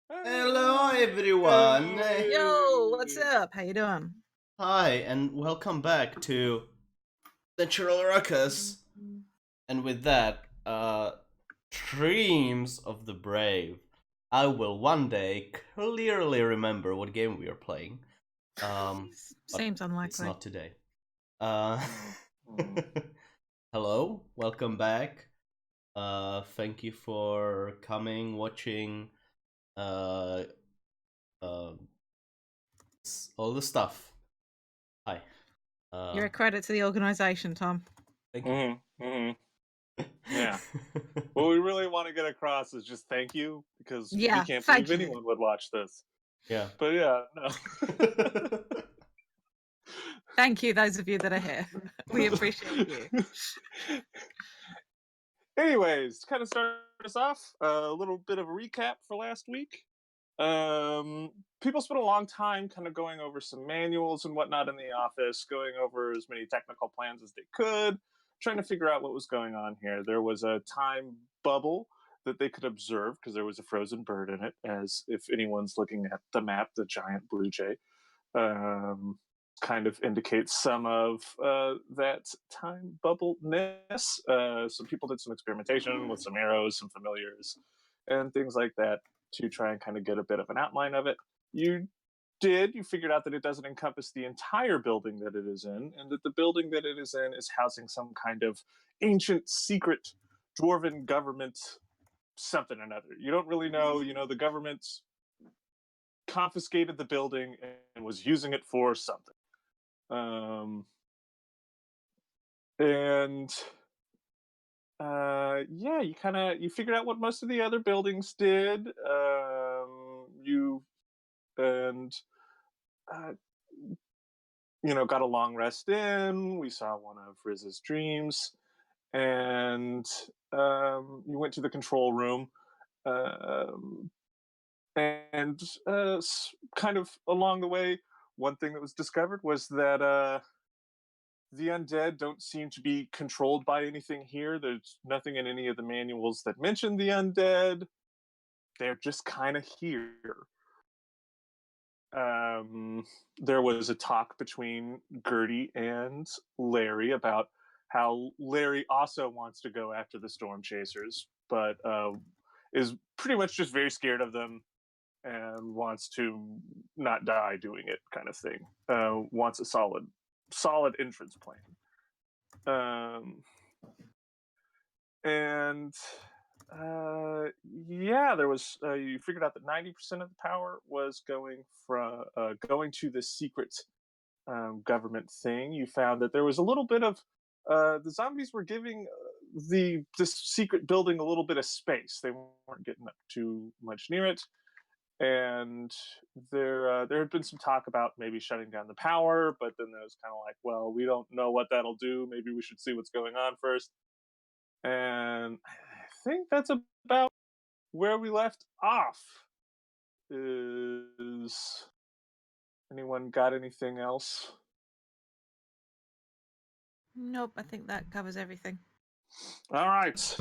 Hello, everyone. Yo, what's up? How you doing? Hi, and welcome back to Natural Ruckus. And with that, dreams of the brave. I will one day clearly remember what game we are playing. But Seems it's unlikely. not today. Uh, hello, welcome back. Thank you for coming, watching, uh, uh, all the stuff. Hi. You're a credit to the organization, Tom. Thank you. Yeah. What we really want to get across is just thank you, because we Yeah, can't thank believe you. anyone would watch this. Yeah. But yeah, no. Thank you, those of you that are here. We appreciate you. Anyways, to kind of start us off, a little bit of a recap for last week. People spent a long time kind of going over some manuals and whatnot in the office, going over as many technical plans as they could, trying to figure out what was going on here. There was a time bubble that they could observe because there was a frozen bird in it, as if anyone's looking at the map, the giant blue jay kind of indicates some of that time bubble-ness. Some people did some experimentation with some arrows, some familiars, and things like that to try and kind of get a bit of an outline of it. You figured out that it doesn't encompass the entire building that it is in, and that the building that it is in is housing some kind of ancient secret dwarven government something or another. You don't really know. The government's confiscated the building and was using it for something. And yeah, you figured out what most of the other buildings did. You and uh, got a long rest in. We saw one of Riz's dreams, and you went to the control room. And kind of along the way, one thing that was discovered was that the undead don't seem to be controlled by anything here. There's nothing in any of the manuals that mention the undead. They're just kind of here. There was a talk between Gertie and Larry about how Larry also wants to go after the Storm Chasers, but is pretty much just very scared of them and wants to not die doing it, kind of thing. Wants a solid entrance plan. And yeah, there was you figured out that 90% of the power was going to this secret government thing. You found that there was a little bit of the zombies were giving this secret building a little bit of space. They weren't getting up too much near it, and there had been some talk about maybe shutting down the power, but then there was kind of like, well, we don't know what that'll do. Maybe we should see what's going on first. And I think that's about where we left off. Is anyone got anything else? Nope, I think that covers everything. All right.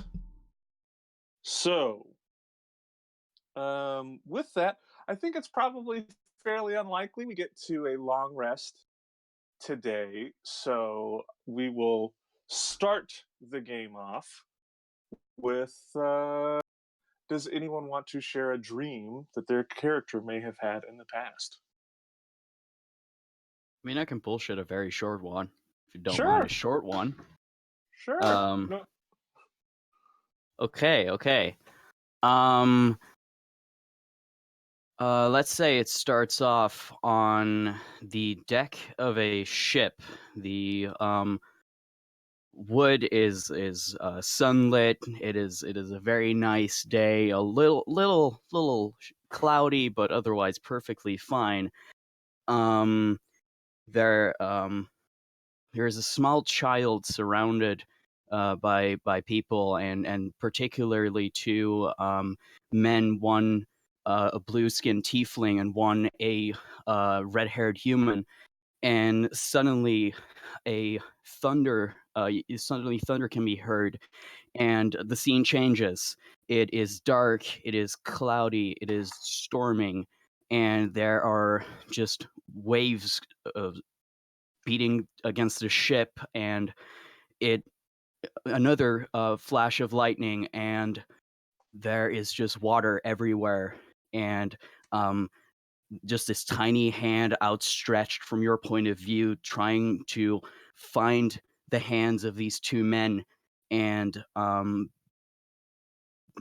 So, with that, I think it's probably fairly unlikely we get to a long rest today. So we will start the game off with does anyone want to share a dream that their character may have had in the past? I mean, I can bullshit a very short one, if you don't Sure. mind a short one. Sure. No. Okay. Let's say it starts off on the deck of a ship. The wood is sunlit. It is a very nice day. A little cloudy, but otherwise perfectly fine. There's a small child surrounded by people, and particularly two men, one a blue-skinned tiefling and one a red-haired human. and suddenly thunder can be heard, and the scene changes. It is dark, it is cloudy, it is storming, and there are just waves beating against the ship, and another flash of lightning, and there is just water everywhere, and just this tiny hand outstretched from your point of view, trying to find the hands of these two men, and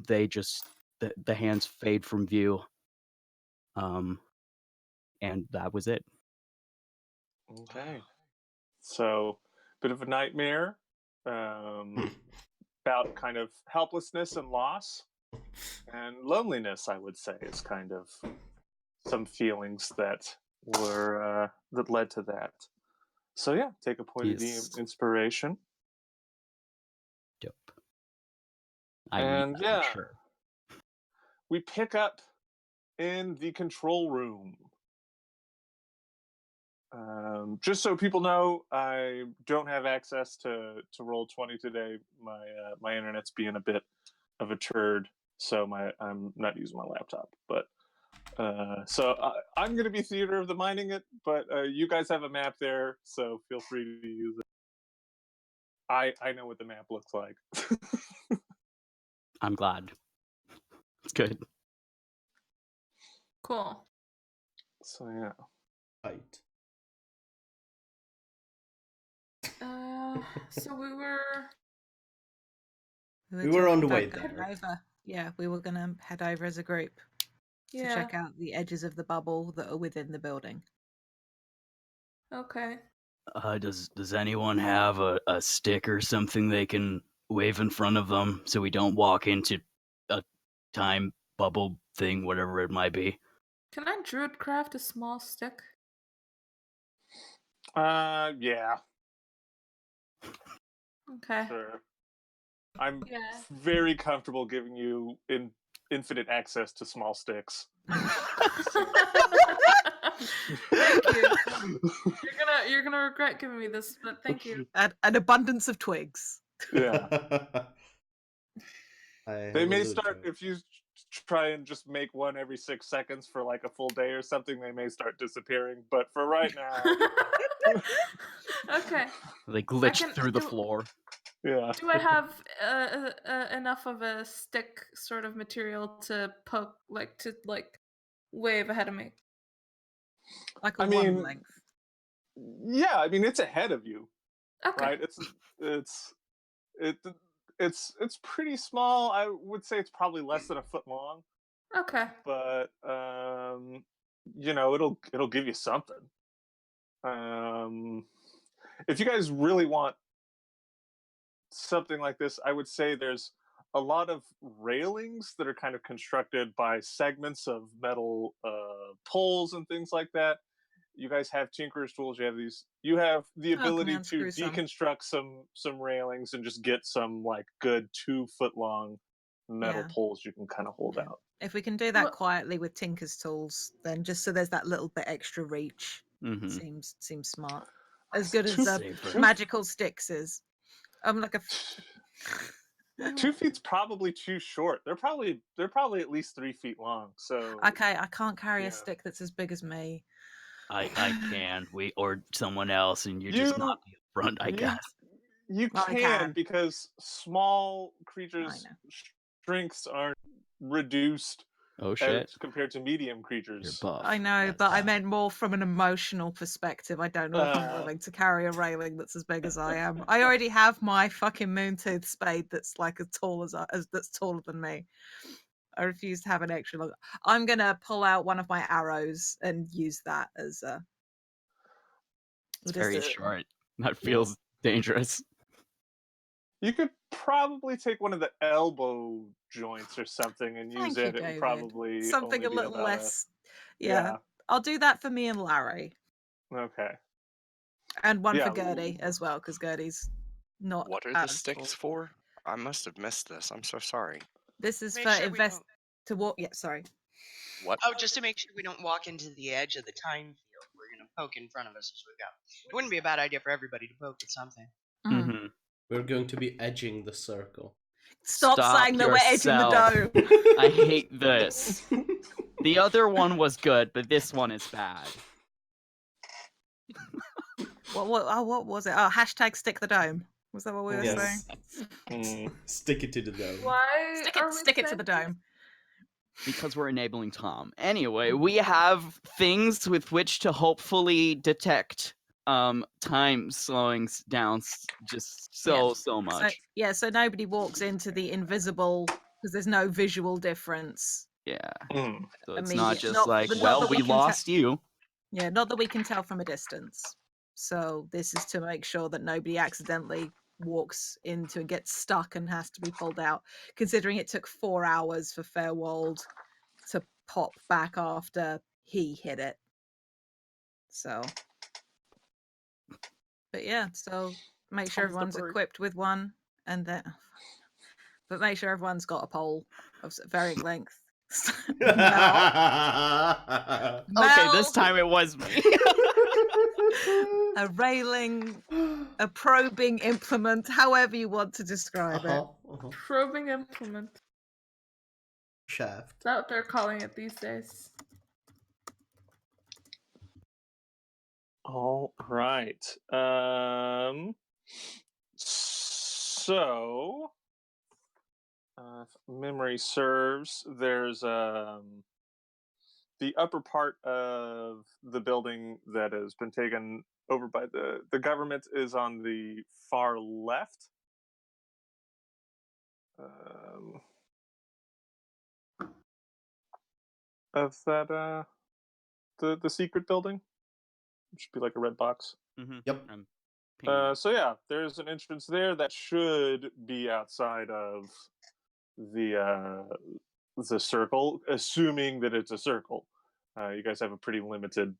they just the hands fade from view, and that was it. Okay. So, bit of a nightmare. About kind of helplessness and loss and loneliness, I would say, is kind of some feelings that were that led to that. So yeah, take a point Yes. of inspiration. Dope. I And need that, yeah, for sure. we pick up in the control room. Just so people know, I don't have access to Roll20 today. My internet's being a bit of a turd, so I'm not using my laptop. But so I'm going to be theater of the minding it, but you guys have a map there, so feel free to use it. I know what the map looks like. I'm glad. It's good. Cool. So yeah. Right. So we were We were on the talking way about going there. over. Yeah, we were gonna head over as a group to check out the edges of the bubble that are within the building. Okay. Does anyone have a stick or something they can wave in front of them so we don't walk into a time bubble thing, whatever it might be? Can I druid craft a small stick? Yeah, Okay. sure. I'm Yeah. very comfortable giving you infinite access to small sticks. Thank you. You're gonna regret giving me this, but thank you. An abundance of twigs. Yeah. They may will start if you try and just make one every 6 seconds for like a full day or something. They may start disappearing, but for right now, Okay. They glitch can- through the do- floor. yeah. Do I have enough of a stick sort of material to poke, to wave ahead of me? Like I a mean, one length. Yeah, I mean it's ahead of you, Okay. right? It's pretty small. I would say it's probably less than a foot long, Okay. but it'll give you something. If you guys really want something like this, I would say there's a lot of railings that are kind of constructed by segments of metal poles and things like that. You guys have tinkerer's tools. You have the Oh, can we ability to unscrew some? deconstruct some railings and just get some like good 2-foot long metal Yeah. poles you can kind of hold Yeah. out. If we can do that What- quietly with Tinker's tools, then just so there's that little bit extra reach, Mm-hmm. seems smart. As good as Safer. magical sticks is. I'm like a. 2 feet's probably too short. They're probably at least 3 feet long. So Okay, I can't carry Yeah. a stick that's as big as me. I can. Or someone else, and you're You- just not the front, I you- guess. you Well, I can can. because small creatures' know. strengths aren't reduced Oh shit. as compared to medium You're creatures. buff. I know, That's but I bad. meant more from an emotional perspective. I don't know if I'm willing to carry a railing that's as big as I am. I already have my fucking moontooth spade that's like as that's taller than me. I refuse to have an extra long. I'm gonna pull out one of my arrows and use that as a. It's just very a- short. That feels dangerous. You could probably take one of the elbow joints or something and use Thank you, it. It would David. probably Something only a be little about less. Yeah, I'll do that for me and Larry, Okay. and one Yeah. for Gertie as well, because Gertie's not. What are the sticks for? I must have missed this. I'm so sorry. This is Make for sure we don't- to walk. Yeah, sorry. What? Oh, just to make sure we don't walk into the edge of the time field. We're gonna poke in front of us as we go. It wouldn't be a bad idea for everybody to poke at something. Mm. Mhm. We're going to be edging the circle. Stop saying that we're edging the yourself. dome. I hate this. The other one was good, but this one is bad. What was it? Oh, hashtag stick the dome. Was that what we were saying? Yes. Stick it to the dome. Why are we Stick it to the saying dome. Because we're enabling Tom. Anyway, we have things with which to hopefully detect time slowing down just so much. So nobody walks into the invisible because there's no visual difference. Yeah. Mm. So it's Immediate- not just not- like, but not well, that we we can lost you. Yeah, not that we can tell from a distance. So this is to make sure that nobody accidentally walks into and gets stuck and has to be pulled out, considering it took 4 hours for Fairwold to pop back after he hit it. So, but yeah, so make sure Tom's the everyone's bird. equipped with one, and then, but make sure everyone's got a pole of varying length. Okay, this time it was me. A railing, a probing implement, however you want to describe it. probing implement? Shaft. That's what they're calling it these days. All right. So, if memory serves, there's the upper part of the building that has been taken over by the government is on the far left. Of that the secret building. It should be like a red box. Mm-hmm. Yep. So yeah, there's an entrance there that should be outside of the circle, assuming that it's a circle. You guys have a pretty limited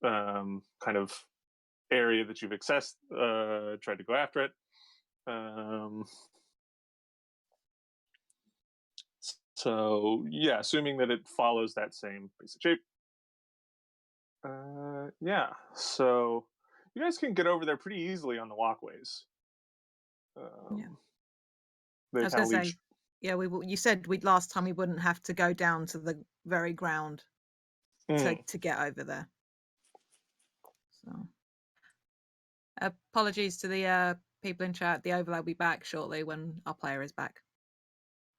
kind of area that you've accessed, tried to go after it. So yeah, assuming that it follows that same basic shape. Yeah, so you guys can get over there pretty easily on the walkways. Yeah. They I was kind going of to lead say, yeah, you said last time we wouldn't have to go down to the very ground to get over there. So, apologies to the people in chat. The overlay will be back shortly when our player is back.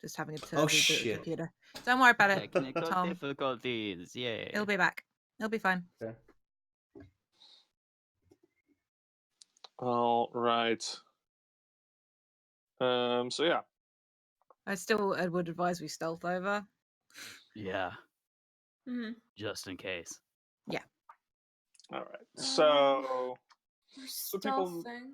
Just having to reboot the shit. computer. Don't worry about it, Technical Tom. difficulties, yay. It'll be back. It'll be fine. Okay. All right. So yeah. I would advise we stealth over. Yeah. Mm-hmm. Just in case. Yeah. All right. So people Stealthing.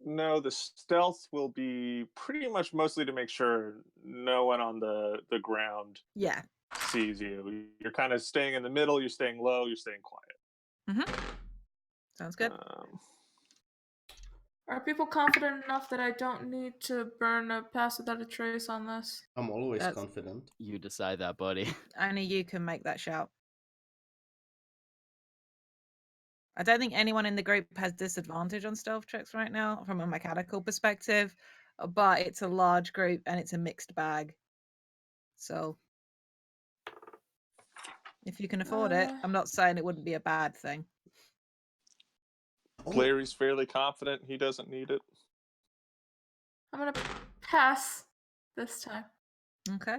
know the stealth will be pretty much mostly to make sure no one on the ground Yeah. sees you. You're kind of staying in the middle. You're staying low. You're staying quiet. Sounds good. Are people confident enough that I don't need to burn a pass without a trace on this? I'm always That's- confident. You decide that, buddy. Only you can make that shout. I don't think anyone in the group has disadvantage on stealth checks right now from a mechanical perspective, but it's a large group and it's a mixed bag. So if you can afford it, I'm not saying it wouldn't be a bad thing. Larry's fairly confident he doesn't need it. I'm gonna pass this time. Okay.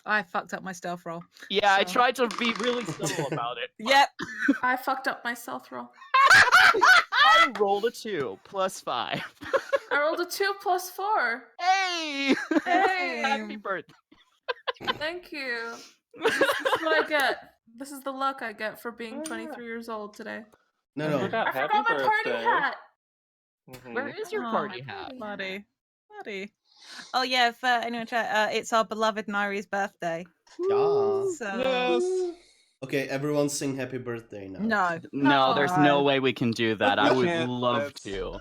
I fucked up my stealth roll. Yeah, I So- tried to be really subtle about it. Yep. I fucked up my stealth roll. I rolled a 2 plus 5. I rolled a 2 plus 4. Hey! Hey! Happy birthday. Thank you. This is what I get. This is the luck I get for being 23 years old today. No, I no. forgot. I Happy forgot my party birthday. hat. Where is your Aw, party my hat? party Bloody. Bloody. Oh yeah, for anyone chat, it's our beloved Nairi's birthday. Yeah. So Yes. Okay, everyone sing happy birthday now. no. No, there's no way we can do that. I We would can't, love that's- to.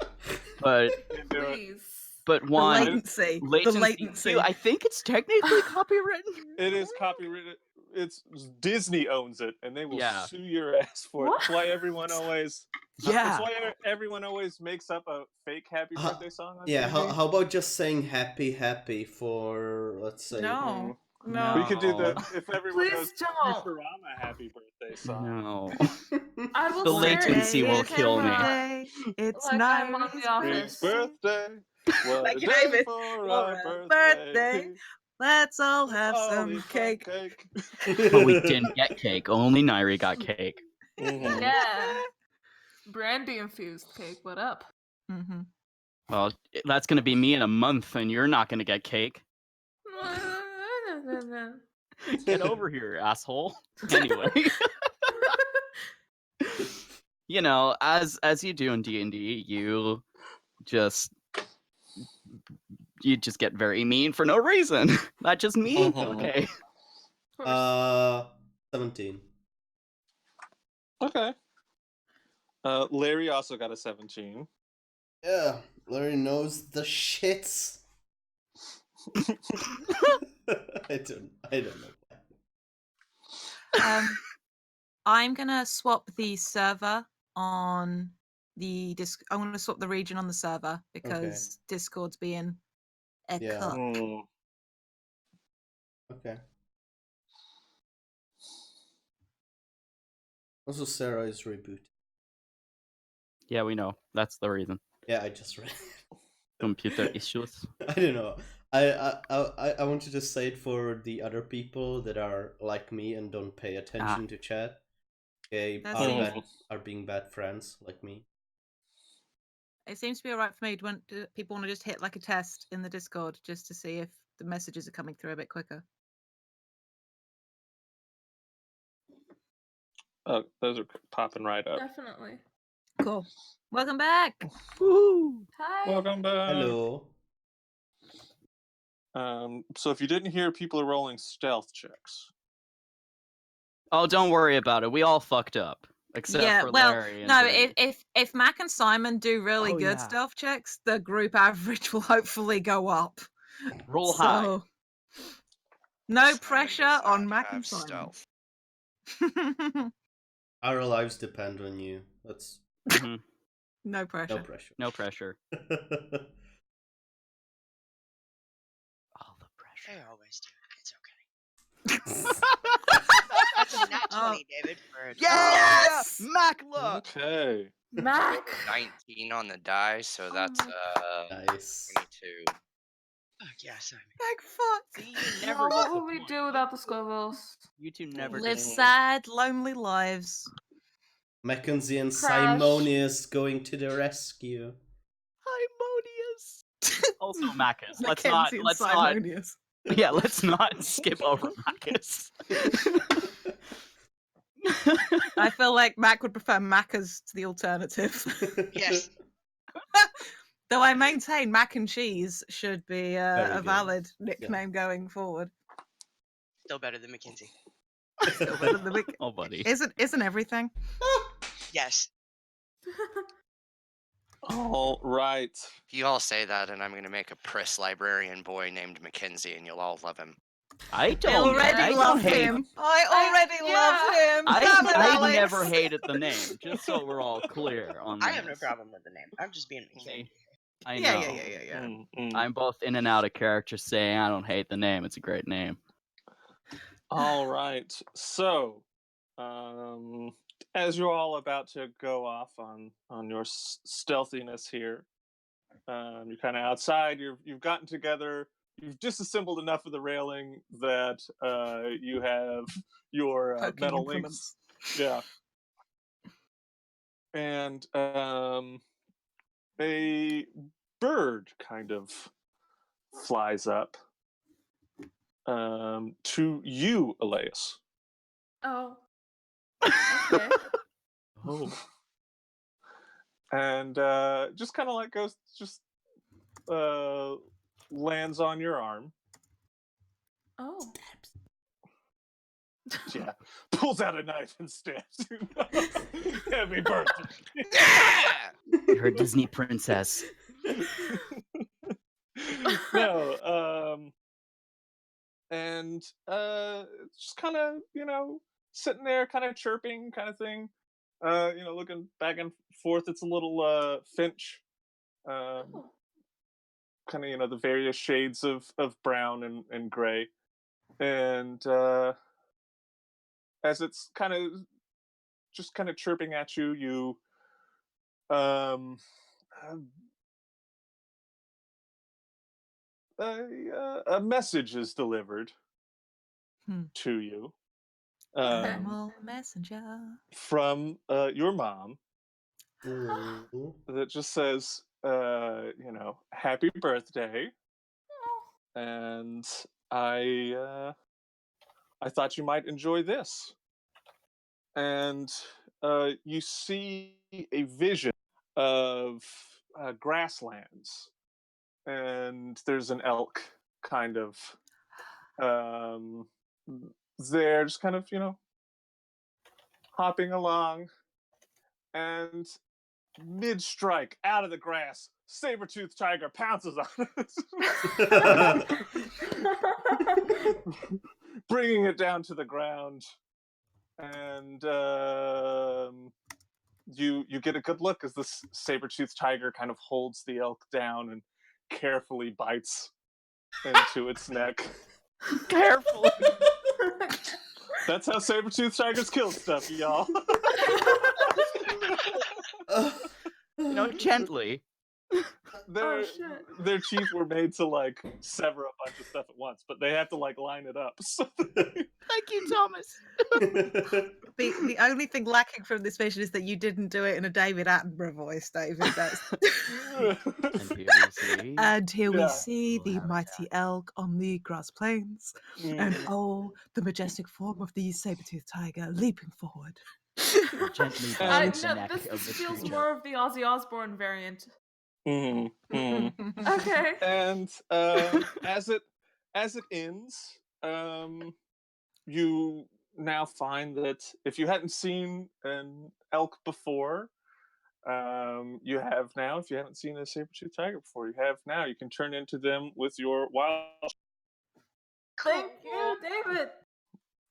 But Can't do it. Please. but The one latency. latency. The latency. I think it's technically copywritten. It is copyrighted. it's Disney owns it, and they will Yeah. sue your ass for it. That's What? why everyone always. Yeah. That's why everyone always makes up a fake happy birthday song on Yeah, TV. how about just saying happy for, let's say... No. We No. could do the No. if everyone knows Please don't. Futurama happy birthday song. No. I will The stare at latency you will on kill me. camera It's like I'm on Nairi's The Office. birthday. What Like a you day name it. for For our a birthday. birthday. Let's all Let's have all some eat some cake. cake. But we didn't get cake. Only Nairi got cake. Mhm. Yeah. Brandy infused cake. What up? Mm-hmm. Well, that's gonna be me in a month, and you're not gonna get cake. Get over here, asshole. Anyway, you know, as you do in D&D, you just get very mean for no reason. Not just mean. Mhm. Okay. Of course. 17. Okay. Larry also got a 17. Yeah, Larry knows the shits. I don't know. I'm gonna swap the server on the I'm gonna swap the region on the server because Discord's being a Yeah. cuck. Mm. Okay. Also, Sarah is rebooted. Yeah, we know. That's the reason. Yeah, I just read. Computer issues. I don't know. I wanted to say it for the other people that are like me and don't pay attention to chat. Okay, That are being bad friends like me. It seems to be alright for me. People want to just hit like a test in the Discord just to see if the messages are coming through a bit quicker. Oh, those are popping right up. Definitely. Cool. Welcome back. Woo! Hi. Welcome back. Hello. So if you didn't hear, people are rolling stealth checks. Oh, don't worry about it. We all fucked up, except for Larry. And no. Brady. If Mac and Simon do really Oh, good yeah. stealth checks, the group average will hopefully go up. Roll high. So, no Simon pressure does on not Mac have and Simon. stealth. Our lives depend on you. That's Mhm. No pressure. no pressure. No pressure. All the pressure. I always do. It's okay. That's a nat 20, David. For a Yes! Mac luck! Okay. Mac. 19 on the die, so that's Nice. 22. fuck yeah, Simon. Like fuck. See, you Oh, never what get would we do without the Squibbles? You two never Live did. sad, lonely lives. Mackenzie and Crash. Simonius going to the rescue. Harmonious. Also, Macus. Let's Mackenzie and not. Simonius. Yeah, let's not skip over Macus. I feel like Mac would prefer Macca's to the alternative. Yes. Though I maintain mac and cheese should be Very a good. valid nickname going forward. Still better than Mackenzie. Still better than Oh, buddy. Isn't everything? Yes. All right. You all say that, and I'm going to make a Priss librarian boy named Mackenzie, and you'll all love him. I I don't. already I love don't hate. him. I already love him. Damn it, I Alex. never hated the name. Just so we're all clear on I this. have no problem with the name. I'm just being Mackenzie. I know. Yeah. I'm both in and out of character saying I don't hate the name. It's a great name. All right. So, as you're all about to go off on your stealthiness here, you're kind of outside. You've gotten together. You've disassembled enough of the railing that you have your Poking metal implements. links. Yeah. And a bird kind of flies up to you, Elias. Oh. Okay. Oh. And just kind of like goes, just lands on your arm. Oh. Yeah, pulls out a knife and stabs you. Happy birthday. Her Disney princess. No, and just kind of sitting there, kind of chirping, kind of thing. Looking back and forth. It's a little finch, um, Oh. kind of the various shades of brown and gray, and as it's kind of just kind of chirping at you, um, a message is delivered Hmm. to you Okay. Animal messenger. from your mom Ooh. that just says, happy birthday, Oh. and I thought you might enjoy this. And you see a vision of grasslands, and there's an elk kind of um, there, just kind of hopping along, and mid-strike, out of the grass, saber-toothed tiger pounces on it, bringing it down to the ground, and you get a good look as this saber-toothed tiger kind of holds the elk down and carefully bites into its neck. Careful. That's how saber-toothed tigers kill stuff, y'all. Gently. their Oh, shit. their teeth were made to like sever a bunch of stuff at once, but they have to like line it up. So Thank you, Thomas. The only thing lacking from this vision is that you didn't do it in a David Attenborough voice, David. That's... And here we see. And here we Yeah. see the Full mighty elk on the grass plains, and Mm. oh, the majestic form of the saber-toothed tiger leaping forward. Gently And- biting No, the neck this of this feels creature. more of the Ozzy Osbourne variant. Mm, mm. Okay. And as it ends, you now find that if you hadn't seen an elk before, you have now. If you haven't seen a saber-toothed tiger before, you have now. You can turn into them with your wild. Thank you, David.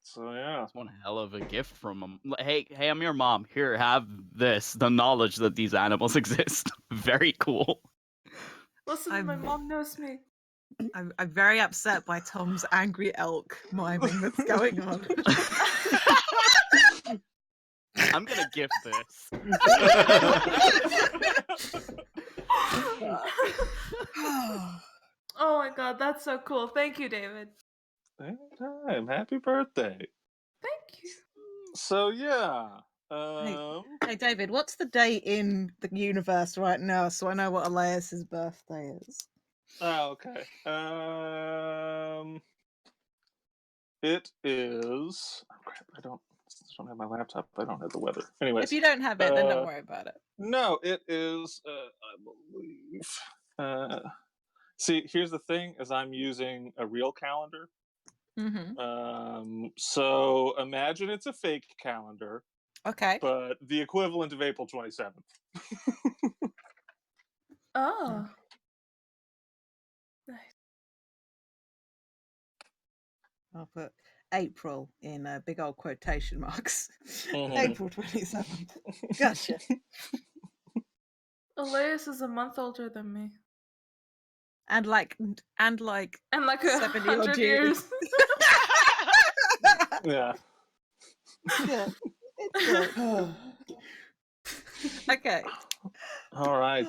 So yeah. That's one hell of a gift from him. Hey, I'm your mom. Here, have this. The knowledge that these animals exist. Very cool. Listen, my mom knows me. I'm very upset by Tom's angry elk miming that's going on. I'm gonna gift this. Oh my god, that's so cool. Thank you, David. Anytime. Happy birthday. Thank you. So yeah. Hey, David, what's the date in the universe right now so I know what Elias's birthday is? Oh, okay. It is. Oh, crap, I don't have my laptop. I don't have the weather. Anyways, If you don't have it, then don't worry about it. no, it is. I believe. See, here's the thing: is I'm using a real calendar. Mm-hmm. So imagine it's a fake calendar, Okay. but the equivalent of April 27th. Oh. Nice. I'll put April in big old quotation marks. Mhm. April 27th. Gotcha. Elias is a month older than me. And like And like 70 odd 100 years. years. Yeah. Good. It's good. Okay. All right.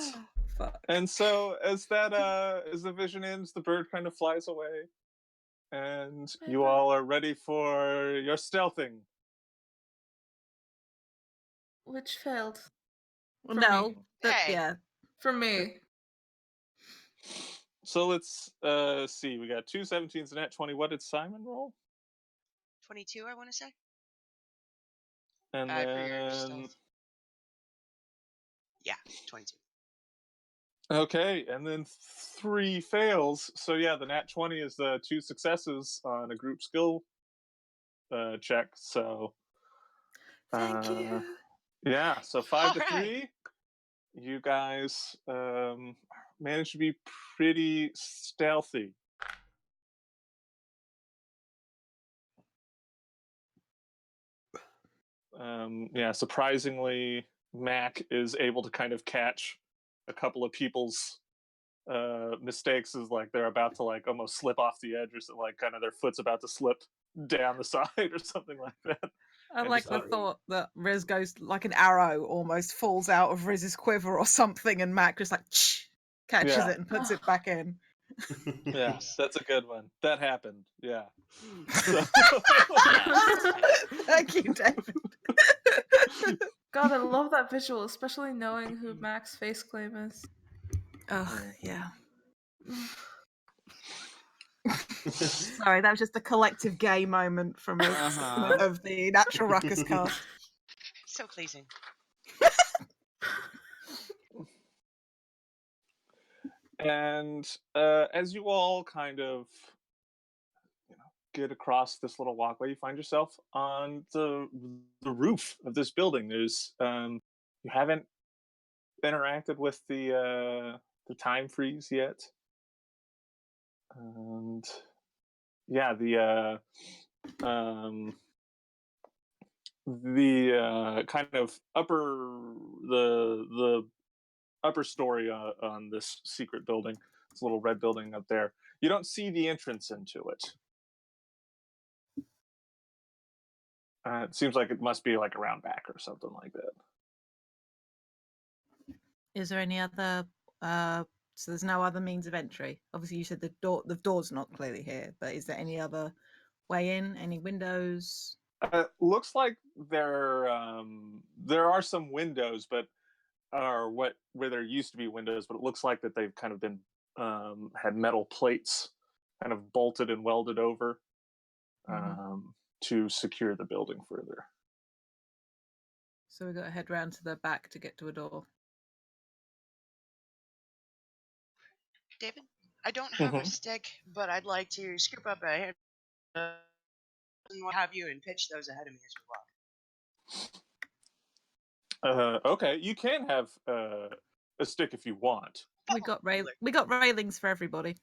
Fuck. And so as the vision ends, the bird kind of flies away, and you all are ready for your stealthing. Which failed. Well, For no, me. but Hey. yeah. For me. So let's see. We got 2 17s and at 20. What did Simon roll? 22, I want to say. And For your then stealth. Yeah, 22. okay, and then 3 fails. So yeah, the nat 20 is the 2 successes on a group skill check. So Thank you. yeah, so 5 to All right. 3. You guys managed to be pretty stealthy. surprisingly, Mac is able to kind of catch a couple of people's mistakes as like they're about to like almost slip off the edge or so, like kind of their foot's about to slip down the side or something like that. I And like just the thought that Riz goes like an arrow almost falls out of Riz's quiver or something, and Mac just like catches Yeah. it and puts it back in. Yeah, that's a good one. That happened. Yeah. So- Thank you, David. God, I love that visual, especially knowing who Mac's face claim is. Oh, yeah. Sorry, that was just a collective gay moment from us of the Natural Ruckus cast. So pleasing. And as you all kind of get across this little walkway, you find yourself on the roof of this building. There's you haven't interacted with the time freeze yet, and yeah, the kind of the upper story on this secret building, this little red building up there. You don't see the entrance into it. It seems like it must be like around back or something like that. Is there any other? So there's no other means of entry. Obviously, you said the door's not clearly here, but is there any other way in? Any windows? Looks like there are some windows, but where there used to be windows, but it looks like that they've kind of been had metal plates kind of bolted and welded over to secure the building further. So we got to head round to the back to get to a door. David, I don't have a stick, but I'd like to scoop up a hand and what have you and pitch those ahead of me as we walk. Okay, you can have a stick if you want. We got railings for everybody,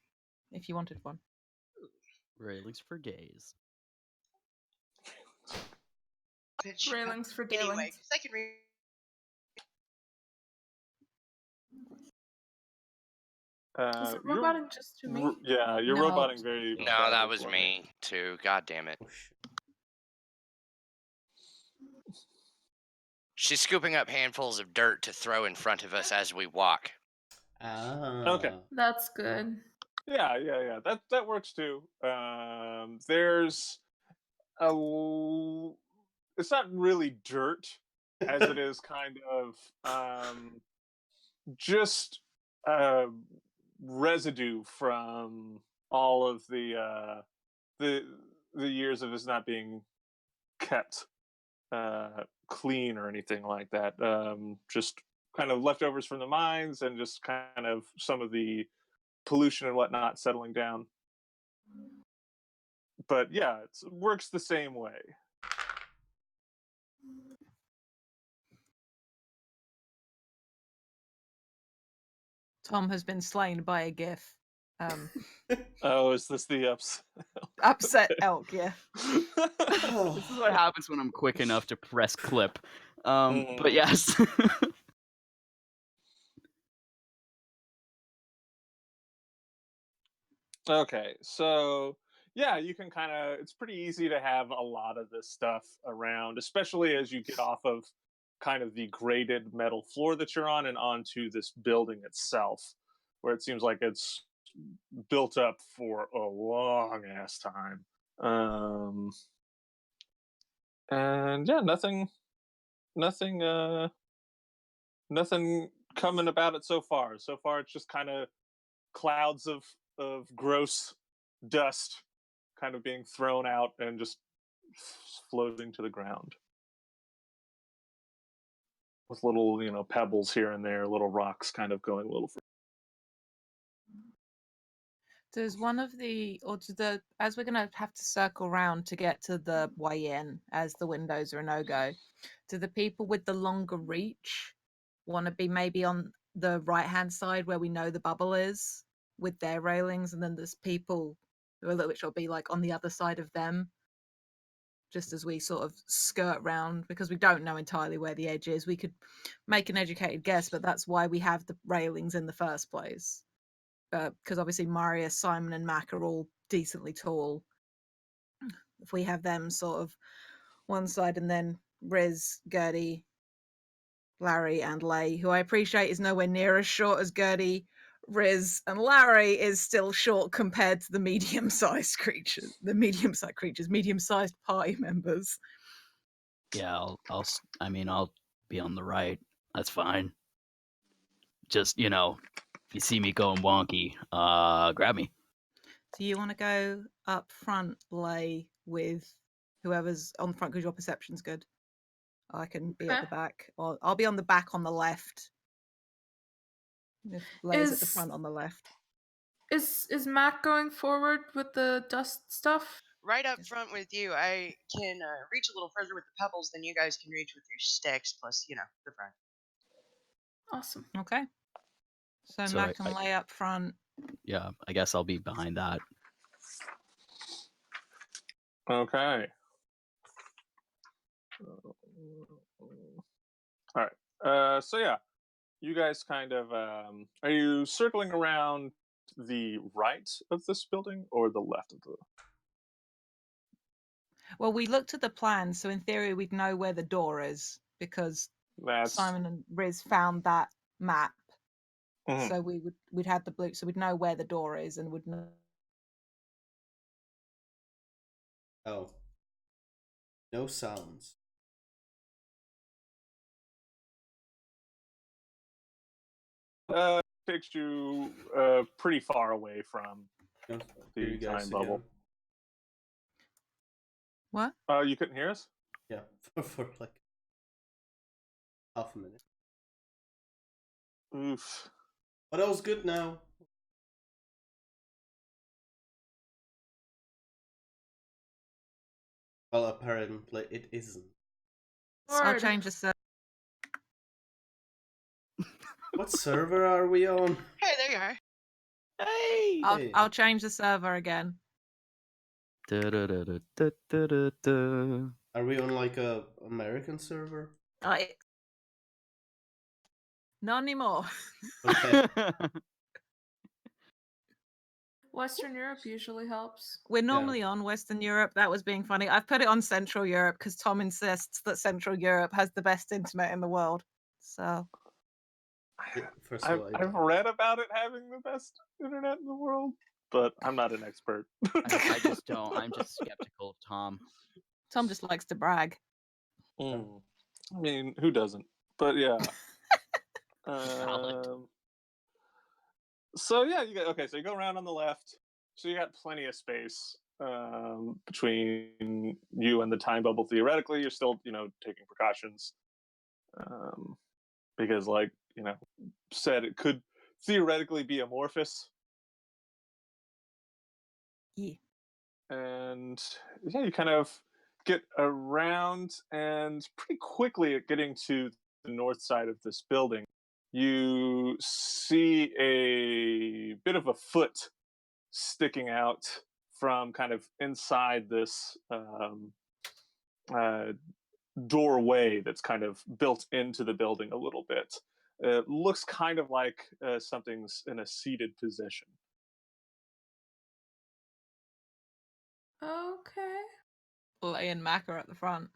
if you wanted one. Railings for gays. Pitch Railings for anyway, Daylings. because I can read. Is it roboting just to me? Yeah, you're No. roboting very. No, badly that was for me too. God damn it. She's scooping up handfuls of dirt to throw in front of us as we walk. Okay. That's good. Yeah. That works too. There's it's not really dirt as it is kind of just residue from all of the years of this not being kept clean or anything like that. Just kind of leftovers from the mines and just kind of some of the pollution and whatnot settling down. But yeah, it works the same way. Tom has been slain by a GIF. Oh, is this the Upset elk, yeah. This is what happens when I'm quick enough to press clip. But yes. Okay, so yeah, you can kind of, it's pretty easy to have a lot of this stuff around, especially as you get off of kind of the graded metal floor that you're on and onto this building itself, where it seems like it's built up for a long ass time. And yeah, nothing coming about it so far. So far, it's just kind of clouds of gross dust kind of being thrown out and just floating to the ground with little, pebbles here and there, little rocks kind of going a little further. Does one of the, or do the, as we're going to have to circle around to get to the way in, as the windows are a no-go, do the people with the longer reach want to be maybe on the right-hand side where we know the bubble is with their railings, and then there's people who are a little bit short be like on the other side of them, just as we sort of skirt round, because we don't know entirely where the edge is. We could make an educated guess, but that's why we have the railings in the first place. Because obviously Marius, Simon, and Mac are all decently tall. If we have them sort of one side, and then Riz, Gertie, Larry, and Lay, who I appreciate is nowhere near as short as Gertie, Riz, and Larry is still short compared to the medium-sized creatures. Medium-sized party members. Yeah, I'll be on the right. That's fine. Just, if you see me going wonky, grab me. Do you want to go up front, Lay, with whoever's on the front because your perception's good? I can be at the back, or I'll be on the back on the left. If Lay's at the front on the left. Is Mac going forward with the dust stuff? Right up front with you. I can reach a little further with the pebbles than you guys can reach with your sticks, plus, the front. Awesome. Okay. So Mac and Lay up front. Yeah, I guess I'll be behind that. Okay. All right. So yeah, you guys kind of are you circling around the right of this building or the left of the? Well, we looked at the plan, so in theory we'd know where the door is because Simon and Riz found that map. Mm-hmm. So we'd have the blue, so we'd know where the door is and would know. Oh. No sounds. Takes you pretty far away from the time bubble. What? You couldn't hear us? Yeah, for like half a minute. Oof. But that was good now. Well, apparently it isn't. I'll change the server. What server are we on? Hey, there you are. Hey! I'll change the server again. Are we on like a American server? Not anymore. Okay. Western Europe usually helps. We're normally on Western Europe. That was being funny. I've put it on Central Europe because Tom insists that Central Europe has the best internet in the world. So I've read about it having the best internet in the world, but I'm not an expert. I just don't. I'm just skeptical of Tom. Tom just likes to brag. I mean, who doesn't? But yeah. So yeah, so you go around on the left. So you got plenty of space between you and the time bubble. Theoretically, you're still, taking precautions because, said it could theoretically be amorphous. Yeah. And yeah, you kind of get around, and pretty quickly at getting to the north side of this building, you see a bit of a foot sticking out from kind of inside this doorway that's kind of built into the building a little bit. It looks kind of like something's in a seated position. Okay. Lay and Mac are at the front.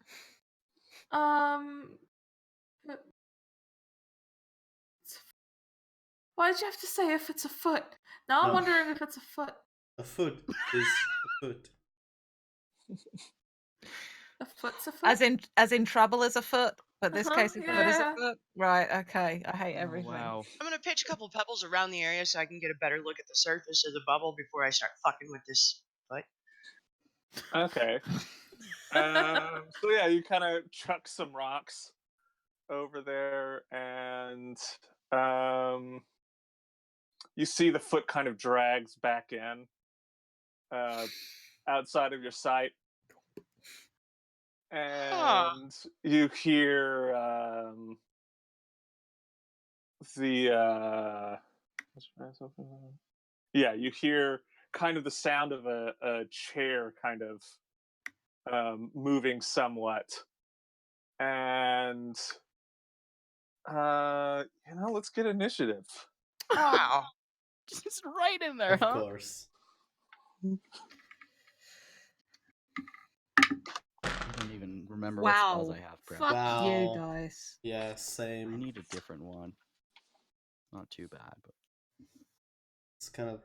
Why'd you have to say if it's a foot? Now I'm wondering if it's a foot. A foot is a foot. A foot's a foot? As in trouble is a foot, but this case a foot is a foot? Right, okay. I hate everything. Wow. I'm going to pitch a couple pebbles around the area so I can get a better look at the surface of the bubble before I start fucking with this foot. Okay. So yeah, you kind of chuck some rocks over there, and you see the foot kind of drags back in outside of your sight, and you hear you hear kind of the sound of a chair kind of moving somewhat. And let's get initiative. Wow. Just right in there, Of huh? course. I don't even remember what spells Wow. I have. Crap. Fuck You Wow. dice. Yeah, I same. need a different one. Not too bad, but It's kind of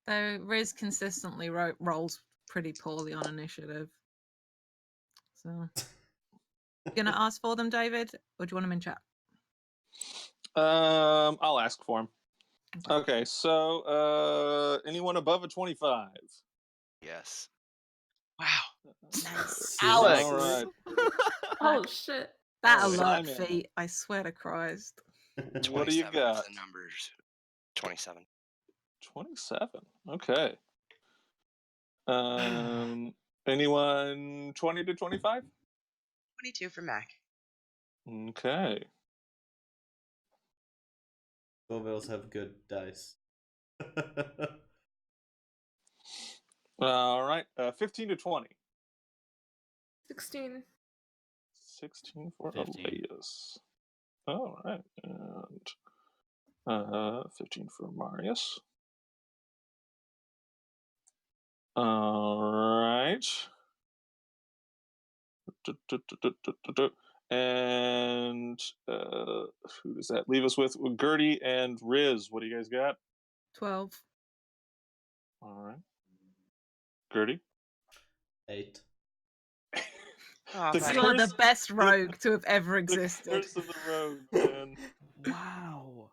Though Riz consistently rolls pretty poorly on initiative. So, gonna ask for them, David, or do you want them in chat? I'll ask for him. Okay, so anyone above a 25? Yes. Wow. Alex! All right. Oh shit. That Oh, alert Simon. feat, I swear to Christ. What do you 27 got? is the numbers. 27. 27. Okay. Anyone 20 to 25? 22 for Mac. Okay. Bovils have good dice. All right. 15 to 20. 16. 16 for 15. Elias. All right. And 15 for Marius. All right. And who does that leave us with? Gertie and Riz. What do you guys got? 12. All right. Gertie? 8. Oh, The buddy. You are the curse- best rogue to have ever The existed. curse of the rogue, man. wow.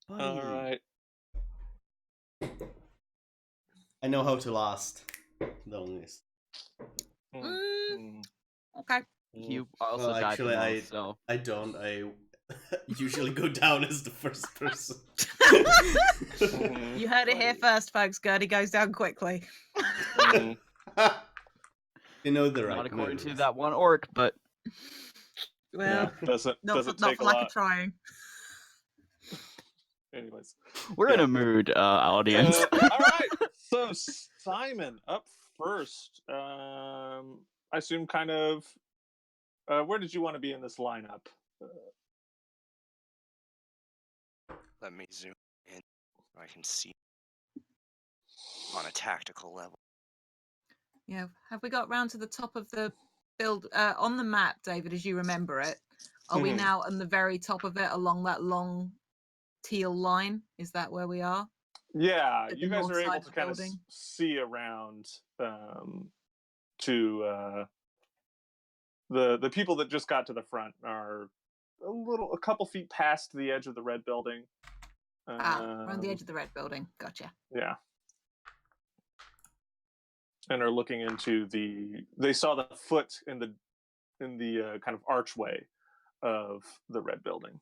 Buddy. All right. I know how to last. The longest. Okay. You also Well, died actually, the most, so I don't. I usually go down as the first person. You heard it here first, folks. Gertie goes down quickly. Mhm. You know the right not according to moves. that one orc, but Well, Yeah, doesn't not take for a lack lot. of trying. Anyways, we're in Yeah. a mood, audience. all right. So Simon up first. I assume kind of. Where did you want to be in this lineup? Let me zoom in so I can see on a tactical level. Yeah. Have we got round to the top of the build on the map, David, as you remember it? Are we Mhm. now on the very top of it along that long teal line? Is that where we are? Yeah, At you the guys north are side able of to the kind of building? see around to the people that just got to the front are a couple feet past the edge of the red building. Around the edge of the red building. Gotcha. Yeah. And are looking into they saw the foot in the kind of archway of the red building.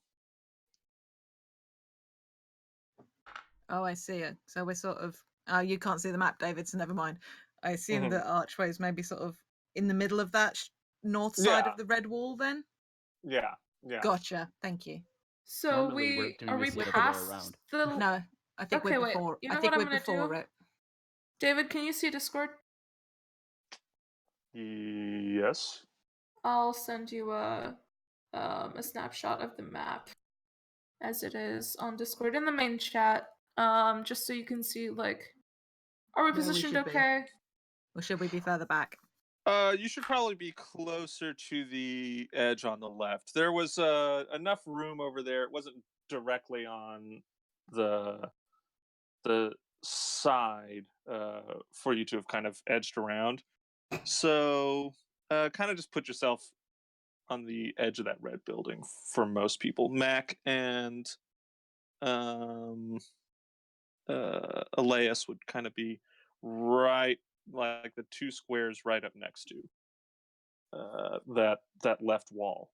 Oh, I see it. So we're sort of. You can't see the map, David, so never mind. I assume Mhm. the archways maybe sort of in the middle of that north side of the red wall. Then. Yeah. Gotcha. Thank you. So Normally we're doing are we this the other way past around. the No, I think Okay, we're wait. before. You know I think what I'm we're gonna before do? it. David, can you see Discord? Yes. I'll send you a snapshot of the map as it is on Discord in the main chat. Just so you can see like are we Where we positioned should be. okay? Or should we be further back? You should probably be closer to the edge on the left. There was enough room over there. It wasn't directly on the side for you to have kind of edged around. So kind of just put yourself on the edge of that red building for most people. Mac and Elias would kind of be right, like the two squares right up next to that left wall.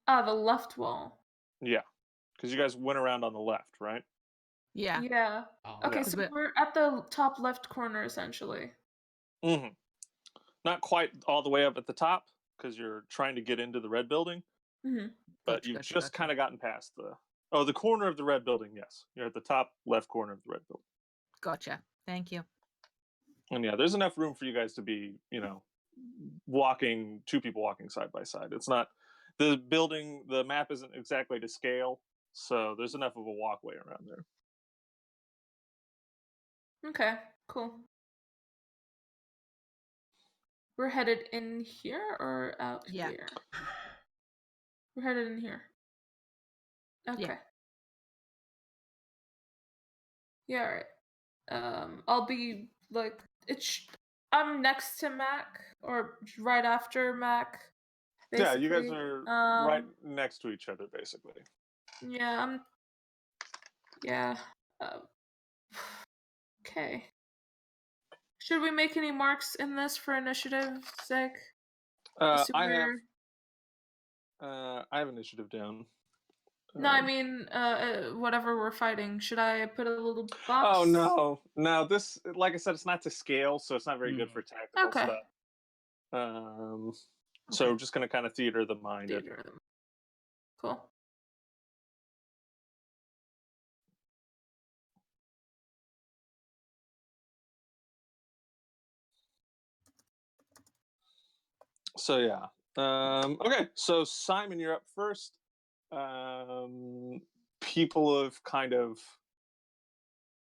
Ah, the left wall. Yeah, because you guys went around on the left, right? Yeah. Yeah. Okay, Yeah. so we're at the top left corner essentially. Mm-hmm. Not quite all the way up at the top because you're trying to get into the red building, Mm-hmm. but you've just kind of gotten past the corner of the red building. Yes, you're at the top left corner of the red building. Gotcha. Thank you. And yeah, there's enough room for you guys to be, two people walking side by side. It's not the building. The map isn't exactly to scale, so there's enough of a walkway around there. Okay, cool. We're headed in here or out here? We're headed in here. Okay. Yeah, all right. I'll be like I'm next to Mac or right after Mac. Yeah, you guys Basically. are right next to each other, basically. Yeah, yeah. Okay. Should we make any marks in this for initiative's sake? I have initiative down. No, I mean, whatever we're fighting. Should I put a little box? Oh no! This, like I said, it's not to scale, so it's not very good for tactical stuff. So we're just gonna kind of theater the mind. Cool. So yeah. Okay, so Simon, you're up first. People have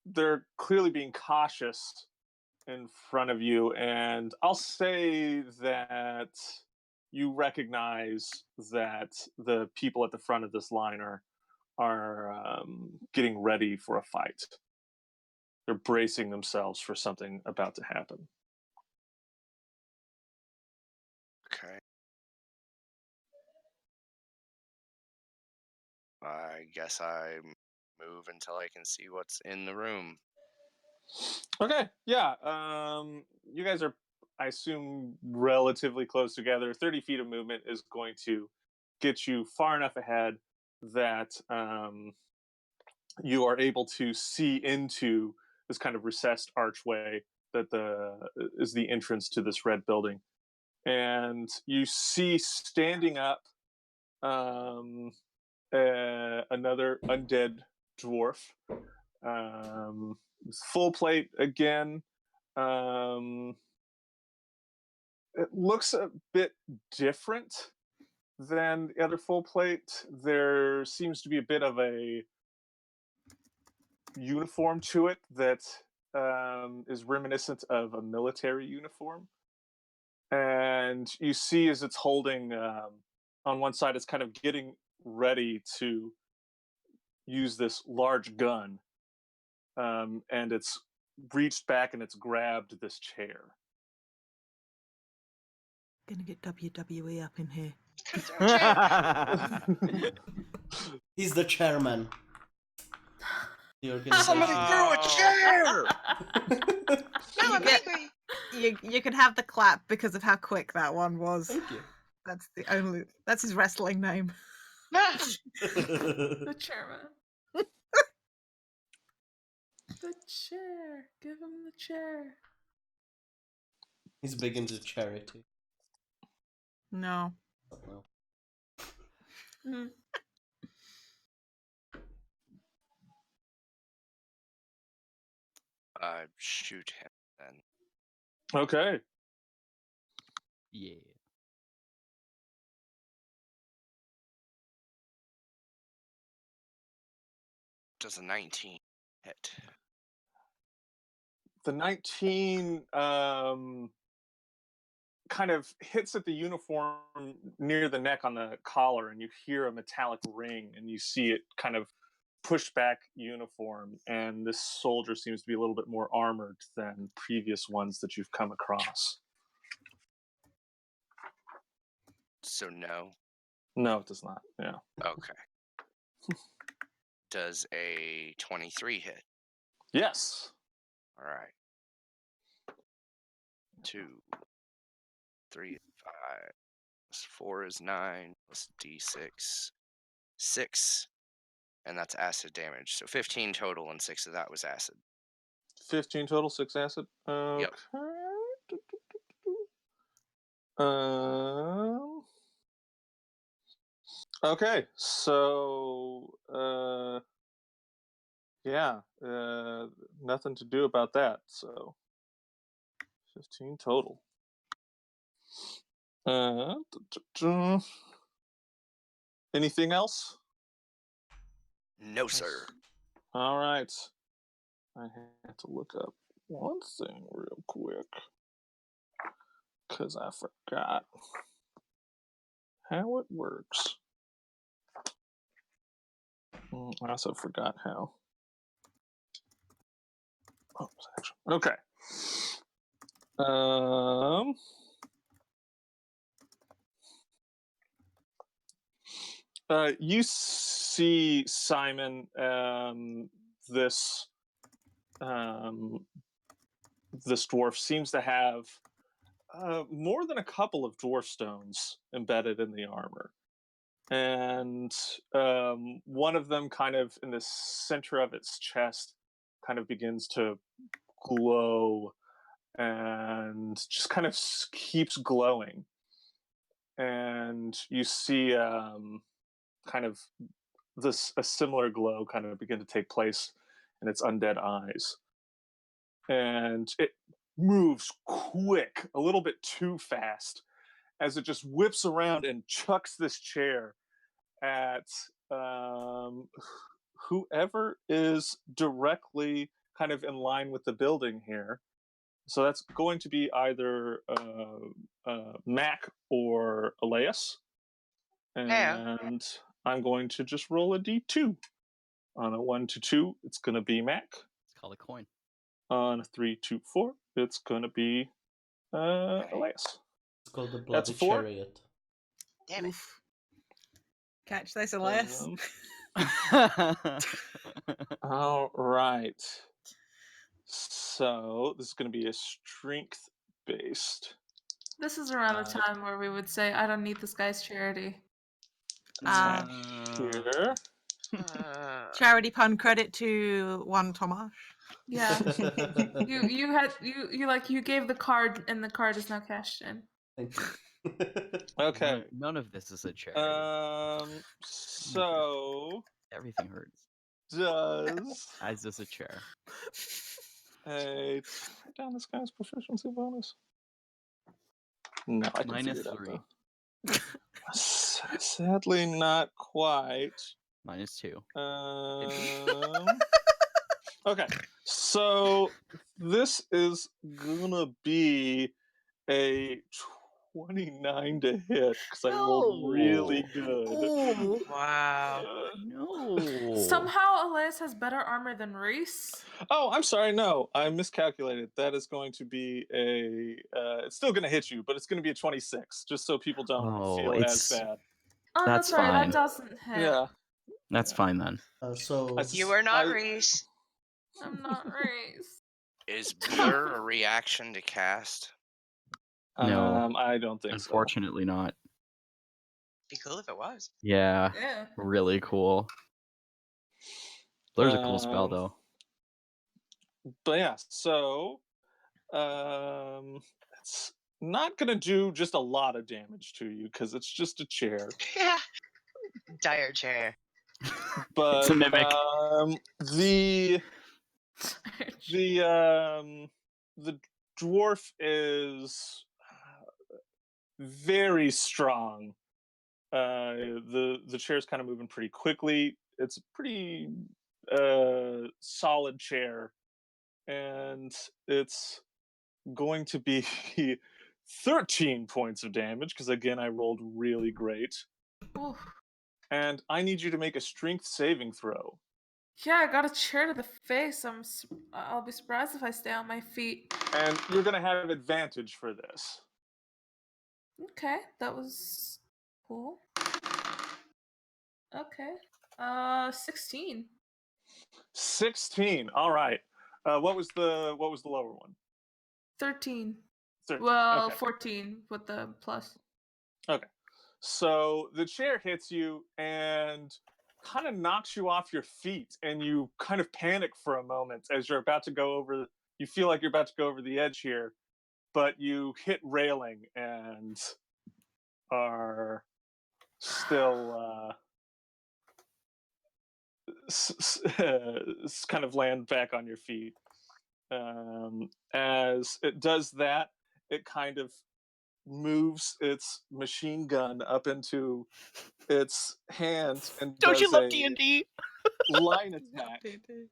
they're clearly being cautious in front of you, and I'll say that you recognize that the people at the front of this line are getting ready for a fight. They're bracing themselves for something about to happen. Okay. I guess I move until I can see what's in the room. Okay, yeah. You guys are, I assume, relatively close together. 30 feet of movement is going to get you far enough ahead that you are able to see into this kind of recessed archway that is the entrance to this red building. And you see standing up another undead dwarf. Full plate again. It looks a bit different than the other full plate. There seems to be a bit of a uniform to it that is reminiscent of a military uniform. And you see as it's holding on one side, it's kind of getting ready to use this large gun. And it's reached back and it's grabbed this chair. Gonna get WWE up in here. He's the chairman. Somebody threw a chair! No, I'm angry. You can have the clap because of how quick that one was. Thank you. That's his wrestling name. The chairman. The chair. Give him the chair. He's big into charity. No. Mm. Shoot him then. Okay. Yeah. Does a 19 hit? The 19 kind of hits at the uniform near the neck on the collar, and you hear a metallic ring, and you see it kind of push back uniform, and this soldier seems to be a little bit more armored than previous ones that you've come across. So no? No, it does not. Yeah. Okay. Does a 23 hit? Yes. All right. 2, 3, 5, plus 4 is 9, plus D6, 6, and that's acid damage. So 15 total, and 6 of that was acid. 15 total, 6 acid. Okay. Yep. Okay, so yeah, nothing to do about that. So 15 total. Anything else? No, sir. All right. I have to look up one thing real quick because I forgot how it works. I also forgot how. Oh, okay. You see Simon, this this dwarf seems to have more than a couple of dwarf stones embedded in the armor. And one of them kind of in the center of its chest kind of begins to glow and just kind of keeps glowing. And you see kind of a similar glow kind of begin to take place in its undead eyes. And it moves quick, a little bit too fast, as it just whips around and chucks this chair at whoever is directly kind of in line with the building here. So that's going to be either Mac or Elias. And I'm going to just roll a d2. On a 1 to 2, it's going to be Mac. It's called a coin. On a 3 to 4, it's going to be Elias. It's called the That's Bloody a 4. Chariot. Damn it. Oof. Catch this, Elias. All right. So this is going to be a strength based. This is around the time where we would say, I don't need this guy's charity. Attack here. Charity pun credit to one Tomash. Yeah. you gave the card and the card is now cashed in. Thank you. Okay. None of this is a charity. So Everything hurts. does As does a chair. write down this guy's proficiency bonus? No, I can figure it out, -3. though. Sadly, not quite. -2. Okay, so this is gonna be a 29 to hit because I rolled really good. Oh. Wow. No. Somehow Elias has better armor than Reese. Oh, I'm sorry. No, I miscalculated. That is going to be a. It's still going to hit you, but it's going to be a 26, just so people don't feel as bad. Oh, That's that's right. fine. That doesn't hit. Yeah, That's fine then. So You are not Reese. I'm not Reese. Is blur a reaction to cast? No. I don't think Unfortunately not. Be cool if it was. Yeah. Yeah. Really cool. Blur's a cool spell though. But yeah, so it's not going to do just a lot of damage to you because it's just a chair. Yeah. Dire chair. But It's a mimic. The dwarf is very strong. The chair's kind of moving pretty quickly. It's a pretty solid chair, and it's going to be 13 points of damage because again I rolled really great. Oof. And I need you to make a strength saving throw. Yeah, I got a chair to the face. I'll be surprised if I stay on my feet. And you're gonna have advantage for this. Okay, that was cool. Okay. 16. 16. All right. What was the lower one? 13. 13. Well, Okay. 14 with the plus. Okay. So the chair hits you and kind of knocks you off your feet, and you kind of panic for a moment as you're about to go over. You feel like you're about to go over the edge here, but you hit railing and are still kind of land back on your feet. As it does that, it kind of moves its machine gun up into its hand and Don't you does love a D&D? line Love attack D&D.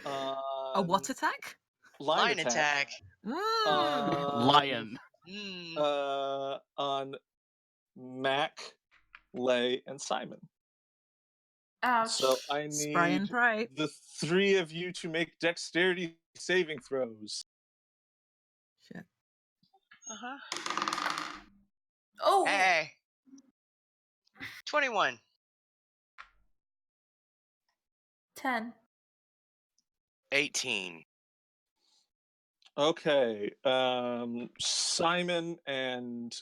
A on what attack? Line attack. on Lion. on Mac, Lay, and Simon. Ouch. So I Spray and need pray. the three of you to make dexterity saving throws. Shit. Oh, Hey. 21. 10. 18. Okay, Simon and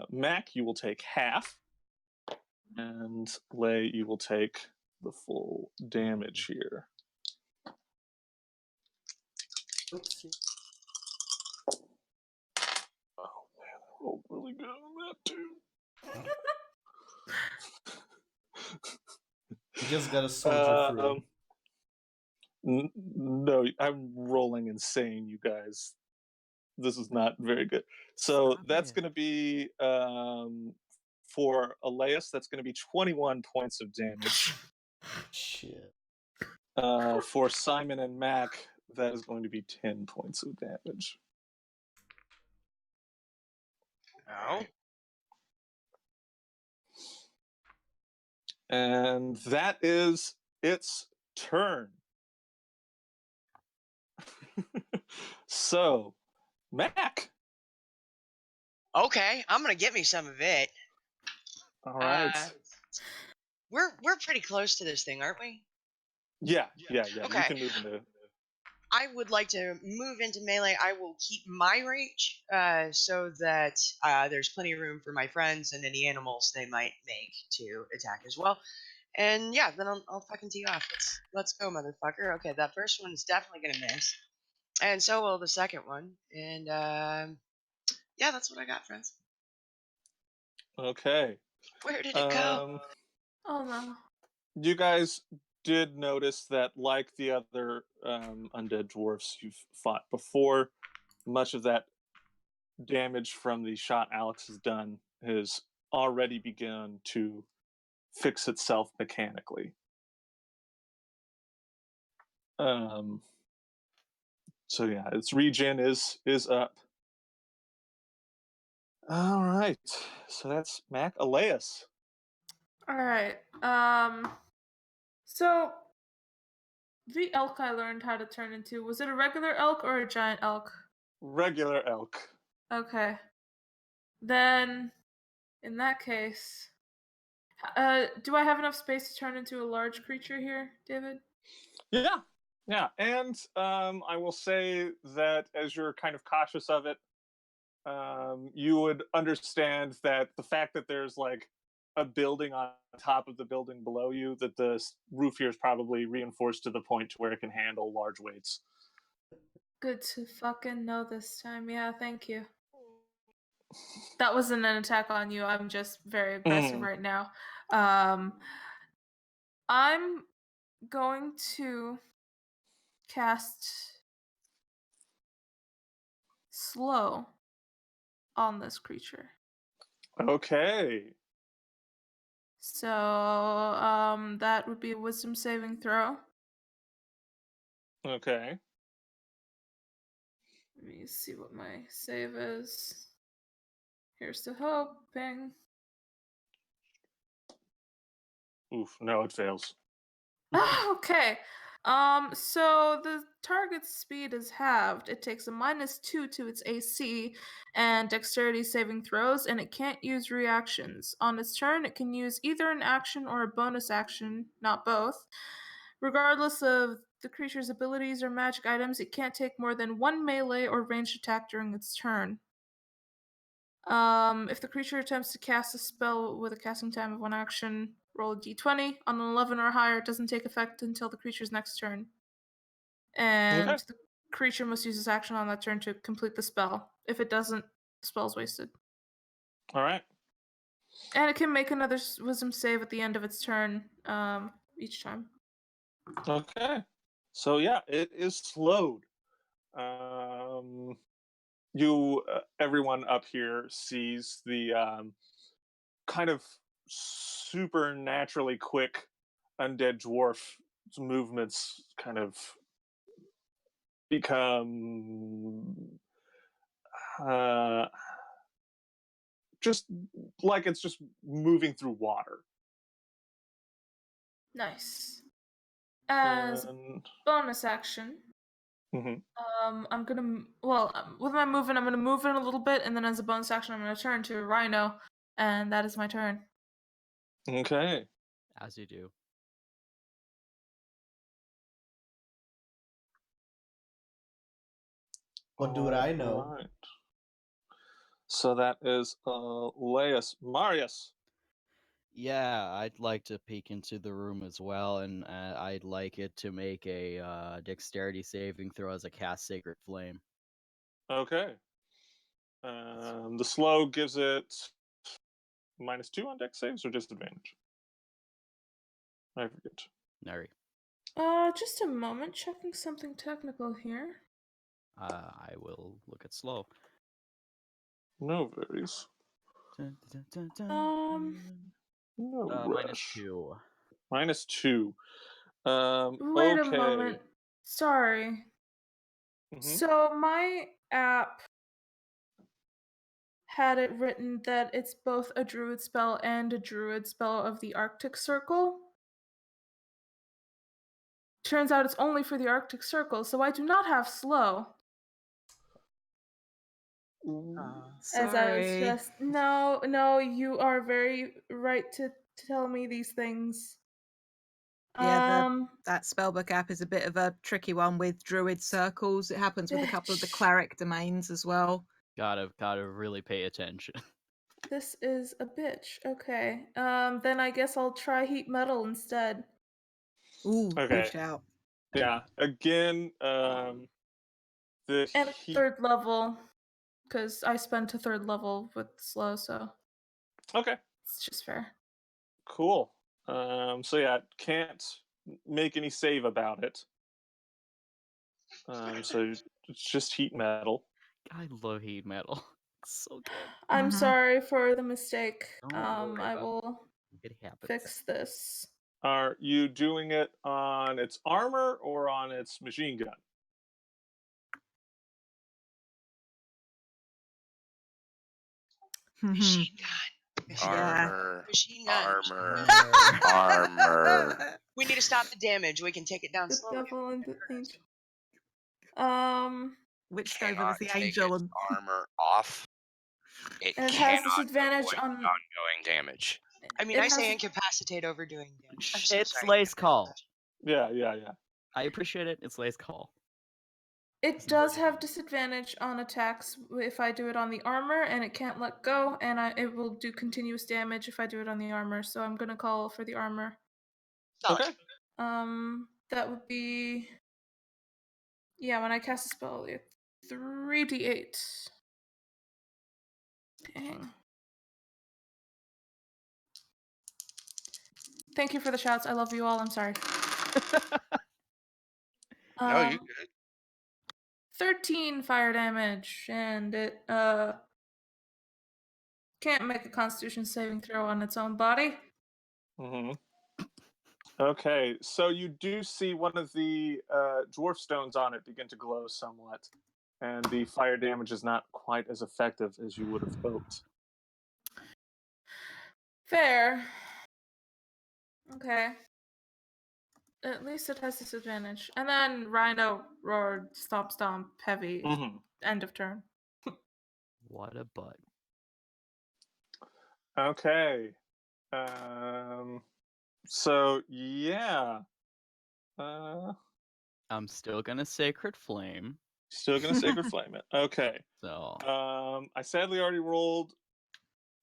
Mac, you will take half, and Lay, you will take the full damage here. Oopsie. Oh man, I rolled really good on that too. You just gotta soldier through. No, I'm rolling insane, you guys. This is not very good. So Stop that's it. going to be for Elias. That's going to be 21 points of damage. Shit. For Simon and Mac, that is going to be 10 points of damage. Oh. And that is its turn. So, Mac. Okay, I'm gonna get me some of it. All right. We're pretty close to this thing, aren't we? Yeah. Okay. You can move into. I would like to move into melee. I will keep my reach so that there's plenty of room for my friends and any animals they might make to attack as well. And yeah, then I'll fucking tee off. Let's go, motherfucker. Okay, that first one is definitely gonna miss, and so will the second one. And yeah, that's what I got, friends. Okay. Where did it go? Oh no. You guys did notice that, like the other undead dwarfs you've fought before, much of that damage from the shot Alex has done has already begun to fix itself mechanically. So yeah, its regen is up. All right, so that's Mac. Elias. All right. So the elk I learned how to turn into, was it a regular elk or a giant elk? Regular elk. Okay. Then, in that case, do I have enough space to turn into a large creature here, David? Yeah, and I will say that as you're kind of cautious of it, you would understand that the fact that there's like a building on top of the building below you, that the roof here is probably reinforced to the point to where it can handle large weights. Good to fucking know this time. Yeah, thank you. That wasn't an attack on you. I'm just very aggressive right now. I'm going to cast slow on this creature. Okay. So, that would be a wisdom saving throw. Okay. Let me see what my save is. Here's to hoping. Oof, no, it fails. Okay. So the target's speed is halved. It takes a -2 to its AC and dexterity saving throws, and it can't use reactions. On its turn, it can use either an action or a bonus action, not both. Regardless of the creature's abilities or magic items, it can't take more than one melee or ranged attack during its turn. If the creature attempts to cast a spell with a casting time of one action, roll a d20. On an 11 or higher, it doesn't take effect until the creature's next turn. And Okay. the creature must use its action on that turn to complete the spell. If it doesn't, the spell's wasted. All right. And it can make another wisdom save at the end of its turn each time. Okay. So yeah, it is slowed. Everyone up here sees the kind of supernaturally quick undead dwarf movements kind of become just like it's just moving through water. Nice. As And bonus action, Mhm. I'm gonna with my movement, I'm gonna move in a little bit, and then as a bonus action, I'm gonna turn to a rhino, and that is my turn. Okay. As you do. What do I know? Alright. So that is Laius. Marius. Yeah, I'd like to peek into the room as well, and I'd like it to make a dexterity saving throw as a cast Sacred Flame. Okay. The slow gives it -2 on dex saves or disadvantage? I forget. Nary. Just a moment, checking something technical here. I will look at slow. No worries. Dun, dun, dun, dun, Um, No rush. -2. -2. Wait a Okay. moment. Sorry. Mhm. So my app had it written that it's both a druid spell and a druid spell of the Arctic Circle. Turns out it's only for the Arctic Circle, so I do not have slow. As I was Sorry. just no, you are very right to tell me these things. Yeah, that spellbook app is a bit of a tricky one with druid circles. It happens with a couple of the Bitch. cleric domains as well. Gotta really pay attention. This is a bitch. Okay. Then I guess I'll try heat metal instead. Ooh, Okay. good shout. Yeah. Again, the And heat. third level, because I spent a third level with slow, so Okay. it's just fair. Cool. So yeah, can't make any save about it. So it's just heat metal. I love heat metal. It's so good. I'm Mhm. sorry for the mistake. Don't worry I about will It happens. fix this. Are you doing it on its armor or on its machine gun? Machine gun. Machine Yeah. Armor. Machine gun. Armor. We need to stop the damage. We can take it down The slowly. devil and the angel. Which Stover Cannot was the take angel its and armor off. It And it has cannot disadvantage avoid on. ongoing damage. I mean, It I has- say incapacitate overdoing damage. I'm so It's sorry. Lay's call. Yeah. I appreciate it. It's Lay's call. It does have disadvantage on attacks if I do it on the armor, and it can't let go, and it will do continuous damage if I do it on the armor. So I'm gonna call for the armor. Solid. Okay. That would be when I cast a spell, 3d8. Dang. Thank you for the shouts. I love you all. I'm sorry. No, you good. 13 fire damage, and it can't make a Constitution saving throw on its own body. Mm-hmm. Okay, so you do see one of the dwarf stones on it begin to glow somewhat, and the fire damage is not quite as effective as you would have hoped. Fair. Okay. At least it has disadvantage. And then Rhino roared, stomp, stomp, heavy. Mm-hmm. End of turn. What a butt. Okay. So yeah. I'm still gonna Sacred Flame. Still gonna Sacred Flame it. Okay. So I sadly already rolled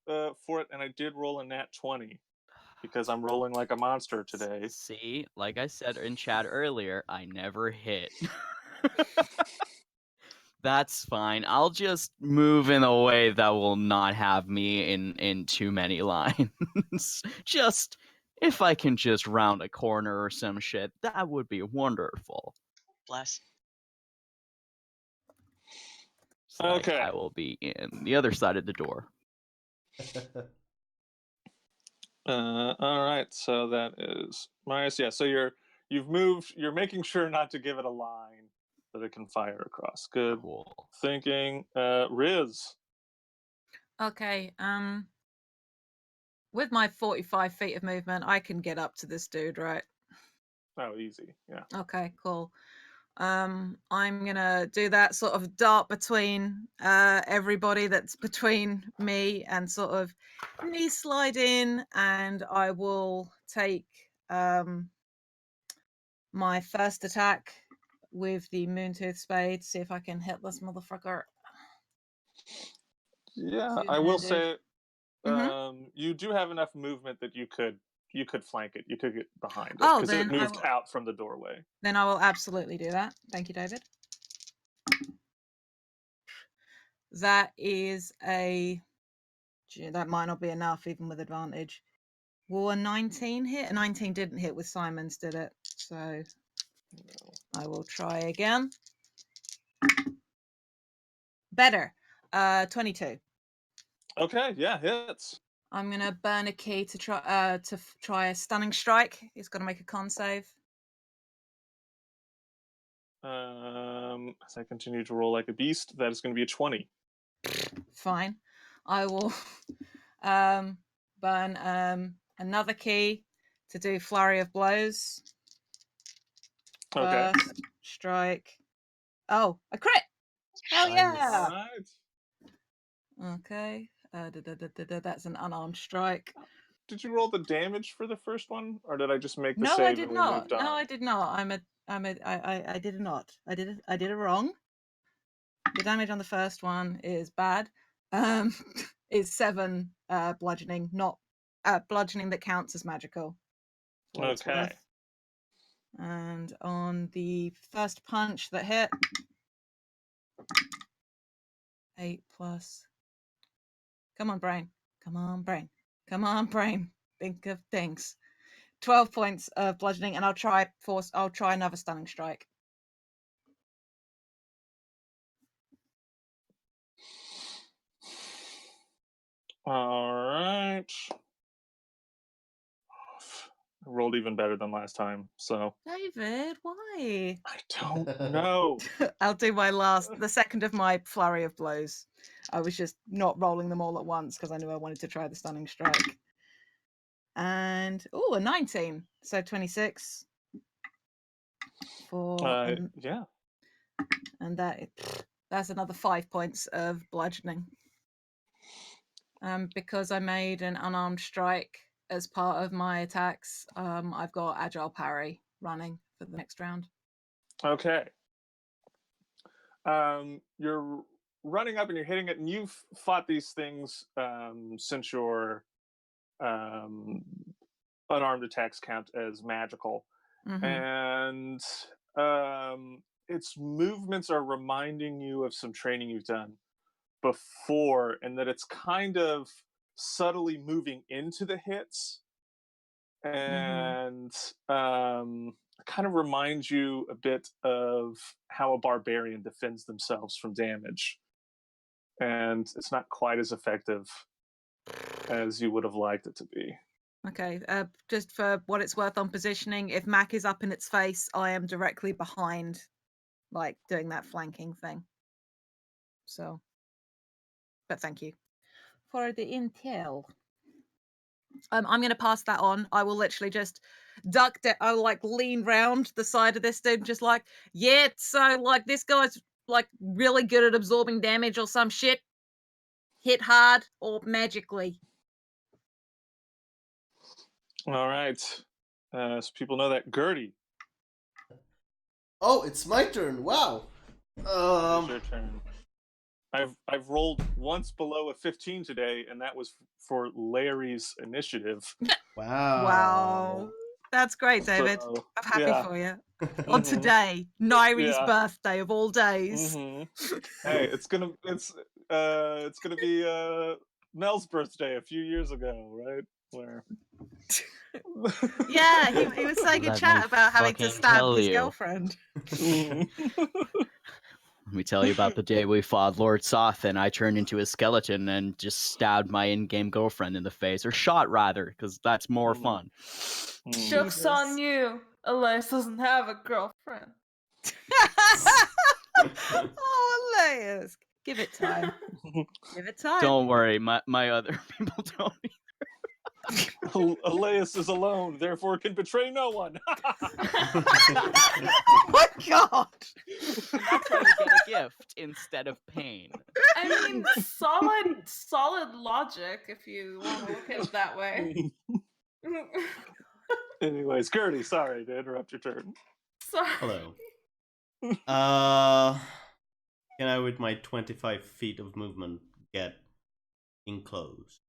for it, and I did roll a nat 20 because I'm rolling like a monster today. see, like I said in chat earlier, I never hit. That's fine. I'll just move in a way that will not have me in too many lines. Just if I can just round a corner or some shit, that would be wonderful. Bless. So Okay. I will be in the other side of the door. All right, so that is minus. Yeah, so you've moved. You're making sure not to give it a line that it can fire across. Good Cool. thinking, Riz. Okay. With my 45 feet of movement, I can get up to this dude, right? Oh, easy. Yeah. Okay, cool. I'm gonna do that sort of dart between everybody that's between me and sort of knee slide in, and I will take my first attack with the Moontooth Spade, see if I can hit this motherfucker. Yeah, I will Two-handed. say, you do have enough movement that you could flank it. You could get behind it Oh, because it then I moved will. out from the doorway. Then I will absolutely do that. Thank you, David. That is a. Gee, that might not be enough, even with advantage. Will a 19 hit? A 19 didn't hit with Simon's, did it? So No. I will try again. Better. 22. Okay, yeah, hits. I'm gonna burn a key to try a stunning strike. He's got to make a con save. As I continue to roll like a beast, that is going to be a 20. Fine. I will burn another key to do flurry of blows. Okay. First strike. Oh, a crit! Hell Nice. yeah! All right. Okay. That's an unarmed strike. Did you roll the damage for the first one, or did I just make the No, save I did and we not. moved on? No, I did not. I did not. I did it wrong. The damage on the first one is bad. Is 7 bludgeoning, not bludgeoning that counts as magical. For what it's Okay. worth. And on the first punch that hit, 8 plus. Come on, brain. Come on, brain. Come on, brain. Think of things. 12 points of bludgeoning, and I'll try another stunning strike. All right. I rolled even better than last time, so David, why? I don't know. I'll do the second of my flurry of blows. I was just not rolling them all at once because I knew I wanted to try the stunning strike. And a 19, so 26 for Yeah. and that's another 5 points of bludgeoning. Because I made an unarmed strike as part of my attacks, I've got agile parry running for the next round. Okay. You're running up and you're hitting it, and you've fought these things since your unarmed attacks count as magical, and its movements are reminding you of some training you've done before, and that it's kind of subtly moving into the hits, and kind of reminds you a bit of how a barbarian defends themselves from damage, and it's not quite as effective as you would have liked it to be. Okay, just for what it's worth on positioning, if Mac is up in its face, I am directly behind, like doing that flanking thing. So, but thank you for the intel. I'm going to pass that on. I will literally just duck down. I'll like lean round the side of this dude, just like, yeah, so like this guy's like really good at absorbing damage or some shit. Hit hard or magically. All right. So people know that. Gertie. Oh, it's my turn. Wow. It is your turn. I've rolled once below a 15 today, and that was for Larry's initiative. Wow. That's great, David. So, I'm happy yeah. for you. On today, Nairi's Yeah. birthday of all days. Hey, it's gonna be Mel's birthday a few years ago, right? Where Yeah, he was saying in Let chat me about having to fucking stab tell his you. girlfriend. Let me tell you about the day we fought Lord Soth, and I turned into a skeleton and just stabbed my in-game girlfriend in the face, or shot rather, because that's more fun. Joke's on you. Elias doesn't have a girlfriend. Oh, Elias. Give it time. Give it time. Don't worry, my other people don't. Elias is alone, therefore can betray no one. Oh my god! And that's why you get a gift instead of pain. I mean, solid logic if you want to look at it that way. Anyways, Gertie, sorry to interrupt your turn. Sorry. Hello. Can I, with my 25 feet of movement, get enclosed?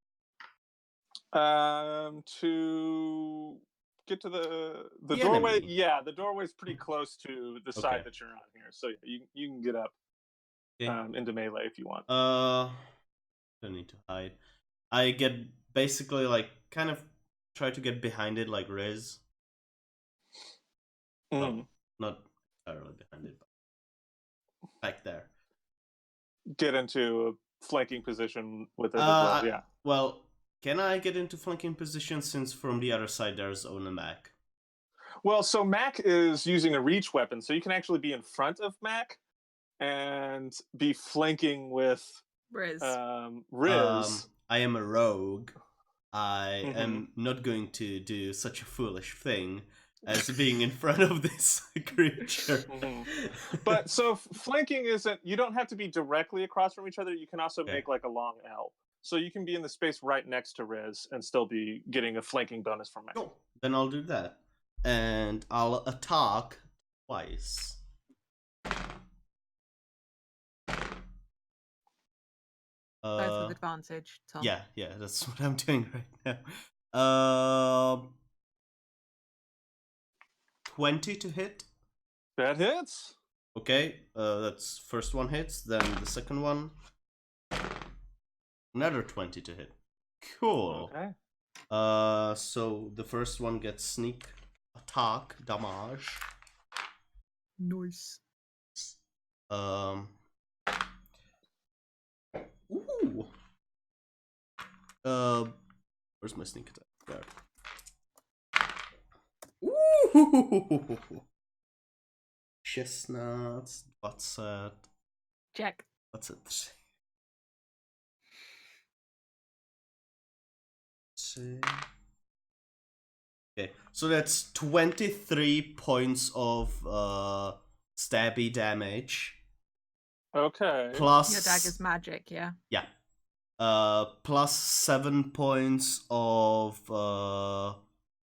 To get to the The doorway, enemy. yeah, the doorway's pretty close to the side Okay. that you're on here, so you can get up Okay. into melee if you want. Don't need to hide. I get basically like kind of try to get behind it like Riz. Well, not entirely behind it, but back there. Get into a flanking position with it as well, yeah. Well, can I get into flanking position since from the other side there's only Mac? Well, so Mac is using a reach weapon, so you can actually be in front of Mac and be flanking with Riz. Riz. I am a rogue. I am not going to do such a foolish thing as being in front of this creature. But so flanking isn't, you don't have to be directly across from each other. You can also Okay. make like a long L. So you can be in the space right next to Riz and still be getting a flanking bonus from Mac. Cool. Then I'll do that. And I'll attack twice. Both with advantage, Tom. Yeah, that's what I'm doing right now. 20 to hit. That hits. Okay, that's first one hits, then the second one. Another 20 to hit. Cool. Okay. So the first one gets sneak attack damage. Nice. Ooh. Where's my sneak attack? There. Ooh. Chestnuts. 20. Check. 23. Okay, so that's 23 points of stabby damage. Okay. Plus Your dagger's magic, yeah. Yeah. Plus 7 points of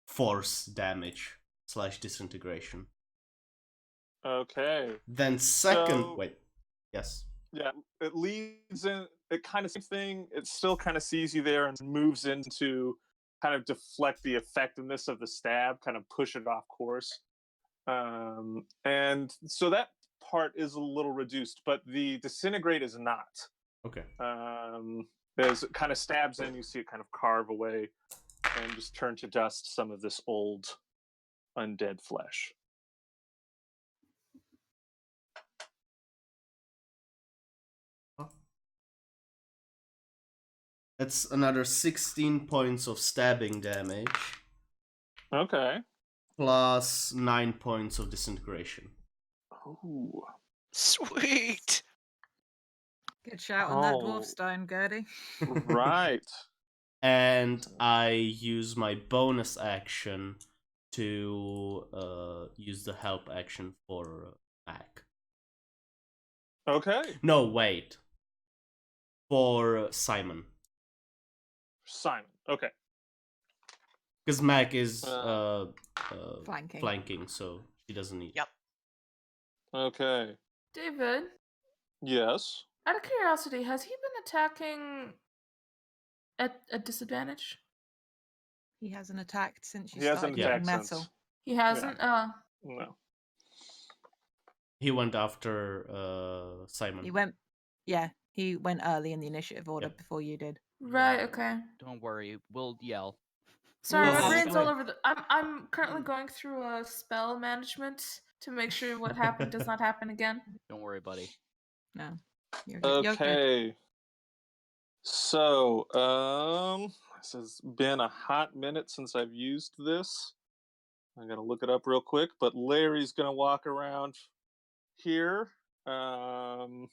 force damage / disintegration. Okay. Then second So- wait. Yes. Yeah, it leads in, it kind of same thing. It still kind of sees you there and moves into kind of deflect the effectiveness of the stab, kind of push it off course. And so that part is a little reduced, but the disintegrate is not. Okay. As it kind of stabs in, you see it kind of carve away and just turn to dust some of this old undead flesh. That's another 16 points of stabbing damage. Okay. Plus 9 points of disintegration. Oh. Sweet. Good shout on that Oh. dwarf stone, Gertie. Right. And I use my bonus action to use the help action for Mac. Okay. No, wait. For Simon. Simon. Okay. Because Mac is Flanking. so she doesn't need. Yep. Okay. David, Yes. out of curiosity, has he been attacking at a disadvantage? He hasn't attacked since you He hasn't started getting attacked metal. since. He hasn't? No. He went after Simon. He went early in the initiative order before you did. Right, okay. Don't worry, we'll yell. Sorry, Well, my brain's all fine. over the. I'm currently going through a spell management to make sure what happened does not happen again. Don't worry, buddy. No. You're good. Okay. So, this has been a hot minute since I've used this. I gotta look it up real quick, but Larry's gonna walk around here, Fireball.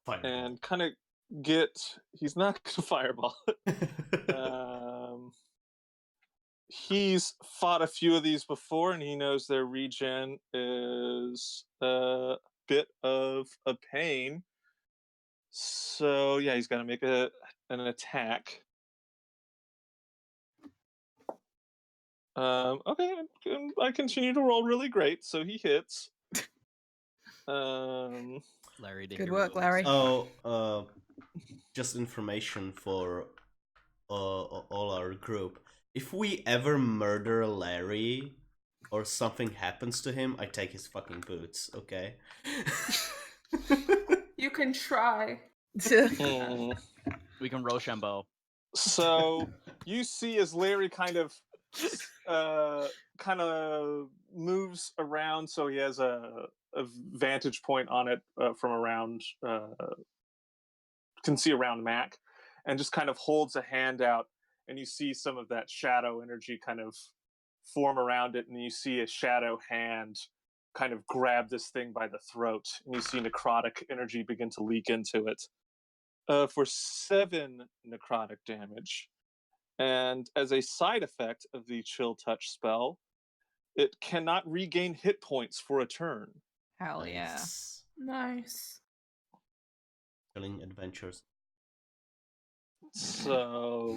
and kind of he's not gonna fireball it. He's fought a few of these before, and he knows their regen is a bit of a pain. So yeah, he's gonna make an attack. Okay, I continue to roll really great, so he hits. Larry, the Good hero. work, Larry. Oh, just information for all our group. If we ever murder Larry or something happens to him, I take his fucking boots, okay? You can try. We can Rochambeau. So you see as Larry kind of moves around, so he has a vantage point on it from around. Can see around Mac, and just kind of holds a hand out, and you see some of that shadow energy kind of form around it, and you see a shadow hand kind of grab this thing by the throat, and you see necrotic energy begin to leak into it. For 7 necrotic damage. And as a side effect of the Chill Touch spell, it cannot regain hit points for a turn. Hell yeah. Nice. Chilling adventures. So,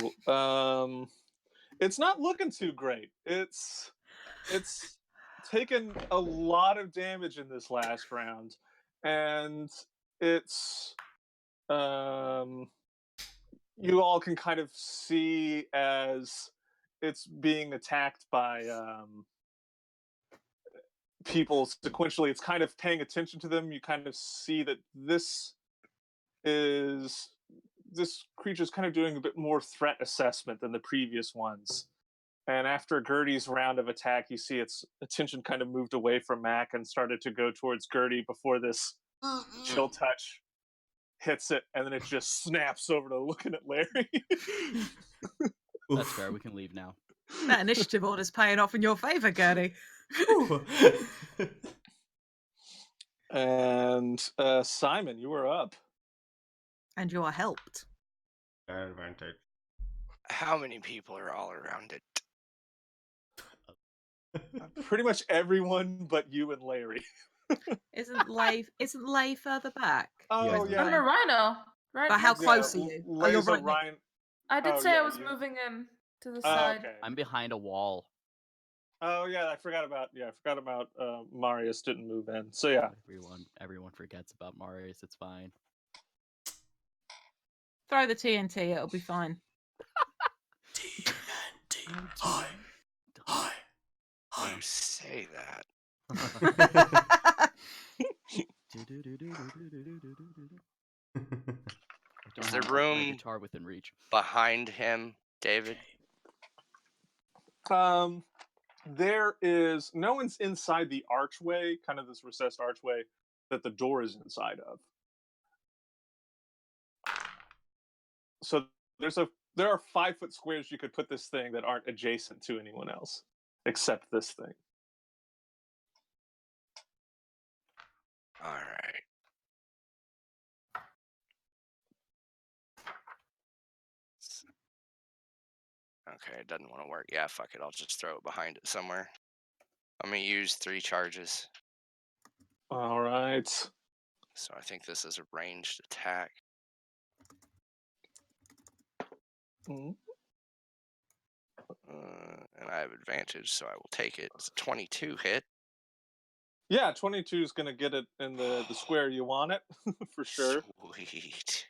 it's not looking too great. It's taken a lot of damage in this last round, and it's you all can kind of see as it's being attacked by people sequentially. It's kind of paying attention to them. You kind of see that this creature's kind of doing a bit more threat assessment than the previous ones. And after Gertie's round of attack, you see its attention kind of moved away from Mac and started to go towards Gertie before this Chill Touch hits it, and then it just snaps over to looking at Larry. That's fair. We can leave now. That initiative order's paying off in your favor, Gertie. And Simon, you are up. And you are helped. Advantage. How many people are all around it? Pretty much everyone but you and Larry. Isn't Lay further back? Oh Yeah. I'm a rhino. Right. But how next to close you. are you? Lay's you're a right next- Ryan. I did Oh, say yeah, I was you- moving in to the Oh, side. okay. I'm behind a wall. Oh yeah, I forgot about Marius didn't move in. So yeah. Everyone forgets about Marius. It's fine. Throw the TNT, it'll be fine. TNT. Hi. You say that. Is there room guitar within reach behind him, David? There is no one's inside the archway, kind of this recessed archway that the door is inside of. So there are 5-foot squares you could put this thing that aren't adjacent to anyone else, except this thing. All right. Okay, it doesn't want to work. Yeah, fuck it. I'll just throw it behind it somewhere. I'm going to use 3 charges. All right. So I think this is a ranged attack. Mm-hmm. And I have advantage, so I will take it. It's a 22 hit. Yeah, 22 is going to get it in the square you want it, for sure. Sweet.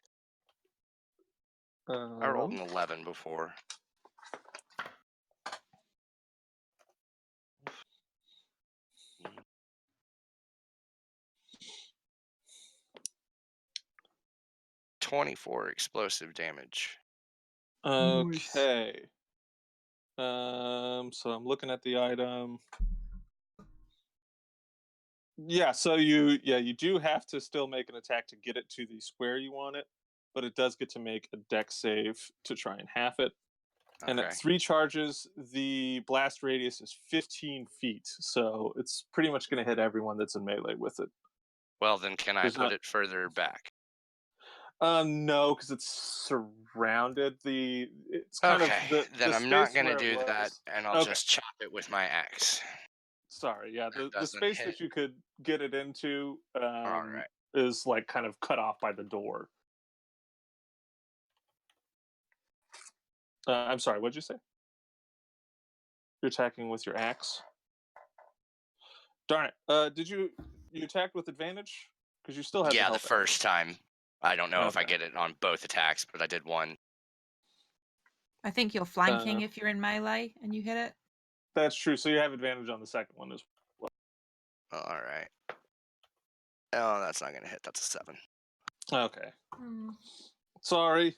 I rolled an 11 before. .24 explosive damage. Okay. So I'm looking at the item. Yeah, so you do have to still make an attack to get it to the square you want it, but it does get to make a dex save to try and half it. And Okay. at 3 charges, the blast radius is 15 feet, so it's pretty much going to hit everyone that's in melee with it. Well, then can I There's put not- it further back? No, because it's surrounded. It's kind Okay, of the then the I'm not space gonna where it do that, was. and I'll Okay, just chop it with my axe. sorry. Yeah, the Doesn't space hit. that you could get it into All right. is like kind of cut off by the door. I'm sorry. What'd you say? You're attacking with your axe. Darn it. Did you attacked with advantage? Because you still have Yeah, the help first time. I don't know if I Okay. get it on both attacks, but I did one. I think you're flanking if you're in melee and you hit it. That's true. So you have advantage on the second one as well. All right. Oh, that's not gonna hit. That's a 7. Okay. Hmm. Sorry.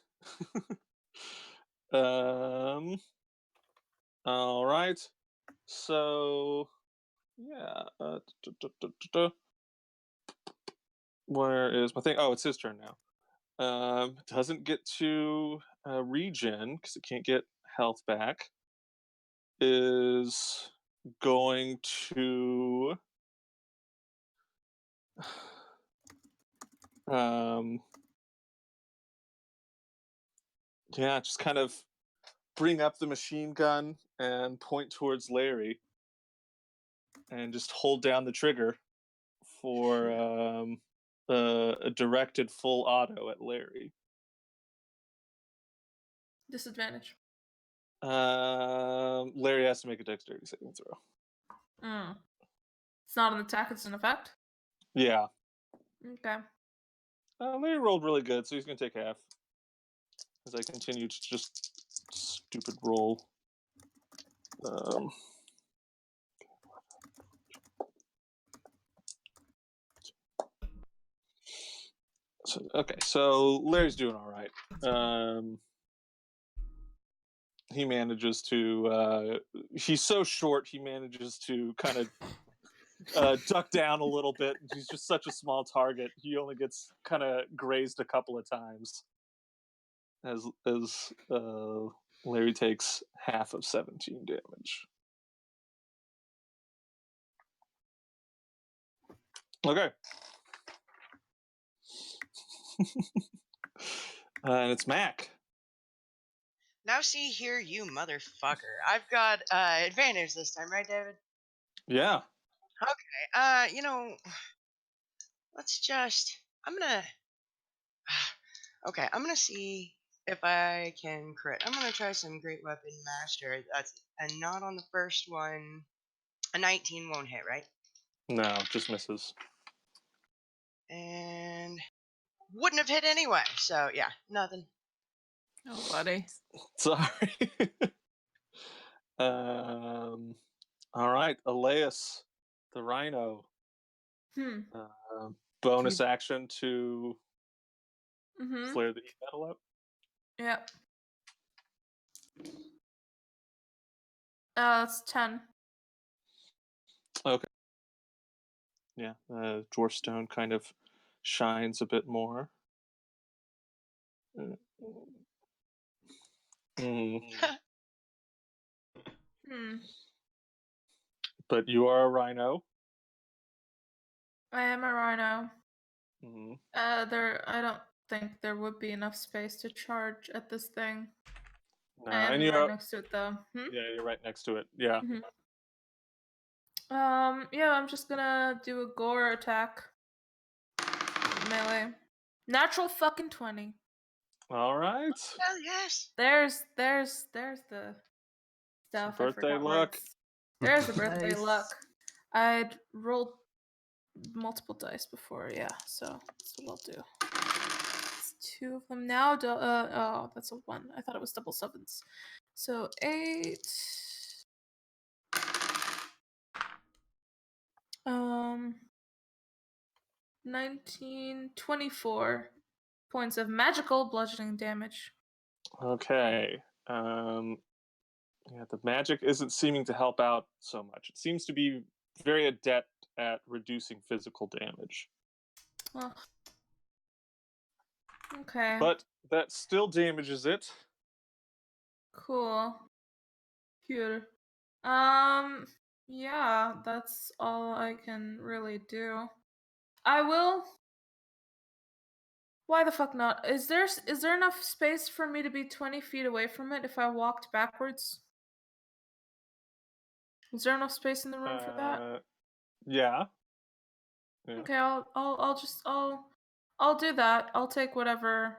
All right. So yeah. Where is my thing? Oh, it's his turn now. Doesn't get to regen because it can't get health back. Is going to yeah, just kind of bring up the machine gun and point towards Larry and just hold down the trigger for a directed full auto at Larry. Disadvantage. Larry has to make a dexterity saving throw. Mm. It's not an attack, it's an effect? Yeah. Okay. Larry rolled really good, so he's going to take half. As I continue to just stupid roll. Okay, so Larry's doing all right. He manages to. He's so short, he manages to kind of duck down a little bit. He's just such a small target. He only gets kind of grazed a couple of times. As Larry takes half of 17 damage. Okay. And it's Mac. Now see here, you motherfucker. I've got advantage this time, right, David? Yeah. Okay. Let's just. Okay, I'm gonna see if I can crit. I'm gonna try some Great Weapon Master. And not on the first one. A 19 won't hit, right? No, just misses. And wouldn't have hit anyway. So yeah, nothing. Oh, buddy. Sorry. All right, Elias, the Rhino. Hmm. Bonus action to Mm-hmm. flare the heat metal up. Yep. It's 10. Okay. Yeah, dwarf stone kind of shines a bit more. But you are a rhino. I am a rhino. Mm-hmm. I don't think there would be enough space to charge at this thing. No, I am and right next to it though. Yeah, you're right next to it. Yeah. Mm-hmm. Yeah, I'm just gonna do a gore attack. Melee. Natural fucking 20. All right. Hell yes. There's the stuff. I birthday forgot where luck. it's. There's the birthday Nice. luck. I'd rolled multiple dice before, yeah, so that's what I'll do. It's 2 of them now. Oh, that's a 1. I thought it was double 7s. So 8. 19, 24 points of magical bludgeoning damage. Okay. Yeah, the magic isn't seeming to help out so much. It seems to be very adept at reducing physical damage. Well, okay. But that still damages it. Cool. Cute. Yeah, that's all I can really do. I will. Why the fuck not? Is there enough space for me to be 20 feet away from it if I walked backwards? Is there enough space in the room for that? Yeah. Yeah. Okay, I'll do that. I'll take whatever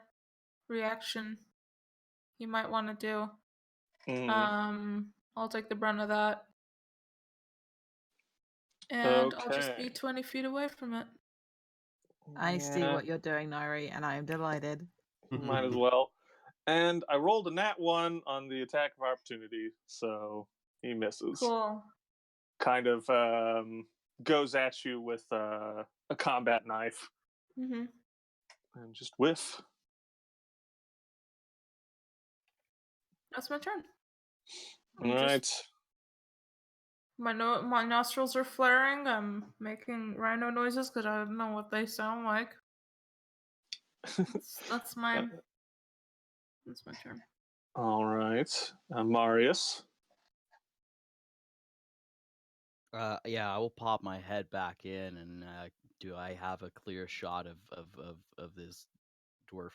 reaction you might want to do. I'll take the brunt of that. And I'll just be Okay. 20 feet away from it. I see Yeah, what you're doing, Nairi, and I am delighted. might as well. And I rolled a nat 1 on the attack of opportunity, so he misses. Cool. Kind of goes at you with a combat knife Mm-hmm. and just whiff. That's my turn. All right. My nostrils are flaring. I'm making rhino noises because I don't know what they sound like. That's my turn. All right. Marius. Yeah, I will pop my head back in, and do I have a clear shot of this dwarf?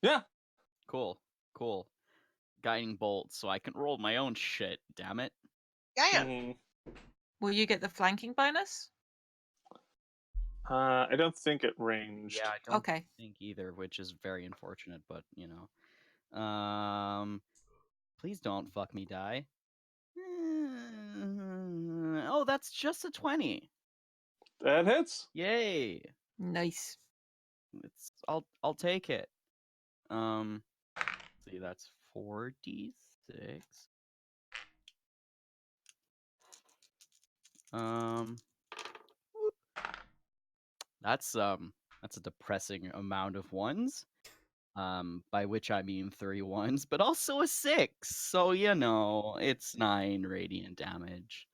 Yeah. Cool. Guiding bolt, so I can roll my own shit. Damn it. Yeah. Mhm. Will you get the flanking bonus? I don't think it ranged. Yeah, I don't Okay. think either, which is very unfortunate, but you know. Please don't fuck me die. Oh, that's just a 20. That hits. Yay. Nice. I'll take it. See, that's 4d6. That's a depressing amount of ones. By which I mean 3 ones, but also a 6. So you know, it's 9 radiant damage.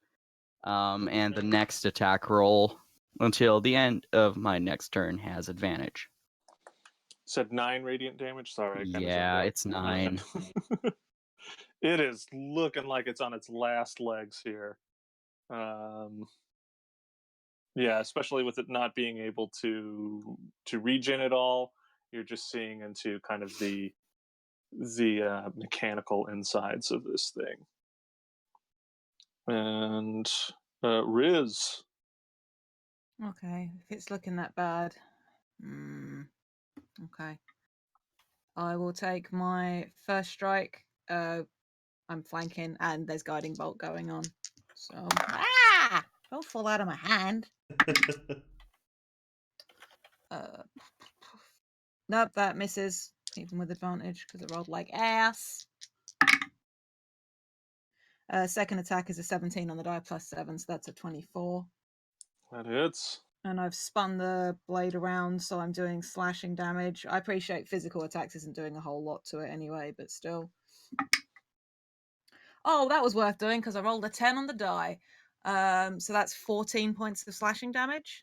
And the next attack roll until the end of my next turn has advantage. Said 9 radiant damage. Sorry, I kind of Yeah, it's 9. It is looking like it's on its last legs here. Yeah, especially with it not being able to regen at all. You're just seeing into kind of the mechanical insides of this thing. And Riz. Okay, if it's looking that bad. Okay. I will take my first strike. I'm flanking, and there's guiding bolt going on. So don't fall out of my hand. Nope, that misses, even with advantage because it rolled like ass. Second attack is a 17 on the die plus 7, so that's a 24. That hits. And I've spun the blade around, so I'm doing slashing damage. I appreciate physical attacks isn't doing a whole lot to it anyway, but still. Oh, that was worth doing because I rolled a 10 on the die. So that's 14 points of slashing damage.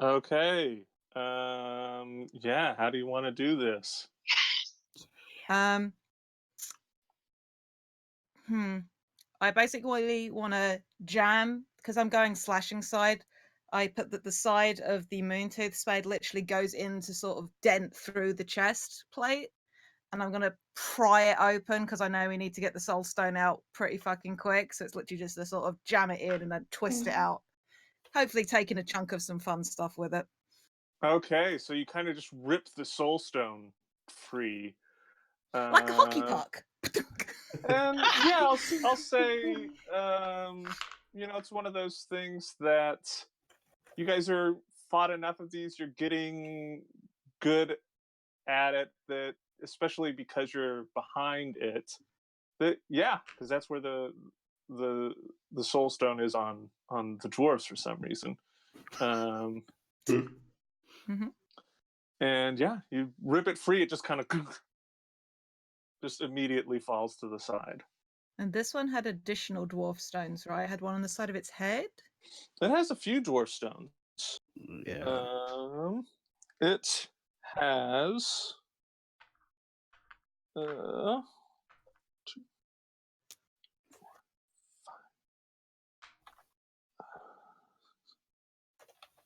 Okay. Yeah, how do you want to do this? I basically want to jam because I'm going slashing side. I put that the side of the Moontooth spade literally goes in to sort of dent through the chest plate, and I'm gonna pry it open because I know we need to get the soul stone out pretty fucking quick. So it's literally just to sort of jam it in and then twist it out. Hopefully, taking a chunk of some fun stuff with it. Okay, so you kind of just rip the soul stone free. Like a hockey puck. And yeah, I'll say, it's one of those things that you guys are fought enough of these. You're getting good at it. That especially because you're behind it. That yeah, because that's where the soul stone is on the dwarves for some reason. And yeah, you rip it free. It just kind of just immediately falls to the side. And this one had additional dwarf stones, right? It had one on the side of its head. It has a few dwarf stones. Yeah. It has. Uh,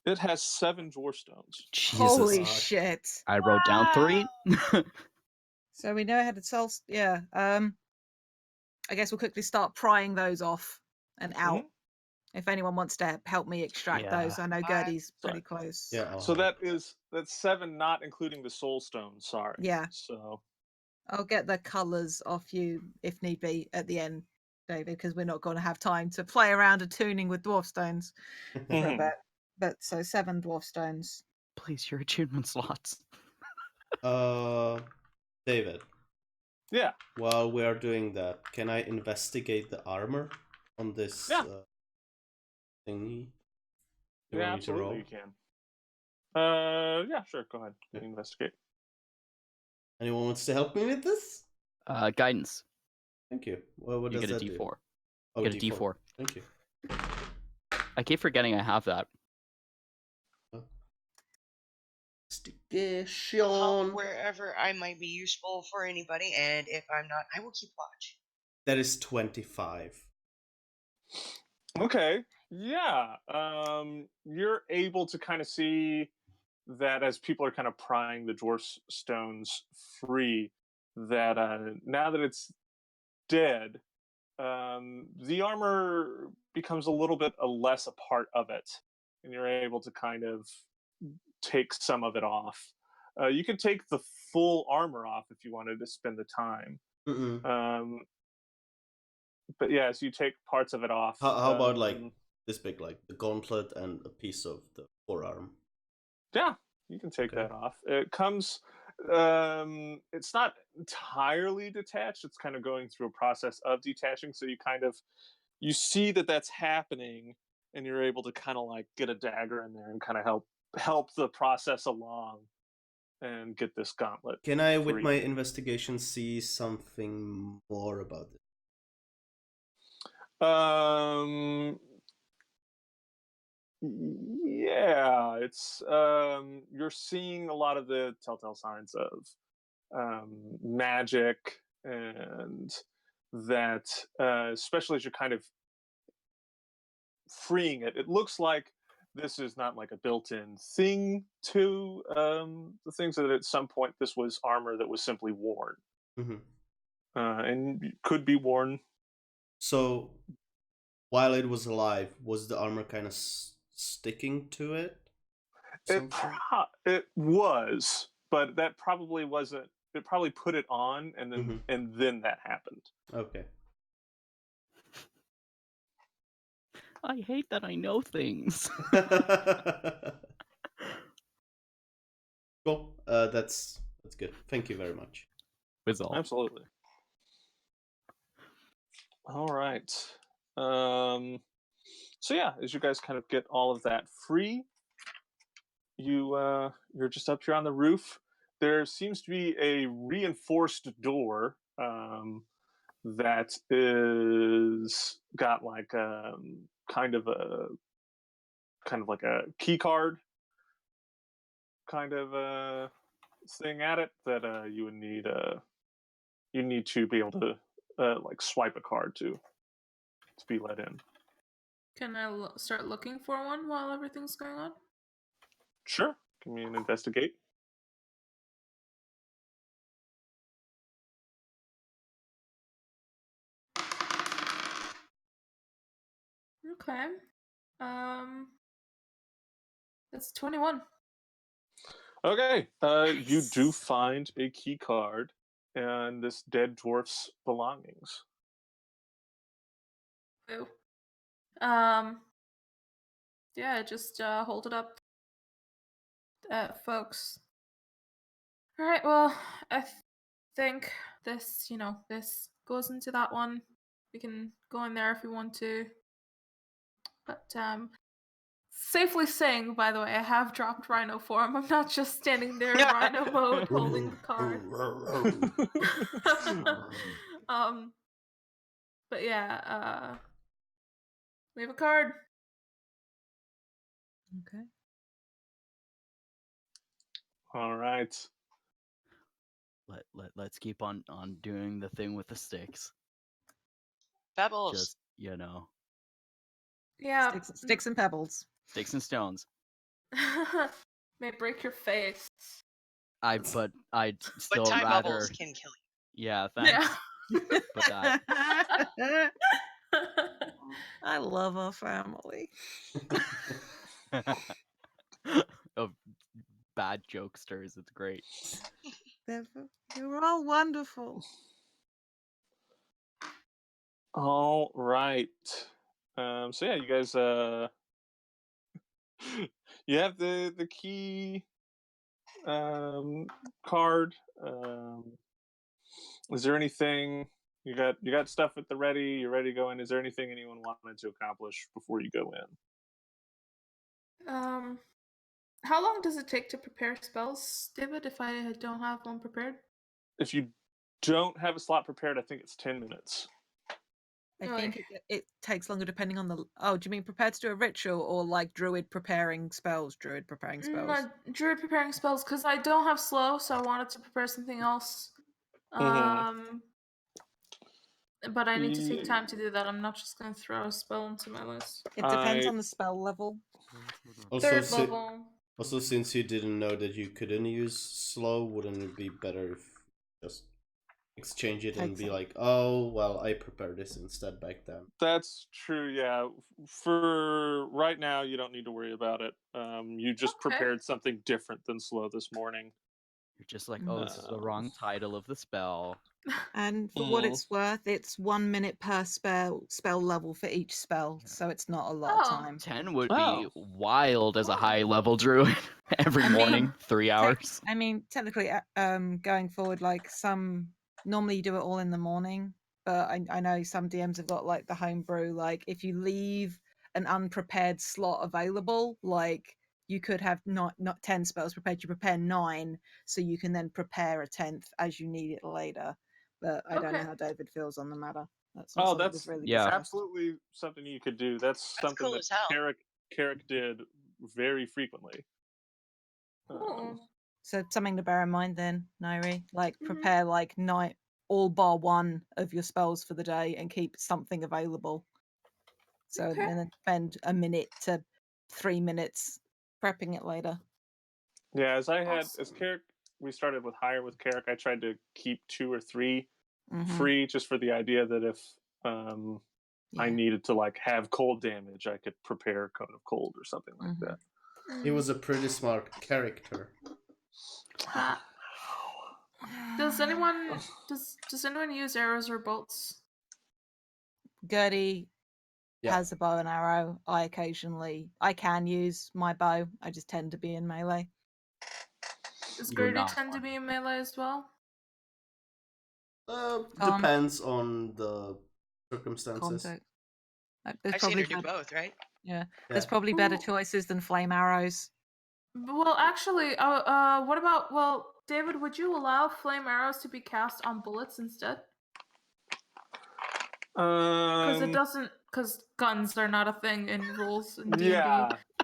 It has 7 dwarf stones. Jesus. Holy God. shit! I wrote down 3. So we know how to tell. Yeah. I guess we'll quickly start prying those off and out. If anyone wants to help me extract Yeah. those, I know Gertie's pretty close. Yeah. I'll So help. that's 7, not including the soul stone. Sorry. Yeah. So I'll get the colours off you if need be at the end, David, because we're not going to have time to play around and tuning with dwarf stones for a Mhm. bit. But so 7 dwarf stones. Please, your attunement slots. David, yeah, while we are doing that, can I investigate the armor on this Yeah. thingy? Do yeah, I need to roll? absolutely you can. Yeah, sure. Go ahead. Yeah. Investigate. Anyone wants to help me with this? Guidance. Thank you. Well, what You does get a that D4. do? Oh, Get a D4. Thank you. I keep forgetting I have that. Investigation. I'll help wherever I might be useful for anybody, and if I'm not, I will keep watch. That is 25. Okay. Yeah. You're able to kind of see that as people are kind of prying the dwarf stones free, that now that it's dead, the armor becomes a little bit less a part of it, and you're able to kind of take some of it off. You can take the full armor off if you wanted to spend the time. Mm-mm. But yeah, so you take parts of it off. How about like this big, like the gauntlet and a piece of the forearm? Yeah, you can take Okay. that off. It comes. It's not entirely detached. It's kind of going through a process of detaching. So you see that that's happening, and you're able to kind of like get a dagger in there and kind of help the process along and get this gauntlet. Can I, with free. my investigation, see something more about it? Yeah, it's you're seeing a lot of the telltale signs of magic, and that especially as you're kind of freeing it, it looks like this is not like a built-in thing to the things, that at some point this was armor that was simply worn, and could be worn. So, while it was alive, was the armor kind of sticking to it? It was, but that probably wasn't. It probably put it on, and then that happened. Okay. I hate that I know things. Cool. That's good. Thank you very much. Resolve. Absolutely. All right. So yeah, as you guys kind of get all of that free, you're just up here on the roof. There seems to be a reinforced door that is got like kind of like a key card kind of thing at it, that you would need to be able to like swipe a card to be let in. Can I start looking for one while everything's going on? Sure. Give me an investigate. Okay. That's 21. Okay. You do find a key card and this dead dwarf's belongings. Ooh. Yeah, just hold it up at folks. All right, well, I think this, this goes into that one. We can go in there if we want to. But safely saying, by the way, I have dropped Rhino form. I'm not just standing there in Rhino mode holding the card. But yeah, we have a card. Okay. All right. Let's keep on doing the thing with the sticks. Pebbles. Just Yeah. Sticks and pebbles. sticks and stones. May break your face. I'd But still time rather. bubbles can kill you. Yeah, thanks. Yeah. But that. I love our family. Of bad jokesters, it's great. You're all wonderful. All right. So yeah, you guys you have the key card. Is there anything you got stuff at the ready? You're ready to go in. Is there anything anyone wanted to accomplish before you go in? How long does it take to prepare spells, David, if I don't have one prepared? If you don't have a slot prepared, I think it's 10 minutes. I think it takes longer depending on the. Oh, do you mean prepared to do a ritual or like druid preparing spells? Druid preparing spells. No, druid preparing spells because I don't have slow, so I wanted to prepare something else. Mhm. But I need to take time to do that. I'm not just going to throw a spell into my list. It depends on the spell level. Also, Third level. Also, since you didn't know that you couldn't use slow, wouldn't it be better if just exchange it and be like, oh, well, I prepared this instead back then? That's true, yeah. For right now, you don't need to worry about it. You just prepared something different than slow this morning. You're just like, oh, this is the wrong title of the spell. And for what it's worth, it's 1 minute per spell level for each spell, so it's not a lot of time. 10 would be wild as a high level druid. Every morning, 3 hours. I mean, technically, going forward, like normally you do it all in the morning, but I know some DMs have got like the homebrew, like if you leave an unprepared slot available, like you could have not 10 spells prepared, you prepare 9, so you can then prepare a 10th as you need it later. But I don't know how David feels on the matter. That's not something that's we've really yeah, discussed. absolutely something you could do. That's something cool that as hell. Carrick did very frequently. So something to bear in mind then, Nairi. Like prepare like all bar 1 of your spells for the day and keep something available. So then spend a minute to 3 minutes prepping it later. Yeah, as Carrick, we started with higher with Carrick. I tried to keep 2 or 3 free, just for the idea that if I needed to like have cold damage, I could prepare Cone of Cold or something like that. He was a pretty smart character. Does anyone use arrows or bolts? Gertie has a bow and arrow. I can use my bow. I just tend to be in melee. Does Gertie tend to be in melee as well? Depends on the circumstances. Context. I've seen her do both, right? Yeah. There's probably better choices than flame arrows. Well, actually, what about, David, would you allow flame arrows to be cast on bullets instead? Because guns are not a thing in rules in D&D.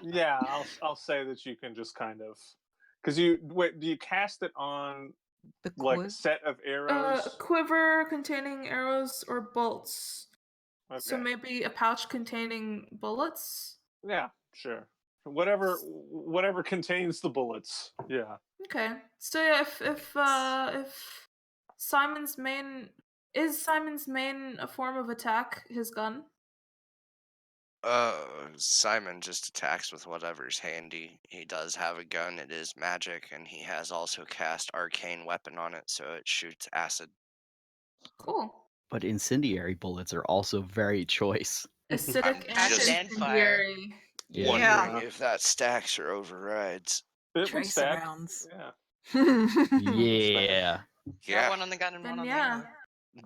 Yeah, I'll say that you can just kind of, because do you cast it on like a set of arrows? A quiver containing arrows or bolts. Okay. So maybe a pouch containing bullets? Yeah, sure. Whatever contains the bullets. Yeah. Okay. So yeah, if Simon's main a form of attack his gun? Simon just attacks with whatever's handy. He does have a gun. It is magic, and he has also cast arcane weapon on it, so it shoots acid. Cool. But incendiary bullets are also very choice. Acidic and fire. Wondering if that stacks or overrides. Trace rounds. Yeah. Yeah. One on the gun and one on the arrow.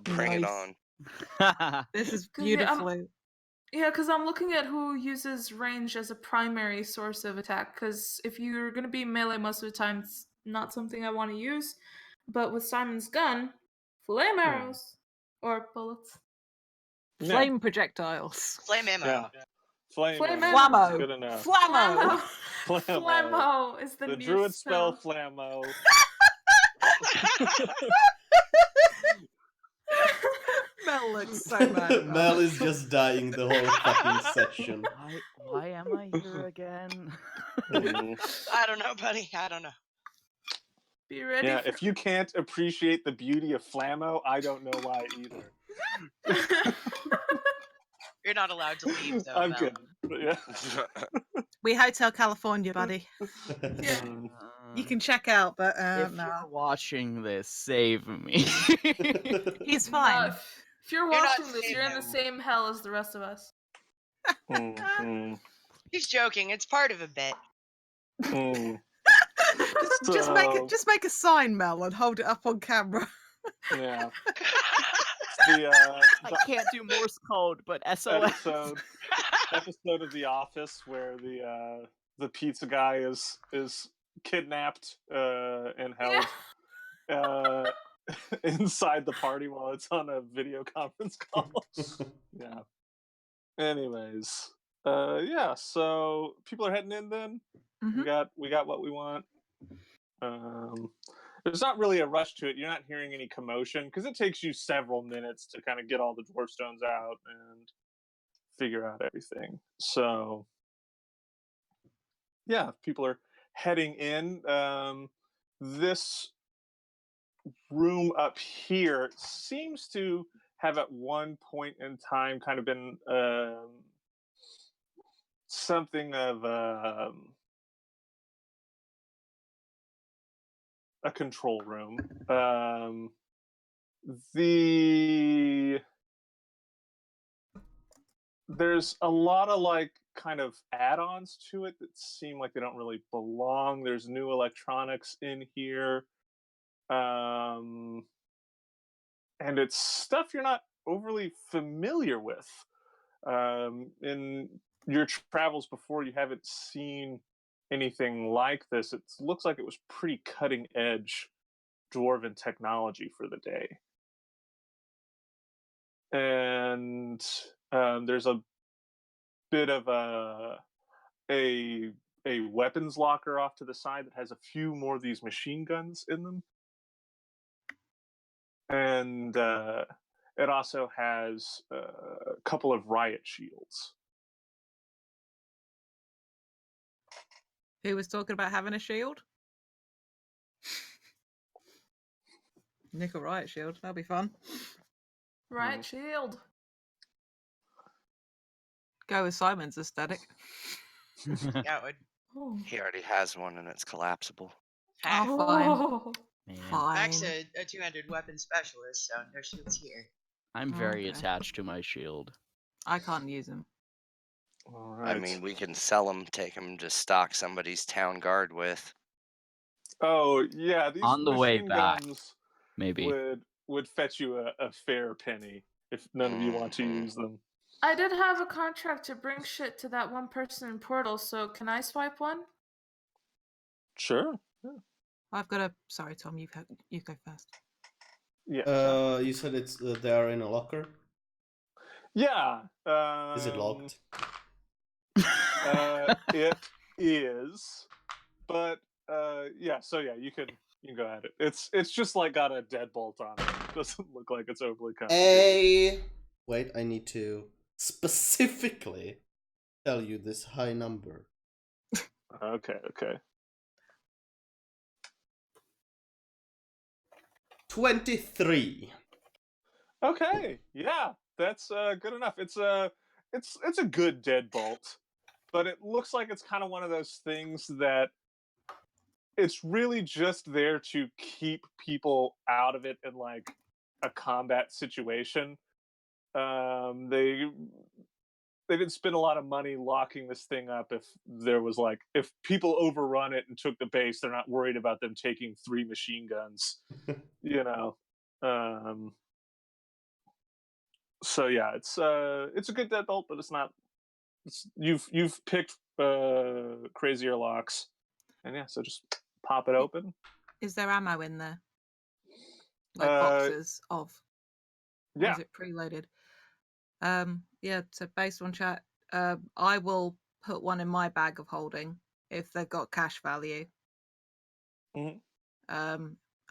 Bring it on. This is beautifully. Yeah, because I'm looking at who uses range as a primary source of attack, because if you're going to be melee most of the time, it's not something I want to use. But with Simon's gun, flame arrows or bullets. Yeah. Flame projectiles. Flame ammo. Yeah. Flame Flame ammo ammo. is good enough. Flammo. Flammo. Flammo is the The new druid spell spell. Flammo. Mel looks so mad. Mel is just dying the whole fucking session. Why am I here again? I don't know, buddy. I don't know. Be ready Yeah, for if you can't appreciate the beauty of Flammo, I don't know why either. You're not allowed to leave, though, I'm Mel. kidding. But yeah. We Hotel California, buddy. Yeah. You can check out, but If no. you're watching this, save me. He's No, fine. if you're You're not watching this, safe you're in the now. same hell as the rest of us. He's joking. It's part of a bit. Just make a sign, Mel, and hold it up on camera. Yeah. I can't do Morse code, but SOS. episode of The Office where the pizza guy is kidnapped and held inside the party while it's on a video conference call. Yeah. Anyways, yeah. So people are heading in. Then we got what we want. There's not really a rush to it. You're not hearing any commotion because it takes you several minutes to kind of get all the dwarf stones out and figure out everything. So yeah, people are heading in. This room up here seems to have at one point in time kind of been something of a control room. There's a lot of like kind of add-ons to it that seem like they don't really belong. There's new electronics in here. And it's stuff you're not overly familiar with. In your travels before, you haven't seen anything like this. It looks like it was pretty cutting edge dwarven technology for the day. And there's a bit of a weapons locker off to the side that has a few more of these machine guns in them. And it also has a couple of riot shields. Who was talking about having a shield? Nickel riot shield. That'll be fun. Right, shield. Go with Simon's aesthetic. Yeah, it would. Oh. He already has one and it's collapsible. Oh, fine. Oh. Man, Fine. Mac's a 200 weapon specialist, so no shields here. I'm very Okay. attached to my shield. I can't use them. All right. I mean, we can sell them, take them to stock somebody's town guard with. Oh yeah, these On the way machine back, guns maybe. would fetch you a fair penny if none of you want to use them. I did have a contract to bring shit to that one person in Portal, so can I swipe one? Sure. Yeah. I've got a. Sorry, Tom. You go first. Yeah. You said it's they are in a locker. Yeah. Is it locked? It is, but yeah. So yeah, you can go at it. It's just like got a deadbolt on it. It doesn't look like it's overly complicated. Wait, I need to specifically tell you this high number. Okay. 23. Okay. Yeah, that's good enough. It's a good deadbolt, but it looks like it's kind of one of those things that it's really just there to keep people out of it in like a combat situation. They didn't spend a lot of money locking this thing up. If people overrun it and took the base, they're not worried about them taking 3 machine guns. You know. So yeah, it's a good deadbolt, but it's not. You've picked crazier locks, and yeah, so just pop it open. Is there ammo in there? Like Uh, boxes of? Or Yeah. is it preloaded? Yeah. So based on chat, I will put one in my bag of holding if they've got cash value. Mhm. I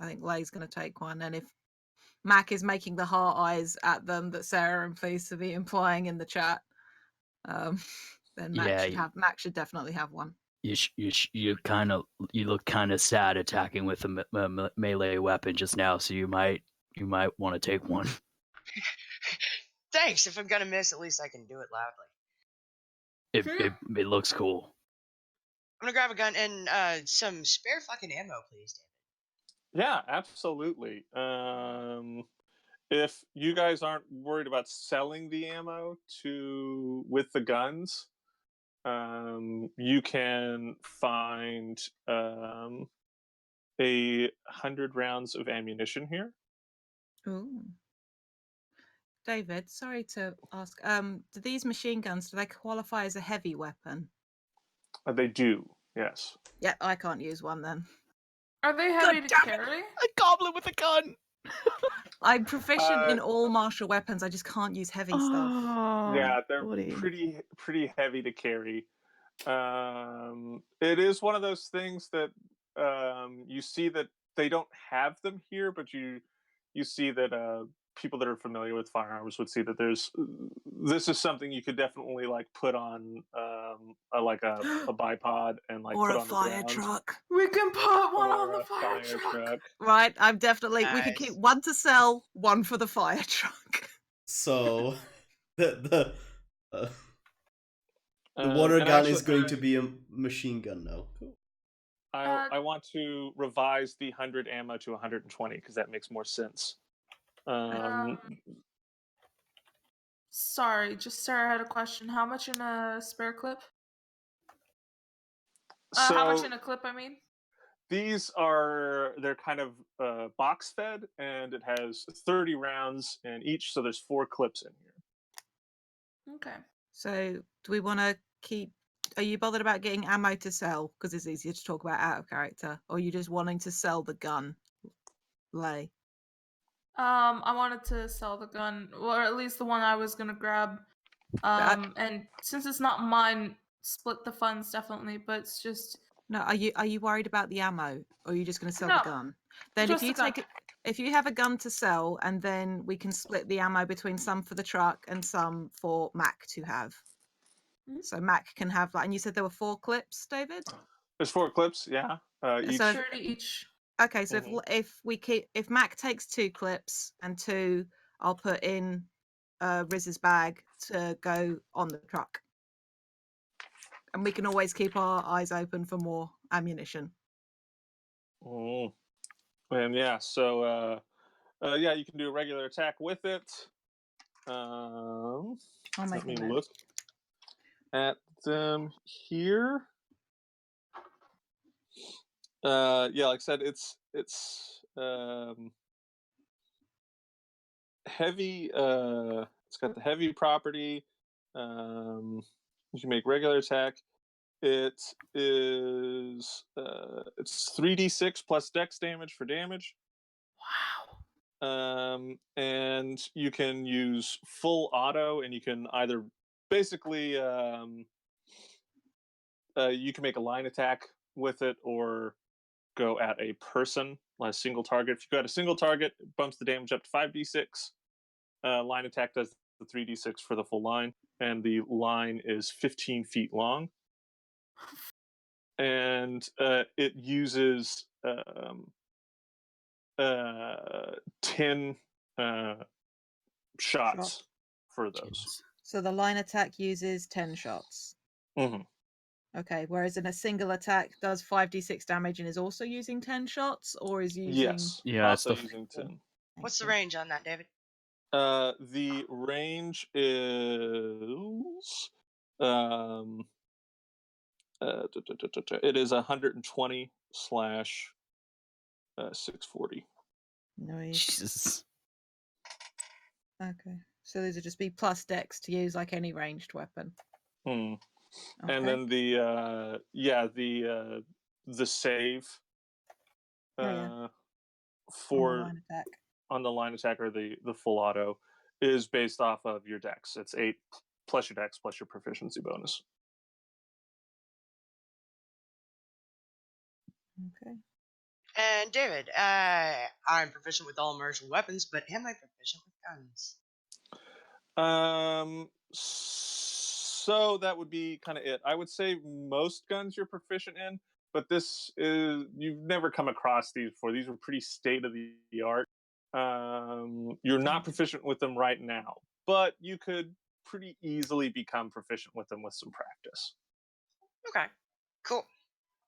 think Lay's going to take one, and if Mac is making the heart eyes at them that Sarah and pleased to be implying in the chat, then Mac should definitely have one. You look kind of sad attacking with a melee weapon just now, so you might want to take one. Thanks. If I'm gonna miss, at least I can do it loudly. It looks cool. I'm gonna grab a gun and some spare fucking ammo, please, David. Yeah, absolutely. If you guys aren't worried about selling the ammo with the guns, you can find 100 rounds of ammunition here. Ooh. David, sorry to ask. Do these machine guns, do they qualify as a heavy weapon? They do, yes. Yeah, I can't use one then. Are they heavy to carry? A goblin with a gun. I'm proficient in all martial weapons. I just can't use heavy stuff. Yeah, they're pretty heavy to carry. It is one of those things that you see that they don't have them here, but you see that people that are familiar with firearms would see that this is something you could definitely like put on a bipod and like or put a on the fire ground. truck. We can put one on Or the a fire truck. Right, I'm definitely. We could keep Nice. one to sell, one for the fire truck. So the And water gun actually, is going to be a machine gun now. Cool. I want to revise the 100 ammo to 120 because that makes more sense. Sorry, just Sarah had a question. How much in a spare clip? So how much in a clip, I mean? They're kind of box fed, and it has 30 rounds in each, so there's 4 clips in here. Okay. So, do we want to keep? Are you bothered about getting ammo to sell because it's easier to talk about out of character, or are you just wanting to sell the gun, Lay? I wanted to sell the gun, or at least the one I was gonna grab. And since it's not mine, split the funds definitely. But it's just No, are you worried about the ammo, or are you just going to sell No, the gun? Then just if you the gun. take it, if you have a gun to sell, and then we can split the ammo between some for the truck and some for Mac to have. Mhm. So Mac can have that. And you said there were 4 clips, David? There's 4 clips, yeah. Each. So 30 each. Okay, so if Mac takes 2 clips and 2, I'll put in Riz's bag to go on the truck, and we can always keep our eyes open for more ammunition. And yeah, so yeah, you can do a regular attack with it. I'll make Let me a note. look at them here. Yeah, like I said, it's heavy. It's got the heavy property. You can make regular attack. It is it's 3d6 plus dex damage for damage. Wow. And you can use full auto, and you can either basically you can make a line attack with it or go at a person, like a single target. If you go at a single target, it bumps the damage up to 5d6. Line attack does the 3d6 for the full line, and the line is 15 feet long. And it uses 10 shots for those. So the line attack uses 10 shots. Mm-hmm. Okay, whereas in a single attack does 5d6 damage and is also using 10 shots, or is using... Yes, Yeah, also using 10. What's the range on that, David? The range is it is 120 / 640. Nice. Jesus. Okay, so these would just be plus dex to use like any ranged weapon. Okay. Okay. And then the save for for on the line attack. on the line attack or the full auto is based off of your dex. It's 8 plus your dex plus your proficiency bonus. Okay. And David, I'm proficient with all martial weapons, but am I proficient with guns? So that would be kind of it. I would say most guns you're proficient in, but this is, you've never come across these before. These are pretty state of the art. You're not proficient with them right now, but you could pretty easily become proficient with them with some practice. Okay, cool.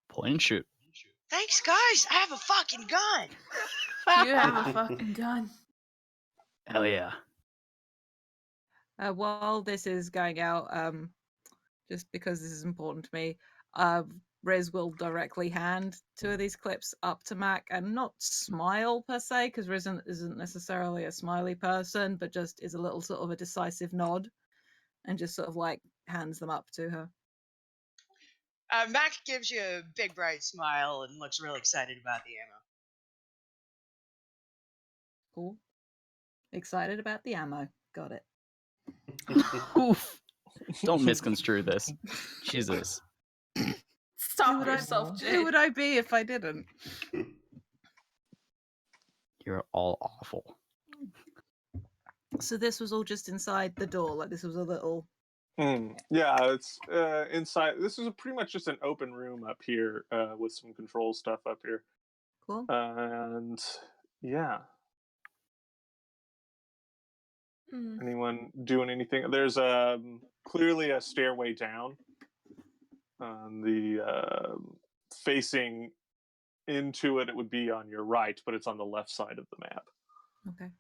Point and shoot. Thanks, guys. I have a fucking gun. You have a fucking gun. Hell yeah. While this is going out, just because this is important to me, Riz will directly hand 2 of these clips up to Mac and not smile per se, because Riz isn't necessarily a smiley person, but just is a little sort of a decisive nod and just sort of like hands them up to her. Mac gives you a big bright smile and looks really excited about the ammo. Cool. Excited about the ammo. Got it. Oof. Don't misconstrue this. Jesus. Stop yourself, Who Jade. would I be if I didn't? You're all awful. So this was all just inside the door, like this was a little. Yeah, it's inside. This is pretty much just an open room up here with some control stuff up here. Cool. And yeah. Anyone doing anything? There's clearly a stairway down. The facing into it, it would be on your right, but it's on the left side of the map. Okay.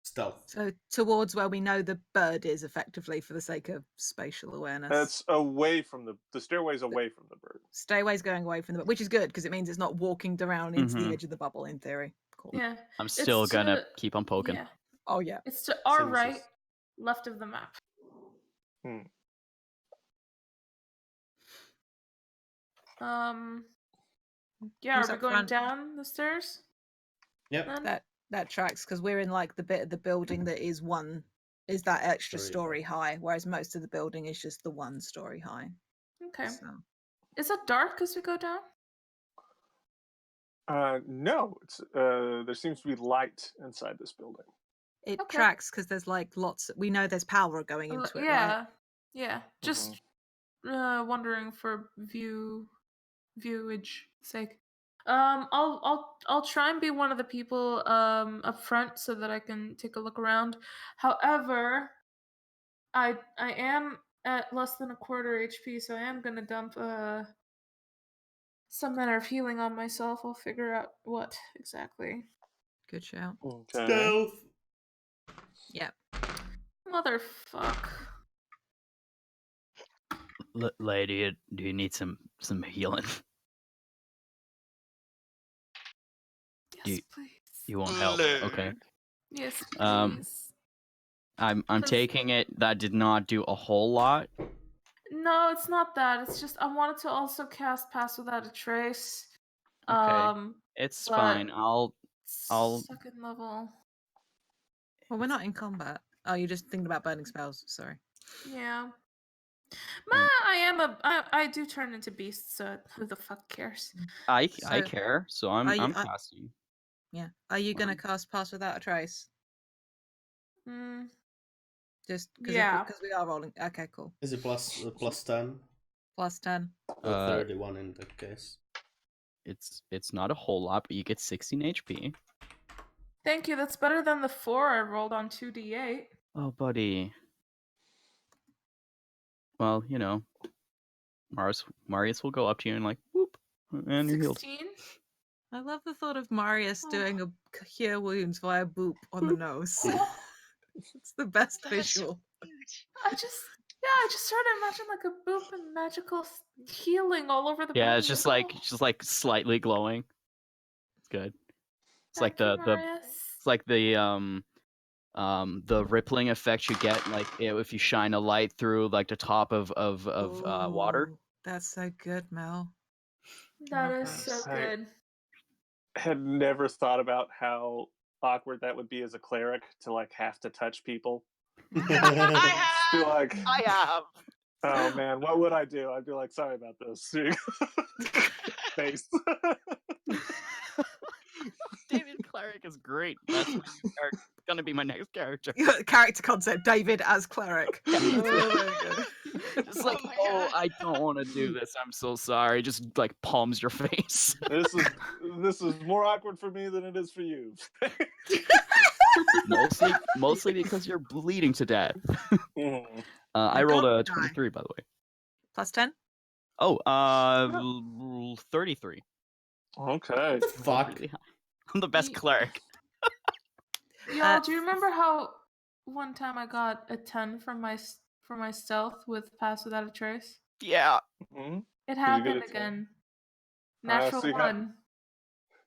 Stealth. So towards where we know the bird is, effectively, for the sake of spatial awareness. That's away from the stairway's away from the bird. Stairway's going away from the bird, which is good because it means it's not walking around into the edge of the bubble. In theory, cool. Yeah. I'm still gonna keep on poking. Yeah. Oh yeah. It's to our Same as right, this. left of the map. Yeah, Who's are we up going front? down the stairs? Yep. Then? That tracks because we're in like the bit of the building that is that extra story high, whereas most of the building is just the 1 story high. Okay. So. Is it dark as we go down? No, it's there seems to be light inside this building. It Okay. tracks because there's like lots. We know there's power going into it, Yeah. right? Yeah. Just wondering for viewage sake. I'll try and be one of the people up front so that I can take a look around. However, I am at less than a quarter HP, so I am gonna dump some manner of healing on myself. I'll figure out what exactly. Good shout. Okay. Stealth. Yeah. Motherfuck. Lady, do you need some healing? Yes, please. You want help? Okay. Yes, please. I'm taking it. That did not do a whole lot. No, it's not that. It's just I wanted to also cast Pass Without a Trace. Okay. It's fine. I'll Second level. Well, we're not in combat. Oh, you're just thinking about burning spells. Sorry. Yeah. I do turn into beasts, so who the fuck cares? I So, care, so I'm casting. Yeah. Are you gonna cast Pass Without a Trace? Just because we are rolling. Okay, cool. Is it plus 10? Plus 10. 31 in that case. It's not a whole lot, but you get 16 HP. Thank you. That's better than the 4 I rolled on 2d8. Oh, buddy. Well, you know, Marius will go up to you and like, whoop, and you're healed. 16? I love the thought of Marius doing a cure wounds via boop on the nose. It's the best visual. I just started to imagine like a boop and magical healing all over the Yeah, body. it's just like slightly glowing. It's good. It's like the rippling effect you get like if you shine a light through like the top of water. That's so good, Mel. That is so good. I had never thought about how awkward that would be as a cleric to like have to touch people? I Just be have. like, I have. oh man, what would I do? I'd be like, sorry about this. Face. David Cleric is great. That's my new gonna be my next character. Character concept: David as cleric. Yeah. Oh, very good. Just like, Oh my oh, God. I don't want to do this. I'm so sorry. Just like palms your face. This is more awkward for me than it is for you. mostly because you're bleeding to death. Mm. I rolled a Don't die. 23, by the way. Plus 10. Oh, 33. Okay. Fuck. Really high. I'm the best Ye- cleric. Y'all, do you remember how one time I got a 10 for my stealth with Pass Without a Trace? Yeah. Mhm. It you get happened a 10? again. Natural so you 1.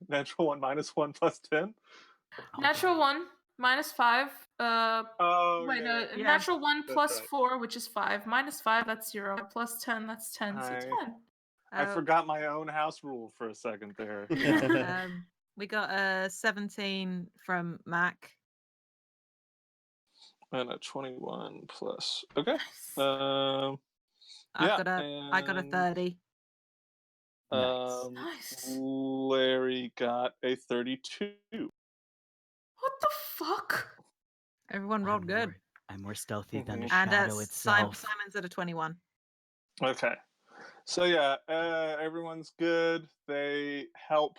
Natural 1 minus 1 plus 10. Natural 1 minus 5. Oh Wait, yeah. Yeah. natural 1 That's plus right. 4, which is 5. Minus 5, that's 0. Plus 10, that's 10. So 10. I forgot my own house rule for a second there. We got a 17 from Mac. And a 21 plus. Okay. Nice. I Yeah. got a and, 30. Nice. Nice. Larry got a 32. What the fuck? Everyone rolled good. I'm more stealthy than the Mhm. And shadow itself. Simon's at a 21. Okay. So yeah, everyone's good. They help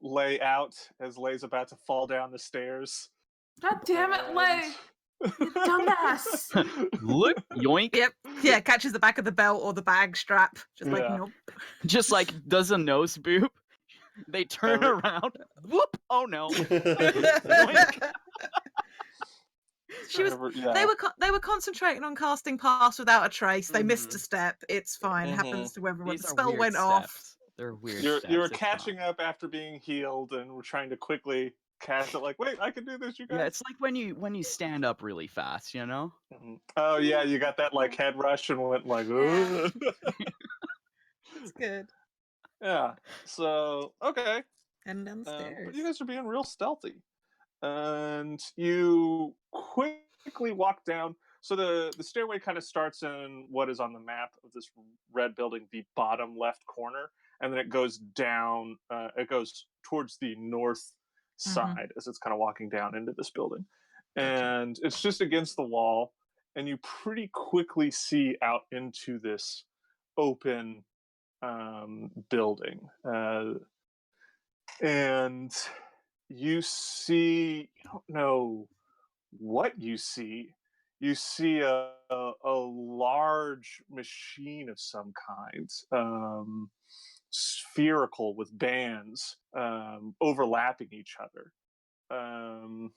Lay out as Lay's about to fall down the stairs. God damn it, Lay! You dumbass! Look, yoink. Yep. Yeah, catches the back of the belt or the bag strap. Just like, Yeah. nope. Just like does a nose boop. They turn Every- around. Whoop! Oh no. She was. yeah. They were concentrating on casting Pass Without a Trace. They missed a step. It's fine. Mhm. Happens to everyone. These The are spell weird went off. steps. They're weird You steps. were It's catching fine. up after being healed, and we're trying to quickly cast it. Like, wait, I can do this, you guys. Yeah, it's like when you stand up really fast, you know? Mhm. Oh yeah, you got that like head rush and went like, Yeah. "Ugh." It's good. Yeah. So okay, And down the but stairs. you guys are being real stealthy, and you quickly walk down. So the stairway kind of starts in what is on the map of this red building, the bottom left corner, and then it goes down. It goes towards the north side as it's kind of walking down into this building, and it's just against the wall, and you pretty quickly see out into this open building, and you see, you don't know what you see. You see a large machine of some kind, spherical with bands overlapping each other. Um,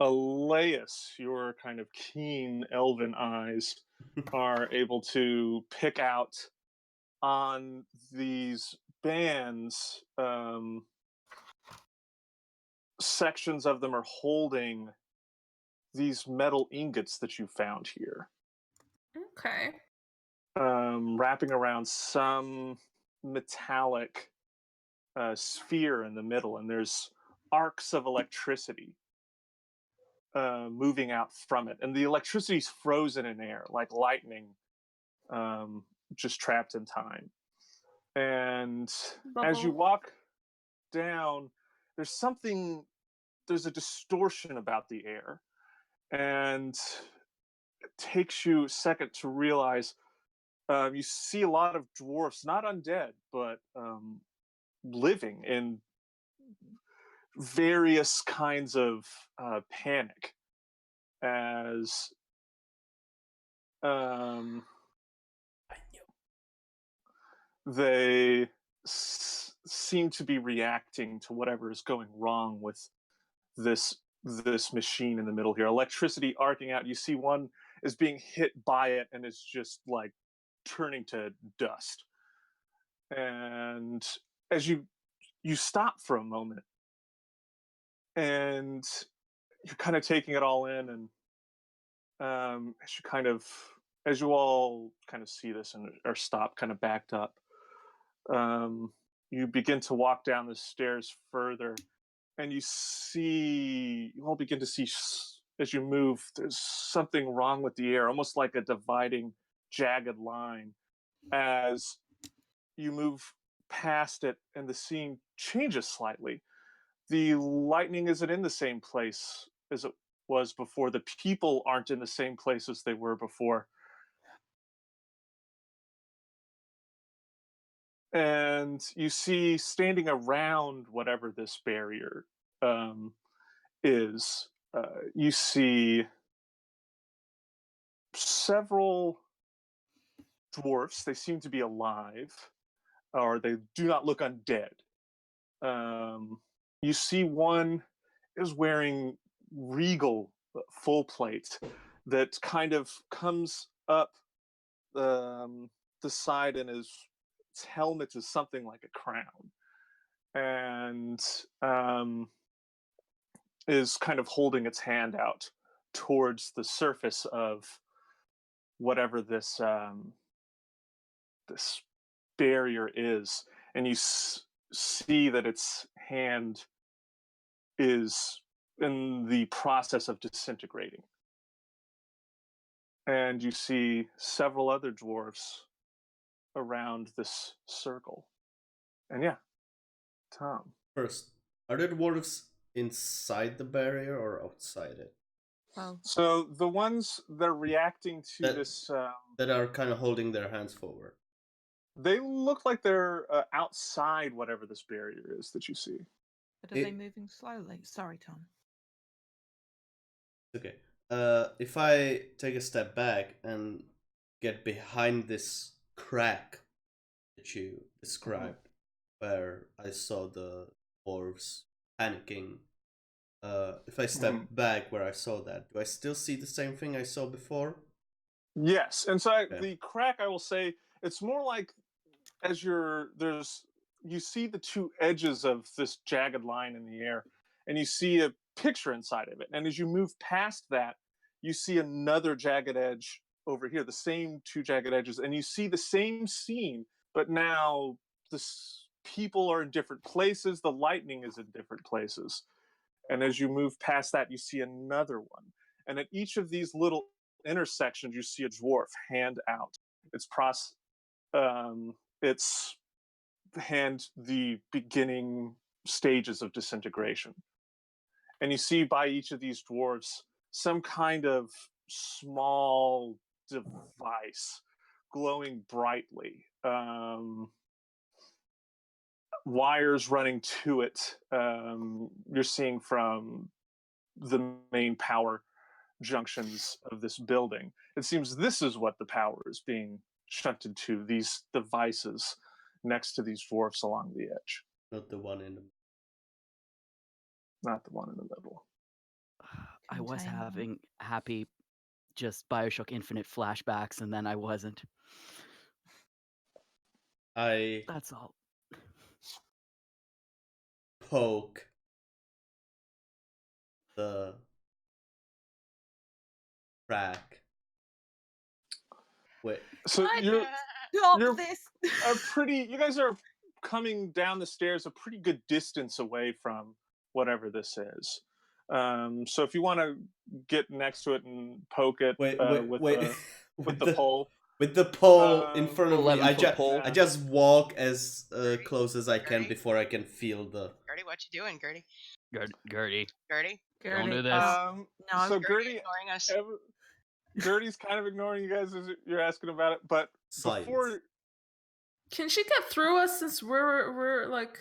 Elias, your kind of keen elven eyes are able to pick out on these bands. Sections of them are holding these metal ingots that you found here, Okay. wrapping around some metallic sphere in the middle, and there's arcs of electricity moving out from it, and the electricity's frozen in air like lightning, just trapped in time. And as you Bubble. walk down, there's a distortion about the air, and it takes you a second to realize you see a lot of dwarfs, not undead, but living in various kinds of panic as they seem to be reacting to whatever is going wrong with this machine in the middle here. Electricity arcing out. You see one is being hit by it and is just like turning to dust. And as you stop for a moment and you're kind of taking it all in, and as you all kind of see this and are stopped, kind of backed up, you begin to walk down the stairs further, and you all begin to see as you move, there's something wrong with the air, almost like a dividing, jagged line. As you move past it, and the scene changes slightly. The lightning isn't in the same place as it was before. The people aren't in the same place as they were before. And you see, standing around whatever this barrier is, you see several dwarfs. They seem to be alive, or they do not look undead. You see one is wearing regal full plate that kind of comes up the side, and its helmet is something like a crown, and is kind of holding its hand out towards the surface of whatever this barrier is, and you see that its hand is in the process of disintegrating. And you see several other dwarves around this circle. And yeah, Tom. First, are there dwarves inside the barrier or outside it? Well, So the ones that are reacting to this, that are kind of holding their hands forward. They look like they're outside whatever this barrier is that you see. but are they moving slowly? Sorry, Tom. Okay. If I take a step back and get behind this crack that you described, where I saw the dwarves panicking, if I step back where I saw that, do I still see the same thing I saw before? Yes, and so the crack, I will say, it's more like as you see the two edges of this jagged line in the air, and you see a picture inside of it, and as you move past that, you see another jagged edge over here, the same two jagged edges, and you see the same scene, but now people are in different places, the lightning is in different places, and as you move past that, you see another one, and at each of these little intersections, you see a dwarf hand out its hand the beginning stages of disintegration. And you see by each of these dwarves some kind of small device glowing brightly. Wires running to it. You're seeing from the main power junctions of this building. It seems this is what the power is being shunted to, these devices next to these dwarfs along the edge. Not the one in the Not the one in the middle. I was having happy just Bioshock Infinite flashbacks, and then I wasn't. That's all. Poke the crack. Wait. So you're this. You guys are coming down the stairs a pretty good distance away from whatever this is. So if you want to get next to it and poke it with the pole. With the pole in front of me, 11-foot pole. I just walk as close as I can before I can feel the. Gertie, what you doing, Gertie? Gertie. Gertie? Don't do this. No, so Gertie ignoring us. Gertie's kind of ignoring you guys as you're asking about it, but before. Can she get through us since we're like?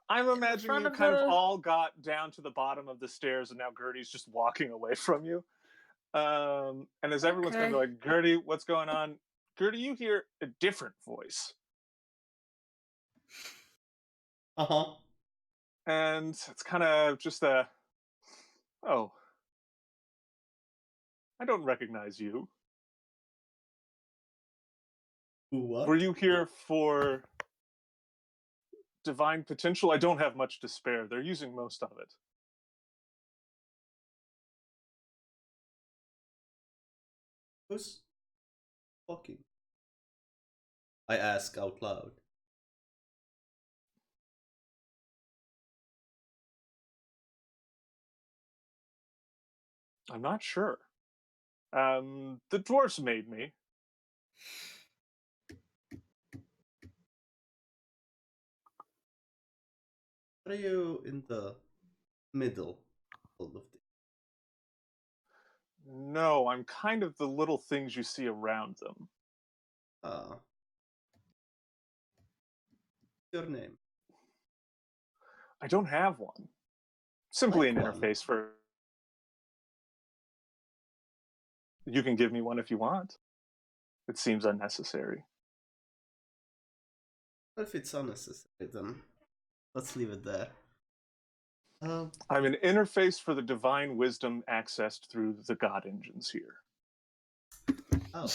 I'm imagining you kind of all got down to the bottom of the stairs, and now Gertie's just walking away from you. And as everyone's kind of like, Gertie, what's going on? Gertie, you hear a different voice. Uh-huh. And it's kind of just oh, I don't recognize you. What? Were you here for divine potential? I don't have much to spare. They're using most of it. Who's talking? I ask out loud. I'm not sure. The dwarves made me. Are you in the middle of the? No, I'm kind of the little things you see around them. Ah. Your name? I don't have one. Simply Like an one. interface for. You can give me one if you want. It seems unnecessary. If it's unnecessary, then let's leave it there. I'm an interface for the divine wisdom accessed through the god engines here. Oh.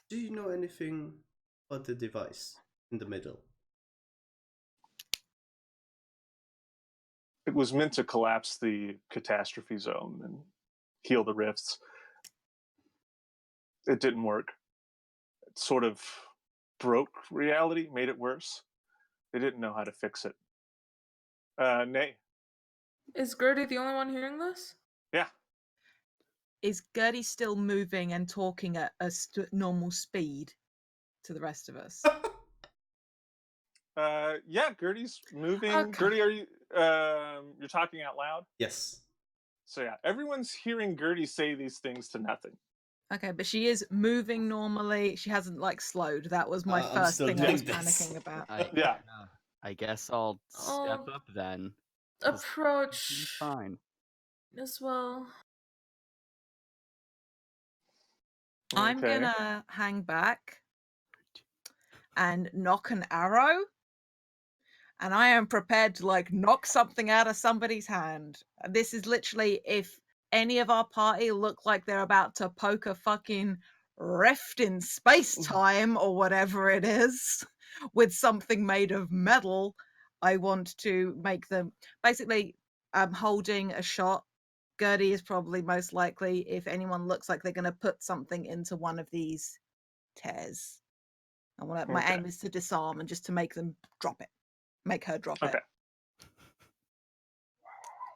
Do you know anything about the device in the middle? It was meant to collapse the catastrophe zone and heal the rifts. It didn't work. It sort of broke reality, made it worse. They didn't know how to fix it. Nay. Is Gertie the only one hearing this? Yeah. Is Gertie still moving and talking at a normal speed to the rest of us? Yeah, Gertie's moving. Okay. Gertie, are you you're talking out loud? Yes. So yeah, everyone's hearing Gertie say these things to nothing. Okay, but she is moving normally. She hasn't like slowed. That was my I'm first still thing I was doing this. panicking about. Yeah. I guess I'll step I'll up then. 'cause seems approach fine. as well. I'm Okay. gonna hang back and knock an arrow, and I am prepared to like knock something out of somebody's hand. This is literally if any of our party look like they're about to poke a fucking rift in space time or whatever it is with something made of metal, I want to make them basically. I'm holding a shot. Gertie is probably most likely if anyone looks like they're going to put something into one of these tears. My Okay. aim is to disarm and just to make them drop it. Make her drop Okay. it.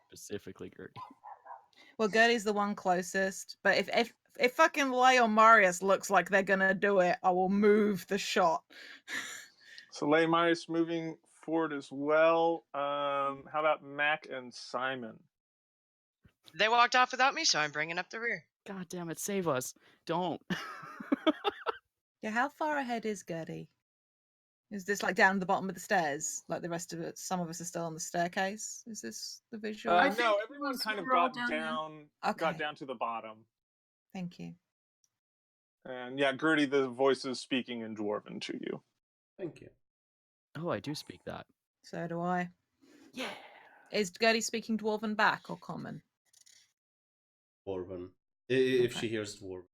Specifically, Gertie. Well, Gertie's the one closest, but if fucking Leon Marius looks like they're gonna do it, I will move the shot. So Lay Marius moving forward as well. How about Mac and Simon? They walked off without me, so I'm bringing up the rear. God damn it, save us. Don't. Yeah, how far ahead is Gertie? Is this like down the bottom of the stairs? Like the rest of it, some of us are still on the staircase. Is this the visual? I No, think everyone kind of we're all got down here. Okay. got down to the bottom. Thank you. And yeah, Gertie, the voice is speaking in Dwarven to you. Thank you. Oh, I do speak that. So do I. Yeah. Is Gertie speaking Dwarven back or common? Dwarven. If Okay. she hears Dwarven.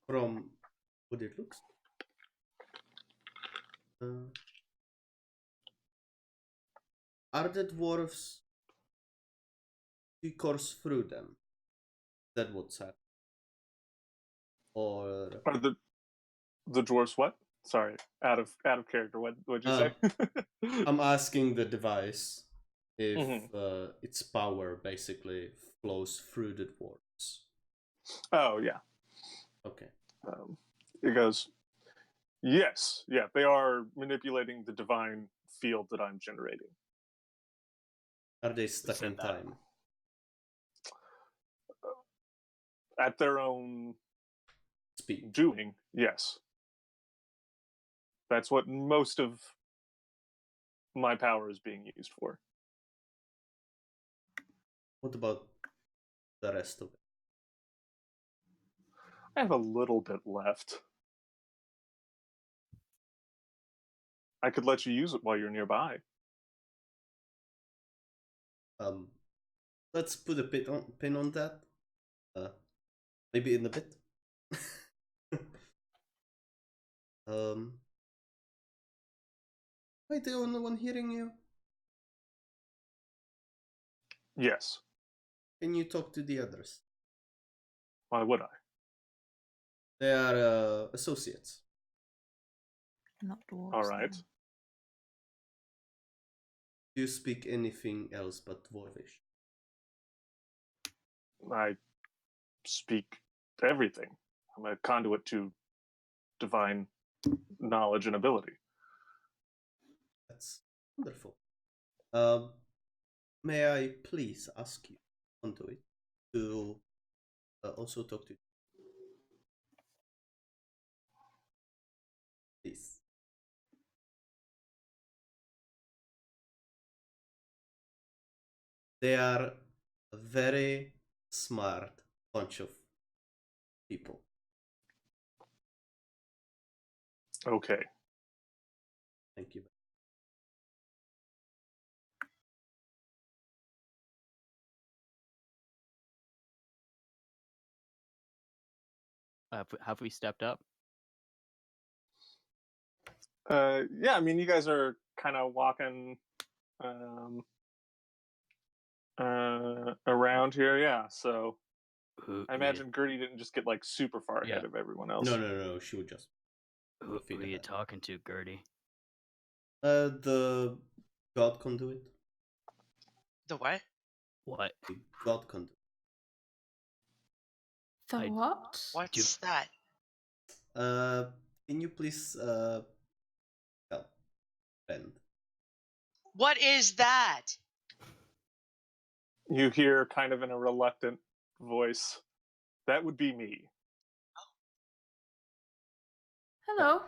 From what it looks. Are the dwarves? She course through them. That what's happening. Or Are the dwarves what? Sorry, out of character. What'd you say? I'm asking the device if Mhm. its power basically flows through the dwarves. Oh yeah. Okay. It goes. Yes, yeah, they are manipulating the divine field that I'm generating. Are they stuck said in that. time? At their own Speed. doing, yes. That's what most of my power is being used for. What about the rest of it? I have a little bit left. I could let you use it while you're nearby. Let's put a pin on that. Maybe in a bit. Am I the only one hearing you? Yes. Can you talk to the others? Why would I? They are associates. Not dwarves. All right. then. Do you speak anything else but Dwarvish? I speak everything. I'm a conduit to divine knowledge and ability. That's wonderful. May I please ask you, Conduit, to also talk to you? Please. They are a very smart bunch of people. Okay. Thank you. Have we stepped up? Yeah, I mean, you guys are kind of walking around here, yeah. So I imagine Gertie didn't just get like super far ahead of everyone else. No. She would just. Who feed are you ahead. talking to, Gertie? The God Conduit. The what? What? The God Conduit. The I- what? What's that? Can you please help Ben? What is that? You hear kind of in a reluctant voice, that would be me. Hello.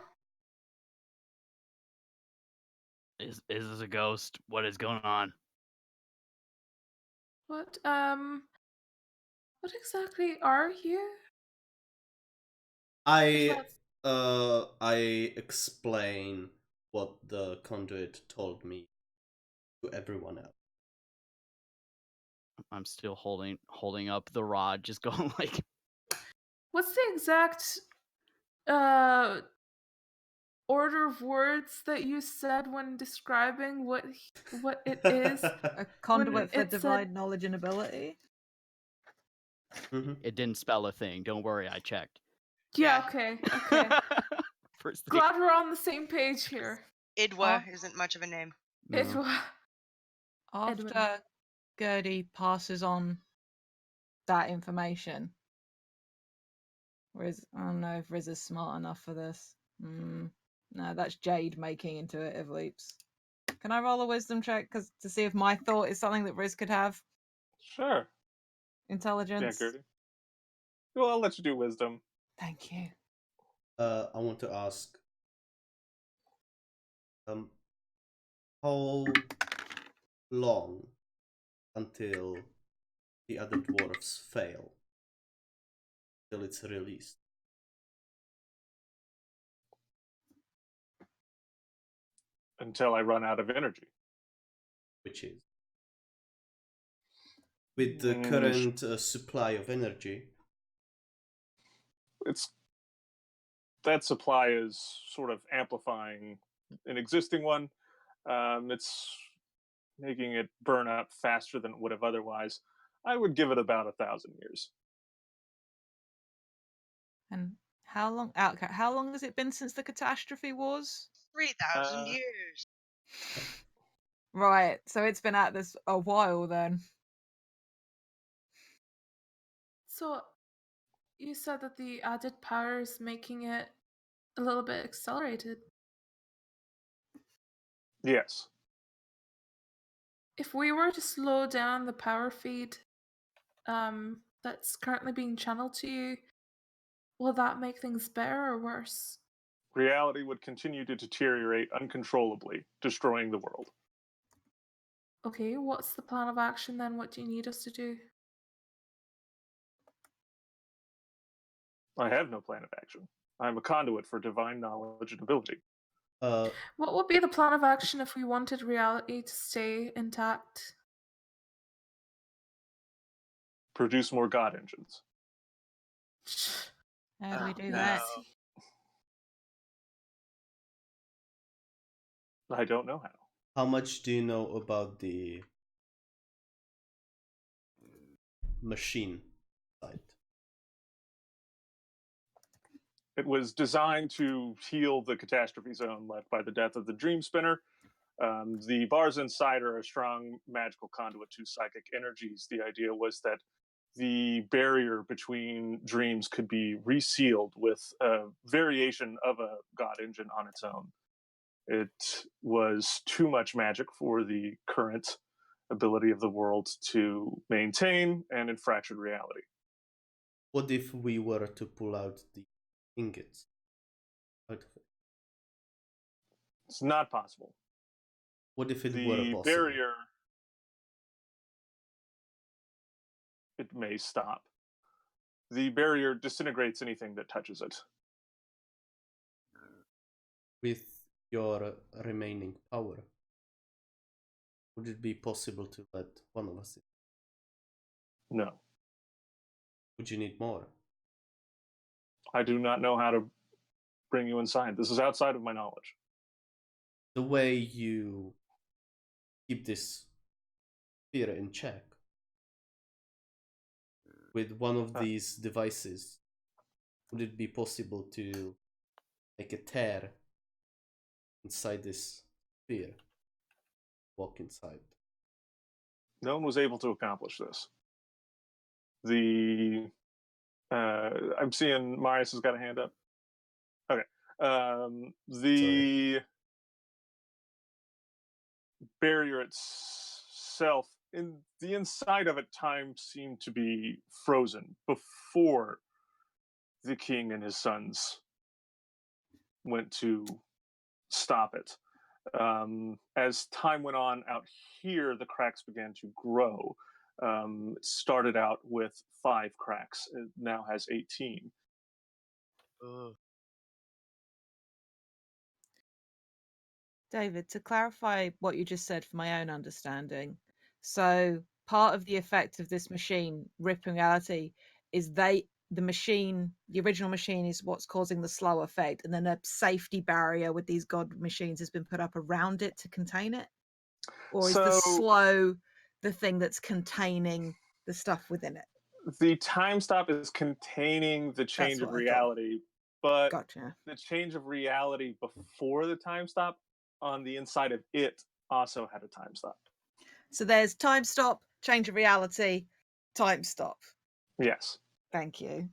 Is this a ghost? What is going on? What exactly are you? If I explain what the conduit told me to everyone else. I'm still holding up the rod, just going like, What's the exact order of words that you said when describing what it is? A conduit for it said- divine knowledge and ability. Mhm. it didn't spell a thing. Don't worry, I checked. Yeah, Yeah. okay, okay. First thing. Glad we're on the same page here. Idwa isn't much of a name. No. It was After Edwin. Gertie passes on that information, Riz, I don't know if Riz is smart enough for this. No, that's Jade making intuitive leaps. Can I roll a wisdom check to see if my thought is something that Riz could have? Sure. Intelligence. Yeah, Gertie. Well, I'll let you do wisdom. Thank you. I want to ask, how long until the other dwarves fail? Till it's released. Until I run out of energy. Which is with the Mm, current supply of energy. It's that supply is sort of amplifying an existing one. It's making it burn up faster than it would have otherwise. I would give it about 1,000 years. And how long? Outcat, how long has it been since the catastrophe was? 3,000 Uh, years. Right, so it's been at this a while then. So you said that the added power is making it a little bit accelerated. Yes. If we were to slow down the power feed that's currently being channeled to you, will that make things better or worse? Reality would continue to deteriorate uncontrollably, destroying the world. Okay, what's the plan of action then? What do you need us to do? I have no plan of action. I'm a conduit for divine knowledge and ability. What would be the plan of action if we wanted reality to stay intact? Produce more god engines. How do we do no. that? I don't know how. How much do you know about the machine side? It was designed to heal the catastrophe zone left by the death of the Dream Spinner. The bars inside are a strong magical conduit to psychic energies. The idea was that the barrier between dreams could be resealed with a variation of a god engine on its own. It was too much magic for the current ability of the world to maintain, and it fractured reality. What if we were to pull out the ingots out of it? It's not possible. What if it were The possible? barrier, it may stop. The barrier disintegrates anything that touches it. With your remaining power, would it be possible to let one of us in? No. Would you need more? I do not know how to bring you inside. This is outside of my knowledge. The way you keep this fear in check with one of these devices, would it be possible to make a tear inside this sphere? Walk inside. No one was able to accomplish this. I'm seeing Marius has got a hand up. Okay. The barrier itself, in the inside of it, time seemed to be frozen before the king and his sons went to stop it. As time went on out here, the cracks began to grow. It started out with 5 cracks. It now has 18. David, to clarify what you just said for my own understanding, so part of the effect of this machine ripping reality is the original machine is what's causing the slow effect, and then a safety barrier with these god machines has been put up around it to contain it? Or is the slow the thing that's containing the stuff within it? The time stop is containing the change of reality, but gotcha. The change of reality before the time stop on the inside of it also had a time stop. So there's time stop, change of reality, time stop. Yes. Thank you.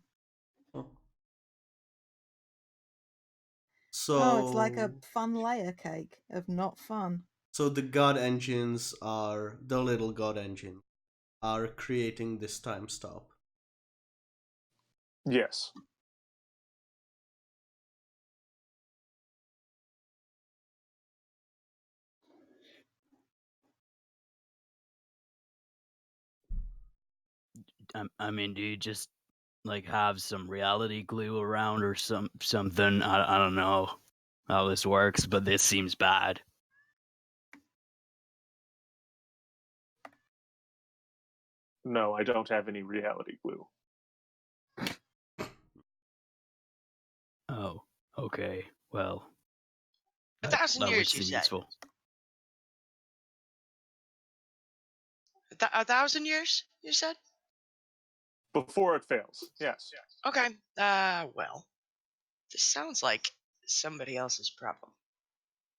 So it's like a fun layer cake of not fun. So the god engines are the little god engine are creating this time stop. Yes. I mean, do you just like have some reality glue around or something? I don't know how this works, but this seems bad. No, I don't have any reality glue. Oh, okay. Well, 1,000 years, you said. Useful. 1,000 years, you said? Before it fails, yes. Okay. Well, this sounds like somebody else's problem.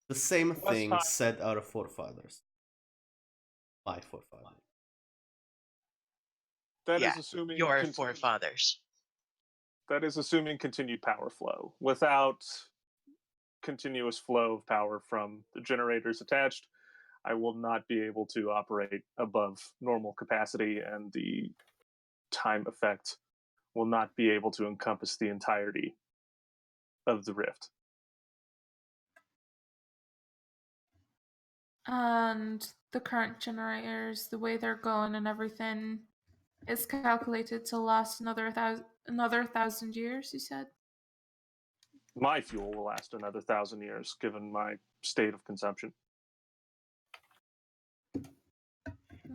The same thing said our forefathers. My forefathers. That is assuming your forefathers. That is assuming continued power flow. Without continuous flow of power from the generators attached, I will not be able to operate above normal capacity, and the time effect will not be able to encompass the entirety of the rift. And the current generators, the way they're going and everything, is calculated to last another 1,000 years, you said? My fuel will last another 1,000 years, given my state of consumption.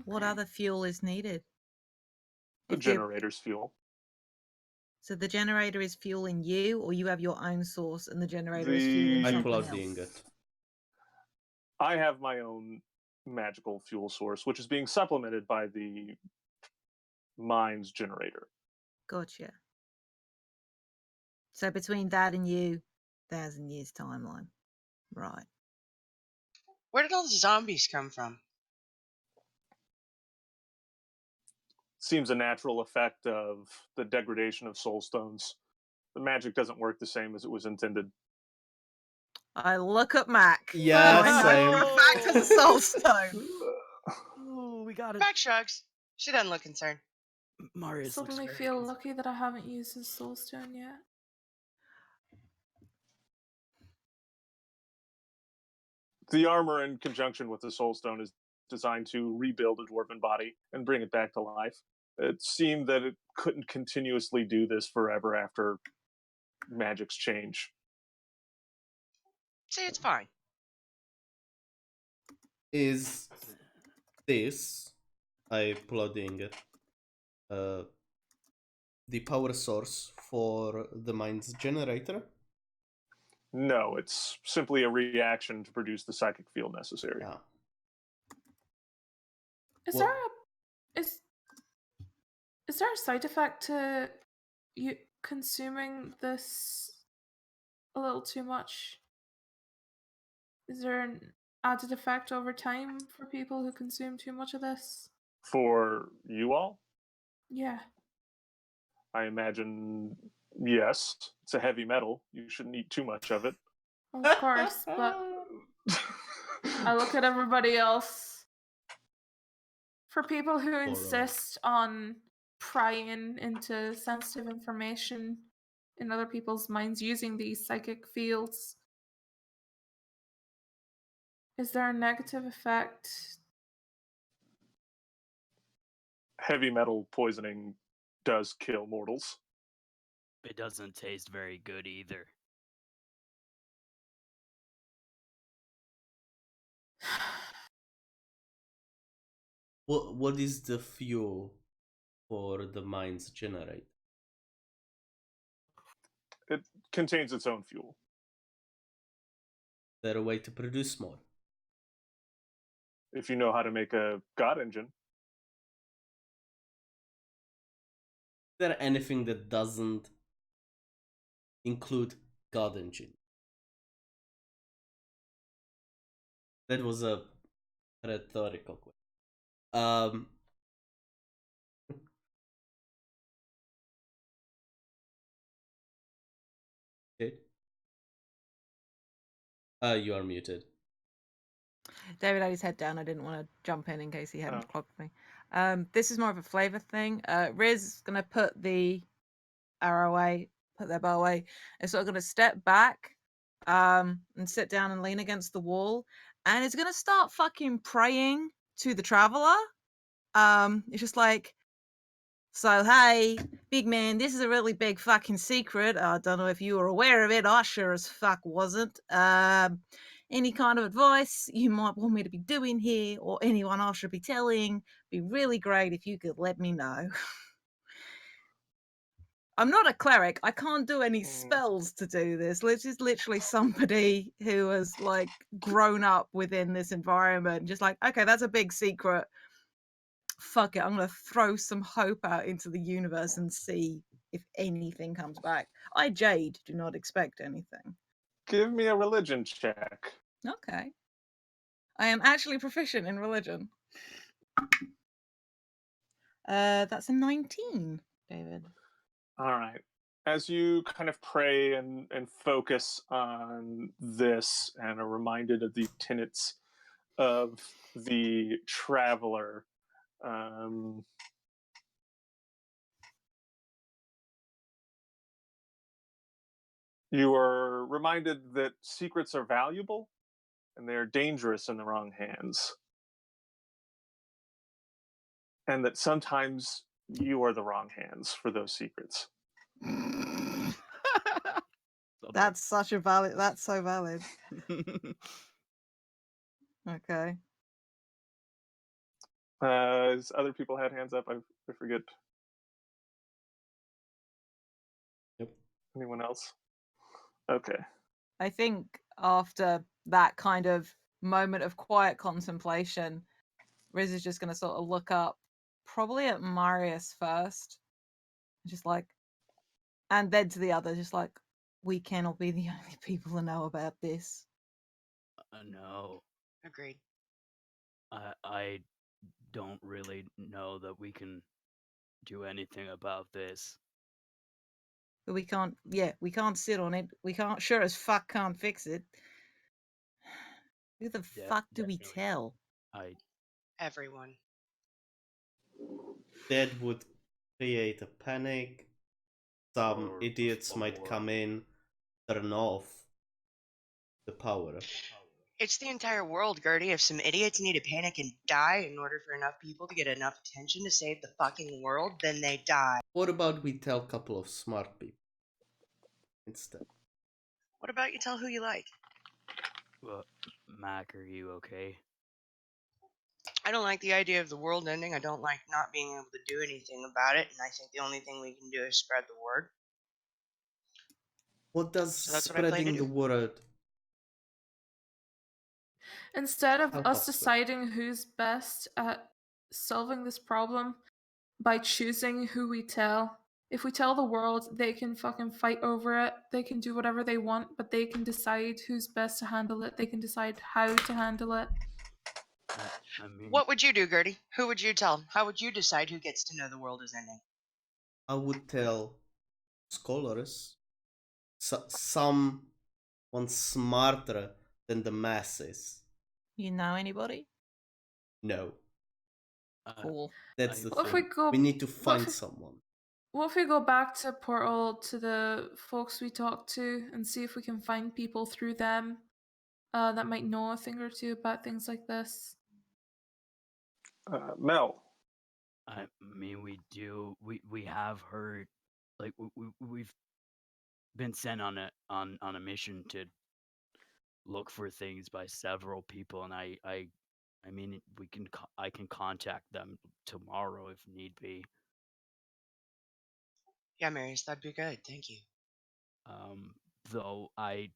What other fuel is needed? The generator's fuel. So the generator is fueling you, or you have your own source and the generator is fueling something I pull out else? the ingot. I have my own magical fuel source, which is being supplemented by the mine's generator. Gotcha. So between that and you, 1,000 years timeline. Right. Where did all the zombies come from? Seems a natural effect of the degradation of soul stones. The magic doesn't work the same as it was intended. I look at Mac. Yeah, I know same. for a fact as a soul stone. Oh, we got it. Mac shrugs. She doesn't look concerned. Marius looks Suddenly very feel concerned. lucky that I haven't used his soul stone yet. The armor, in conjunction with the soul stone, is designed to rebuild a dwarven body and bring it back to life. It seemed that it couldn't continuously do this forever after magic's change. Say it's fine. Is this, I pull out the ingot, the power source for the mind's generator? No, it's simply a reaction to produce the psychic field necessary. Yeah. Is Well- there a is there a side effect to you consuming this a little too much? Is there an added effect over time for people who consume too much of this? For you all, Yeah. I imagine, yes. It's a heavy metal. You shouldn't eat too much of it. Of course, but I look at everybody else. For people who insist on prying into sensitive information in other people's minds using these psychic fields, is there a negative effect? Heavy metal poisoning does kill mortals. It doesn't taste very good either. What is the fuel for the mind's generator? It contains its own fuel. Is there a way to produce more? If you know how to make a god engine, Is there anything that doesn't include God engine? That was a rhetorical question. Okay. You are muted. David had his head down. I didn't want to jump in case he hadn't Oh. clocked me. This is more of a flavor thing. Riz is going to put the arrow away, put their bow away, and sort of going to step back and sit down and lean against the wall. And is going to start fucking praying to the traveler. It's just like, so, hey, big man, this is a really big fucking secret. I don't know if you were aware of it. I sure as fuck wasn't. Any kind of advice you might want me to be doing here or anyone I should be telling, be really great if you could let me know. I'm not a cleric. I can't do any spells to do this. This is literally somebody who has like grown up within this environment. Just like, okay, that's a big secret. Fuck it, I'm gonna throw some hope out into the universe and see if anything comes back. I, Jade, do not expect anything. give me a religion check. Okay. I am actually proficient in religion. That's a 19, David. All right. As you kind of pray and focus on this and are reminded of the tenets of the traveler, you are reminded that secrets are valuable and they are dangerous in the wrong hands. And that sometimes you are the wrong hands for those secrets. That's such a valid. That's so valid. Okay. As other people had hands up, I forget. Yep. Anyone else? Okay. I think after that kind of moment of quiet contemplation, Riz is just going to sort of look up, probably at Marius first, just like, and then to the others, just like, we cannot be the only people to know about this. No, Agreed. I don't really know that we can do anything about this. But we can't, we can't sit on it. We can't, sure as fuck can't fix it. Who the fuck do we Definitely. tell? Everyone. That would create a panic. Some Or idiots might before. come in, turn off the power. It's the entire world, Gertie. If some idiots need to panic and die in order for enough people to get enough attention to save the fucking world, then they die. What about we tell a couple of smart people instead? What about you tell who you like? Mac, are you okay? I don't like the idea of the world ending. I don't like not being able to do anything about it, and I think the only thing we can do is spread the word. What does So that's what I plan to spreading the do. word? Instead of Help us us with? deciding who's best at solving this problem by choosing who we tell, if we tell the world, they can fucking fight over it. They can do whatever they want, but they can decide who's best to handle it. They can decide how to handle it. I mean, What would you do, Gertie? Who would you tell? How would you decide who gets to know the world is ending? I would tell scholars, someone smarter than the masses. You know anybody? No, Cool. that's the What if thing. we go- We need to what find if- someone. What if we go back to Portal to the folks we talked to and see if we can find people through them that might know a thing or two about things like this? Mel, I mean, we have heard, like we've been sent on a mission to look for things by several people, and I mean, I can contact them tomorrow if need be. Yeah, Marius, that'd be good. Thank you. Though I'm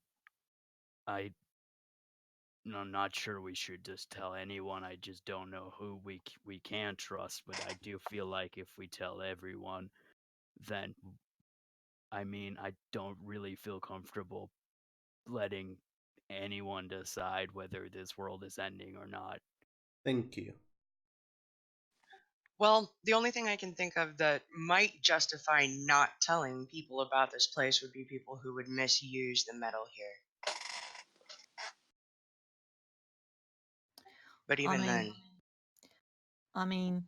not sure we should just tell anyone. I just don't know who we can trust, but I do feel like if we tell everyone, then I mean, I don't really feel comfortable letting anyone decide whether this world is ending or not. Thank you. Well, the only thing I can think of that might justify not telling people about this place would be people who would misuse the metal here. But even then, I mean,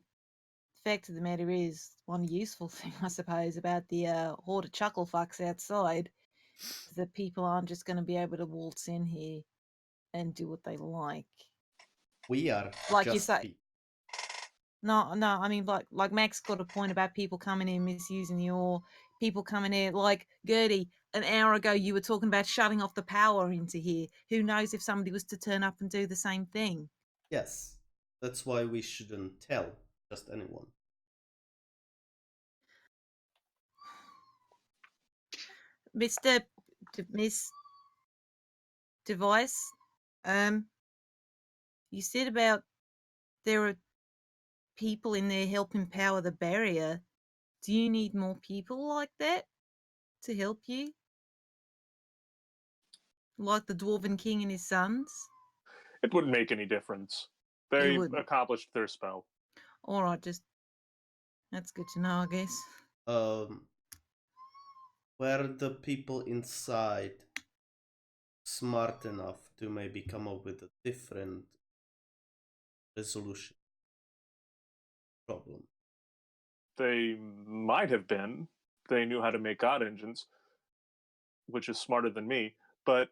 the fact of the matter is, one useful thing, I suppose, about the horde of chuckle fucks outside is that people aren't just going to be able to waltz in here and do what they like. We are Like you just say. people. No, I mean, like Max got a point about people coming in misusing the ore, people coming in, like Gertie, an hour ago you were talking about shutting off the power into here. Who knows if somebody was to turn up and do the same thing? Yes, that's why we shouldn't tell just anyone. Miss Device, you said about there are people in there helping power the barrier. Do you need more people like that to help you? Like the Dwarven King and his sons? it wouldn't make any difference. They accomplished their spell. All right, that's good to know, I guess. Were the people inside smart enough to maybe come up with a different resolution problem? They might have been. They knew how to make God engines, which is smarter than me, but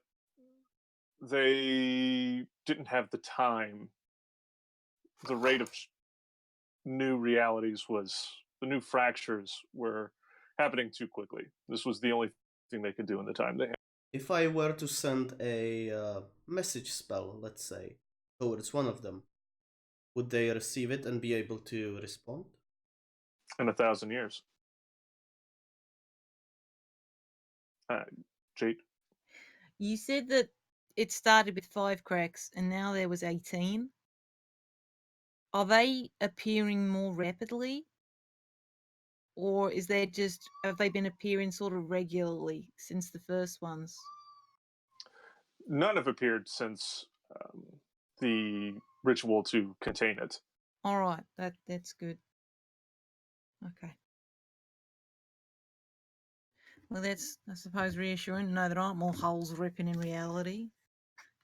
they didn't have the time. The rate of new realities the new fractures were happening too quickly. This was the only thing they could do in the time they had. If I were to send a message spell, let's say, towards one of them, would they receive it and be able to respond? In 1,000 years. Jade? You said that it started with 5 cracks and now there was 18. Are they appearing more rapidly? or is there just have they been appearing sort of regularly since the first ones? None have appeared since the ritual to contain it. All right, that's good. Okay. Well, that's, I suppose, reassuring to know there aren't more holes ripping in reality.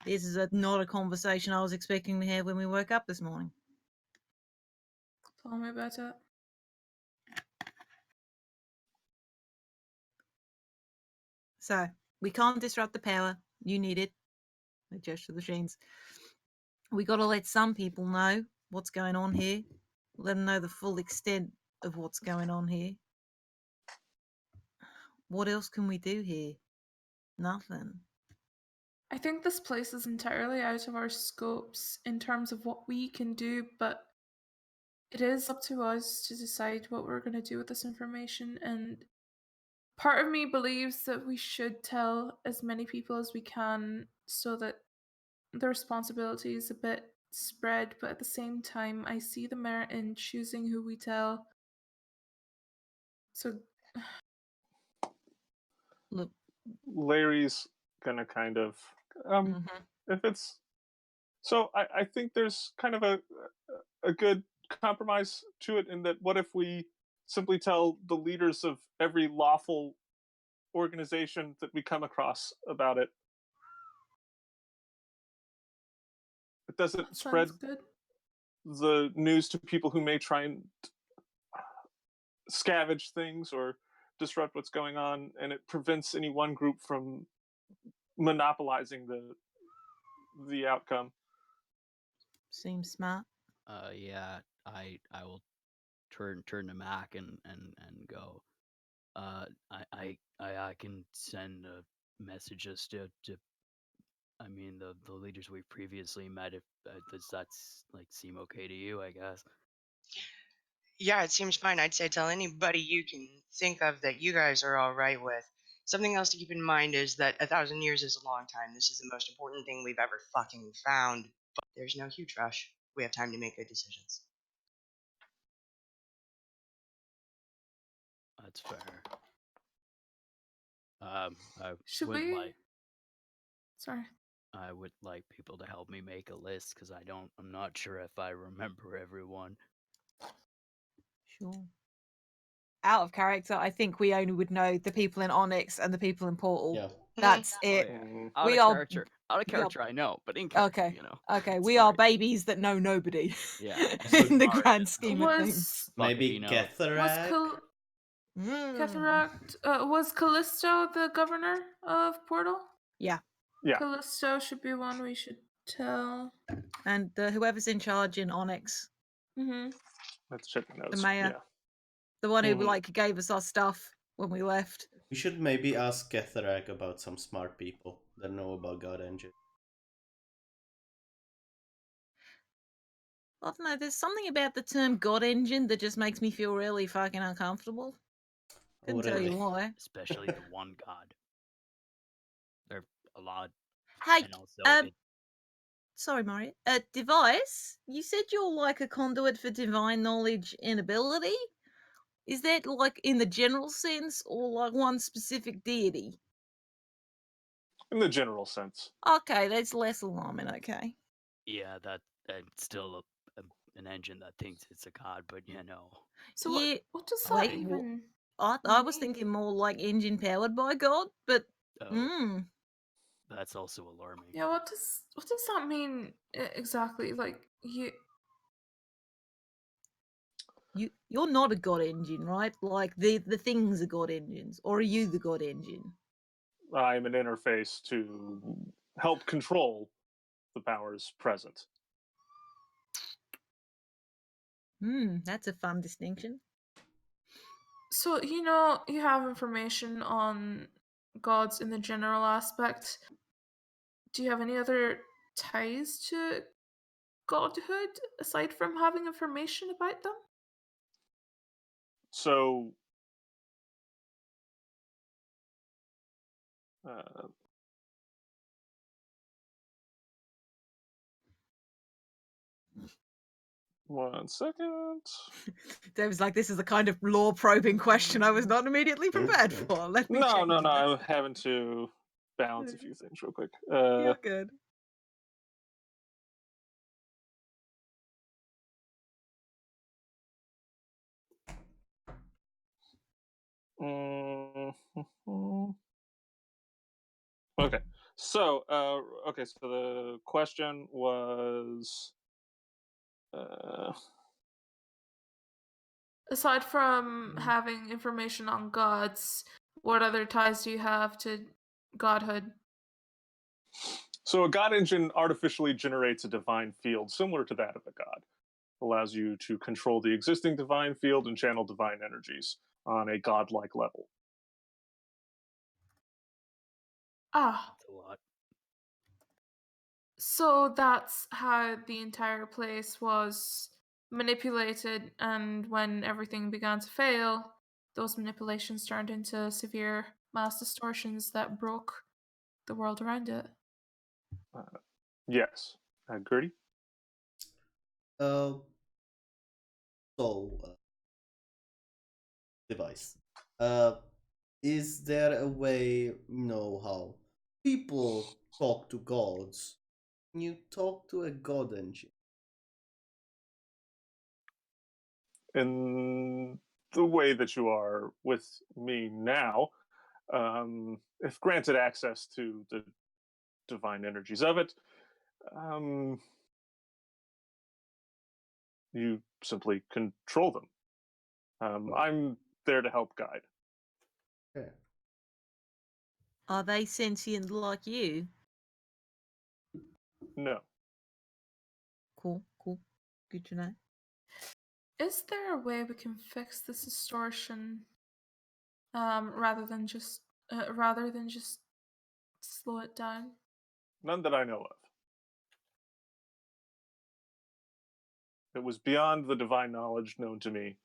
This is not a conversation I was expecting to have when we woke up this morning. Tell me about it. So, we can't disrupt the power. You need it. I gesture to the machines. We got to let some people know what's going on here. Let them know the full extent of what's going on here. What else can we do here? Nothing. I think this place is entirely out of our scopes in terms of what we can do, but it is up to us to decide what we're going to do with this information. And part of me believes that we should tell as many people as we can so that the responsibility is a bit spread, but at the same time, I see the merit in choosing who we tell. So, Look. Larry's gonna kind of if it's so I think there's kind of a good compromise to it in that what if we simply tell the leaders of every lawful organization that we come across about it? It doesn't that spread sounds good. the news to people who may try and scavenge things or disrupt what's going on, and it prevents any one group from monopolizing the outcome. Seems smart. Yeah, I will turn to Mac and go. I can send messages to I mean the leaders we've previously met. If does that like seem okay to you? I guess. Yeah, it seems fine. I'd say tell anybody you can think of that you guys are all right with. Something else to keep in mind is that 1,000 years is a long time. This is the most important thing we've ever fucking found. But there's no huge rush. We have time to make good decisions. That's fair. I Should would we? like Sorry. I would like people to help me make a list because I'm not sure if I remember everyone. Sure. Out of character, I think we only would know the people in Onyx and the people in Portal. Yeah. That's Oh, it. yeah. We are Out of we are- character, I know, but in character, okay. you know. Okay, It's we are alright. babies that know nobody. Yeah. So in the Alright, grand then. scheme of things. Was Fuck it, maybe you know. Getharak? Cataract was Callisto the governor of Portal? Yeah. Yeah. Callisto should be one we should tell. And whoever's in charge in Onyx, Mm-hmm. Let's check the notes. the mayor, Yeah. the one who Mhm. like gave us our stuff when we left. We should maybe ask Getharak about some smart people that know about God Engine. I don't know, there's something about the term God Engine that just makes me feel really fucking uncomfortable. Couldn't tell you really? why. Especially the one god. They're a lot. Hey, And also, sorry, Mario. Device, you said you're like a conduit for divine knowledge and ability? Is that like in the general sense or like one specific deity? In the general sense. Okay, that's less alarming, okay. yeah, that's still an engine that thinks it's a god, but you know. So Yeah, what does that wait, even I was mean? thinking more like engine powered by God, but Oh, that's also alarming. Yeah, what does that mean exactly? Like you're not a God engine, right? Like the things are God engines, or are you the God engine? I'm an interface to help control the powers present. That's a fun distinction. So you have information on gods in the general aspect. Do you have any other ties to godhood aside from having information about them? So uh, 1 second. David's like, this is the kind of law probing question I was not immediately prepared for. Let me No, change no, no. this. I'm having to balance a few things real quick. You're good. Okay. So, so the question was, Aside from having information on gods, what other ties do you have to godhood? so a god engine artificially generates a divine field similar to that of a god. Allows you to control the existing divine field and channel divine energies on a godlike level. Ah, That's a lot. so that's how the entire place was manipulated, and when everything began to fail, those manipulations turned into severe mass distortions that broke the world around it. Yes. Gertie? Uh, so, device. Is there a way, how people talk to gods? Can you talk to a god engine? In the way that you are with me now, if granted access to the divine energies of it, you simply control them. I'm there to help guide. Okay. Are they sentient like you? No. Cool. Good to know. Is there a way we can fix this distortion, rather than just slow it down? None that I know of. It was beyond the divine knowledge known to me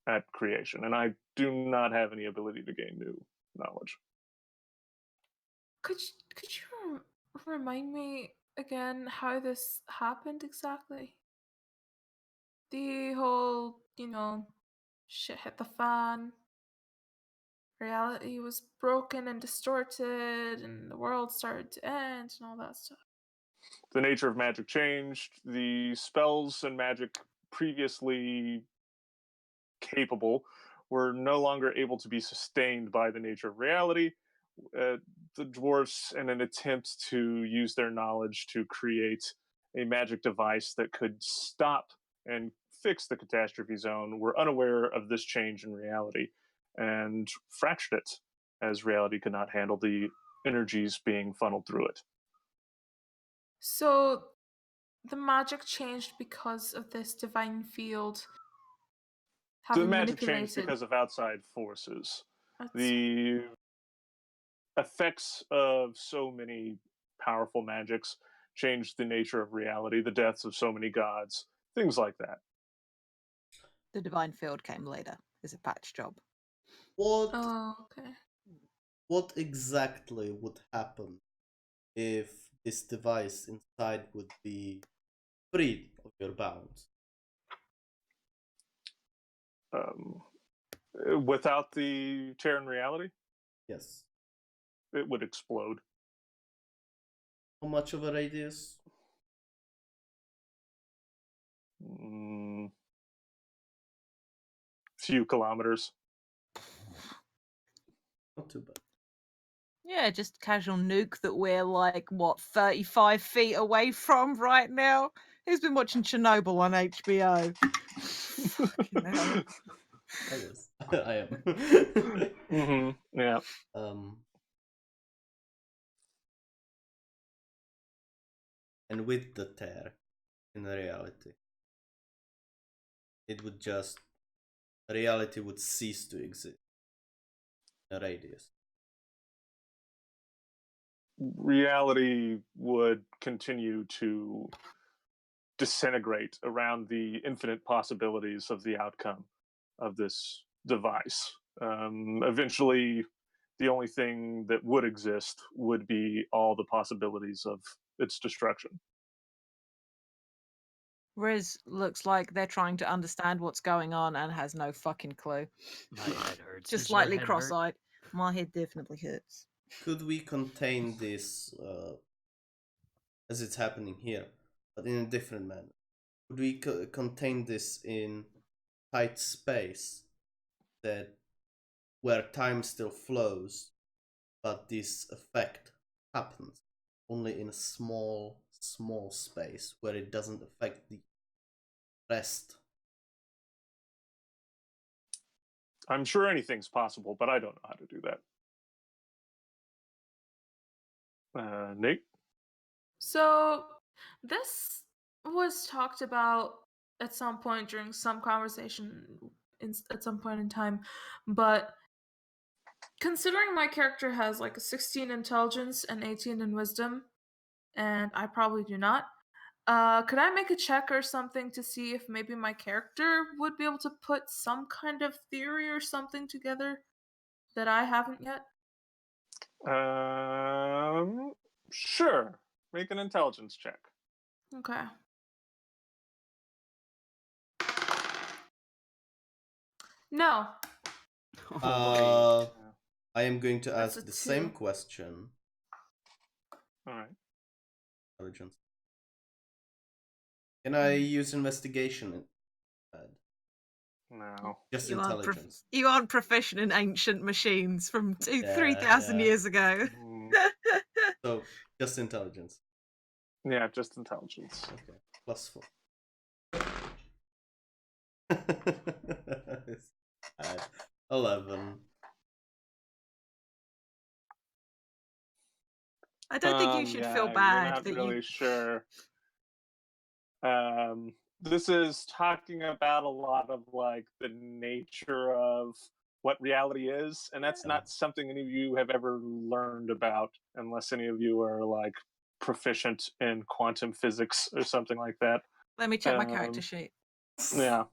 at creation, and I do not have any ability to gain new knowledge. Could you remind me again how this happened exactly? The whole, shit hit the fan. Reality was broken and distorted, and the world started to end, and all that stuff. The nature of magic changed. The spells and magic previously capable were no longer able to be sustained by the nature of reality. The dwarfs, in an attempt to use their knowledge to create a magic device that could stop and fix the catastrophe zone, were unaware of this change in reality and fractured it, as reality could not handle the energies being funneled through it. So the magic changed because of this divine field The having magic changed manipulated. because of outside forces. That's- The effects of so many powerful magics changed the nature of reality, the deaths of so many gods, things like that. The divine field came later. It's a patch job. What Oh, okay. what exactly would happen if this device inside would be free of your bounds? Without the tear in reality, Yes. it would explode. How much of a radius? Few kilometers. Not too bad. Yeah, just casual nuke that we're 35 feet away from right now. Who's been watching Chernobyl on HBO? Fucking hell. Oh yes, I am. Yeah. And with the tear in reality, it would just reality would cease to exist. A radius. Reality would continue to disintegrate around the infinite possibilities of the outcome of this device. Eventually, the only thing that would exist would be all the possibilities of its destruction. Riz looks like they're trying to understand what's going on and has no fucking clue. My head hurts. Just Does your slightly head hurt? cross-eyed. My head definitely hurts. Could we contain this as it's happening here, but in a different manner? Could we contain this in tight space that where time still flows, but this effect happens only in a small space where it doesn't affect the rest? I'm sure anything's possible, but I don't know how to do that. Nate? So this was talked about at some point during some conversation at some point in time, but considering my character has like a 16 intelligence and 18 in wisdom, and I probably do not, could I make a check or something to see if maybe my character would be able to put some kind of theory or something together that I haven't yet? Sure. Make an intelligence check. Okay. No. I am going to That's ask a the same 2. question. All right. Intelligence. Can I use investigation? No. Just You intelligence. aren't proficient in ancient machines from Yeah, 3,000 yeah. years ago. Mm, So just intelligence. yeah, just intelligence. Okay, +4. It's bad. 11. I don't think you should feel Yeah, bad you're not that really you. sure. This is talking about a lot of like the nature of what reality is, and that's not something any of you have ever learned about, unless any of you are like proficient in quantum physics or something like that. Let me check my character sheet. Yeah.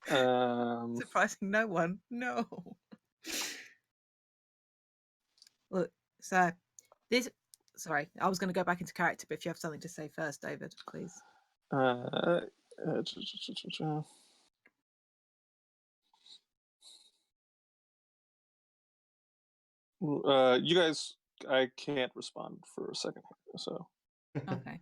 Surprising no one. No. Look, so this. Sorry, I was going to go back into character, but if you have something to say first, David, please. You guys, I can't respond for a second here, so Okay.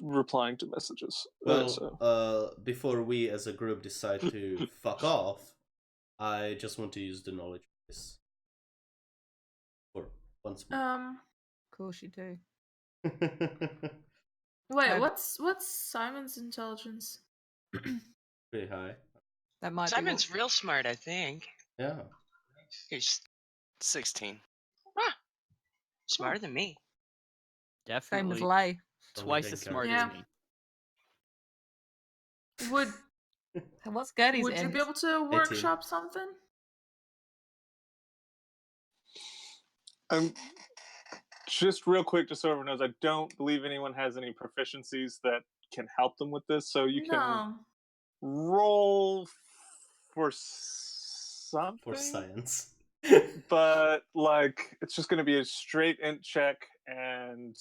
replying to messages. Well, before we as a group decide to fuck off, I just want to use the knowledge base for once more. Of course you do. Wait, what's Simon's intelligence? Pretty high. That might Simon's be real smart, I think. Yeah. He's 16. smarter than me. same as Definitely Lay. twice as smart Yeah. as me. Would What's Gertie's would you int? be able to workshop something? Just real quick, just so everyone knows, I don't believe anyone has any proficiencies that can help them with this, so you can No. roll for something. For science. But like, it's just going to be a straight int check, and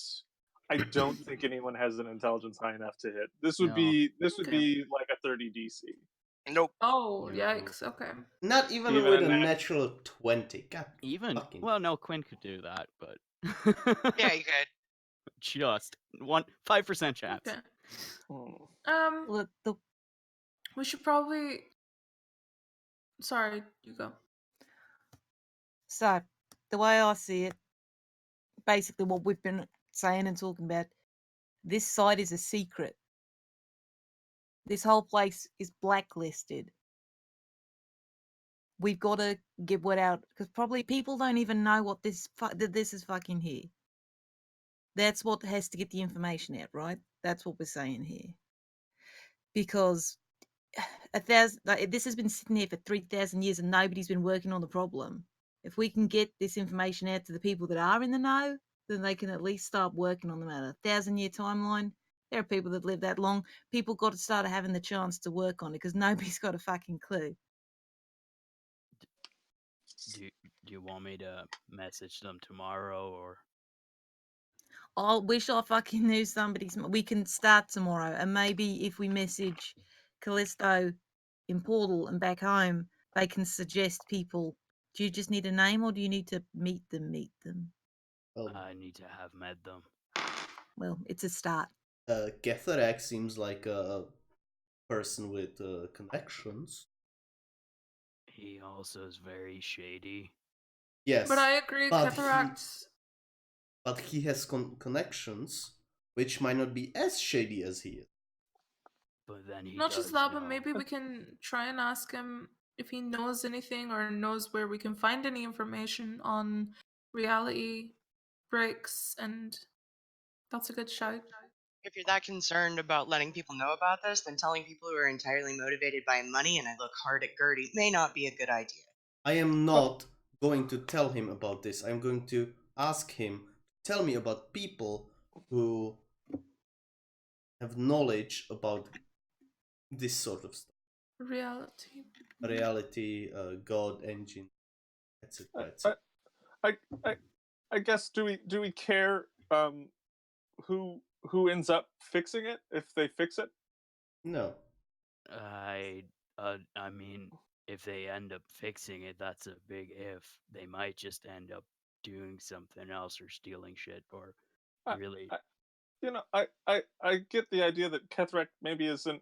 I don't think anyone has an intelligence high enough to hit. This would No. be Okay. like a 30 DC. Nope. Oh, No. yikes. Okay. Not even Even with in a that- natural 20. God Even fucking. well, no, Quinn could do that, but Yeah, you could. just 5% chance. Okay. Hmm. Look, We should probably. Sorry, you go. so the way I see it, basically what we've been saying and talking about, this site is a secret. This whole place is blacklisted. We've got to get word out because probably people don't even know what that this is fucking here. That's what has to get the information out, right? That's what we're saying here. Because this has been sitting here for 3,000 years and nobody's been working on the problem. If we can get this information out to the people that are in the know, then they can at least start working on the matter. 1,000-year timeline. There are people that live that long. People got to start having the chance to work on it because nobody's got a fucking clue. Do you want me to message them tomorrow or? I wish I fucking knew somebody's. We can start tomorrow, and maybe if we message Callisto in Portal and back home, they can suggest people. Do you just need a name, or do you need to meet them? Meet them. Well, I need to have met them. Well, it's a start. Getharek seems like a person with connections. He also is very shady. Yes, But I agree, but Cataract. but he has connections which might not be as shady as he is. But then he Not does just that, but know. maybe we can try and ask him if he knows anything or knows where we can find any information on reality breaks, and that's a good shout. If you're that concerned about letting people know about this, then telling people who are entirely motivated by money, and I look hard at Gertie, may not be a good idea. I am not going to tell him about this. I'm going to ask him to tell me about people who have knowledge about this sort of stuff. Reality. Reality, God, engine, etc. I, etc. I guess do we care who ends up fixing it if they fix it? No. I mean, if they end up fixing it, that's a big if. They might just end up doing something else or stealing shit or I, really. I get the idea that Kethrak maybe isn't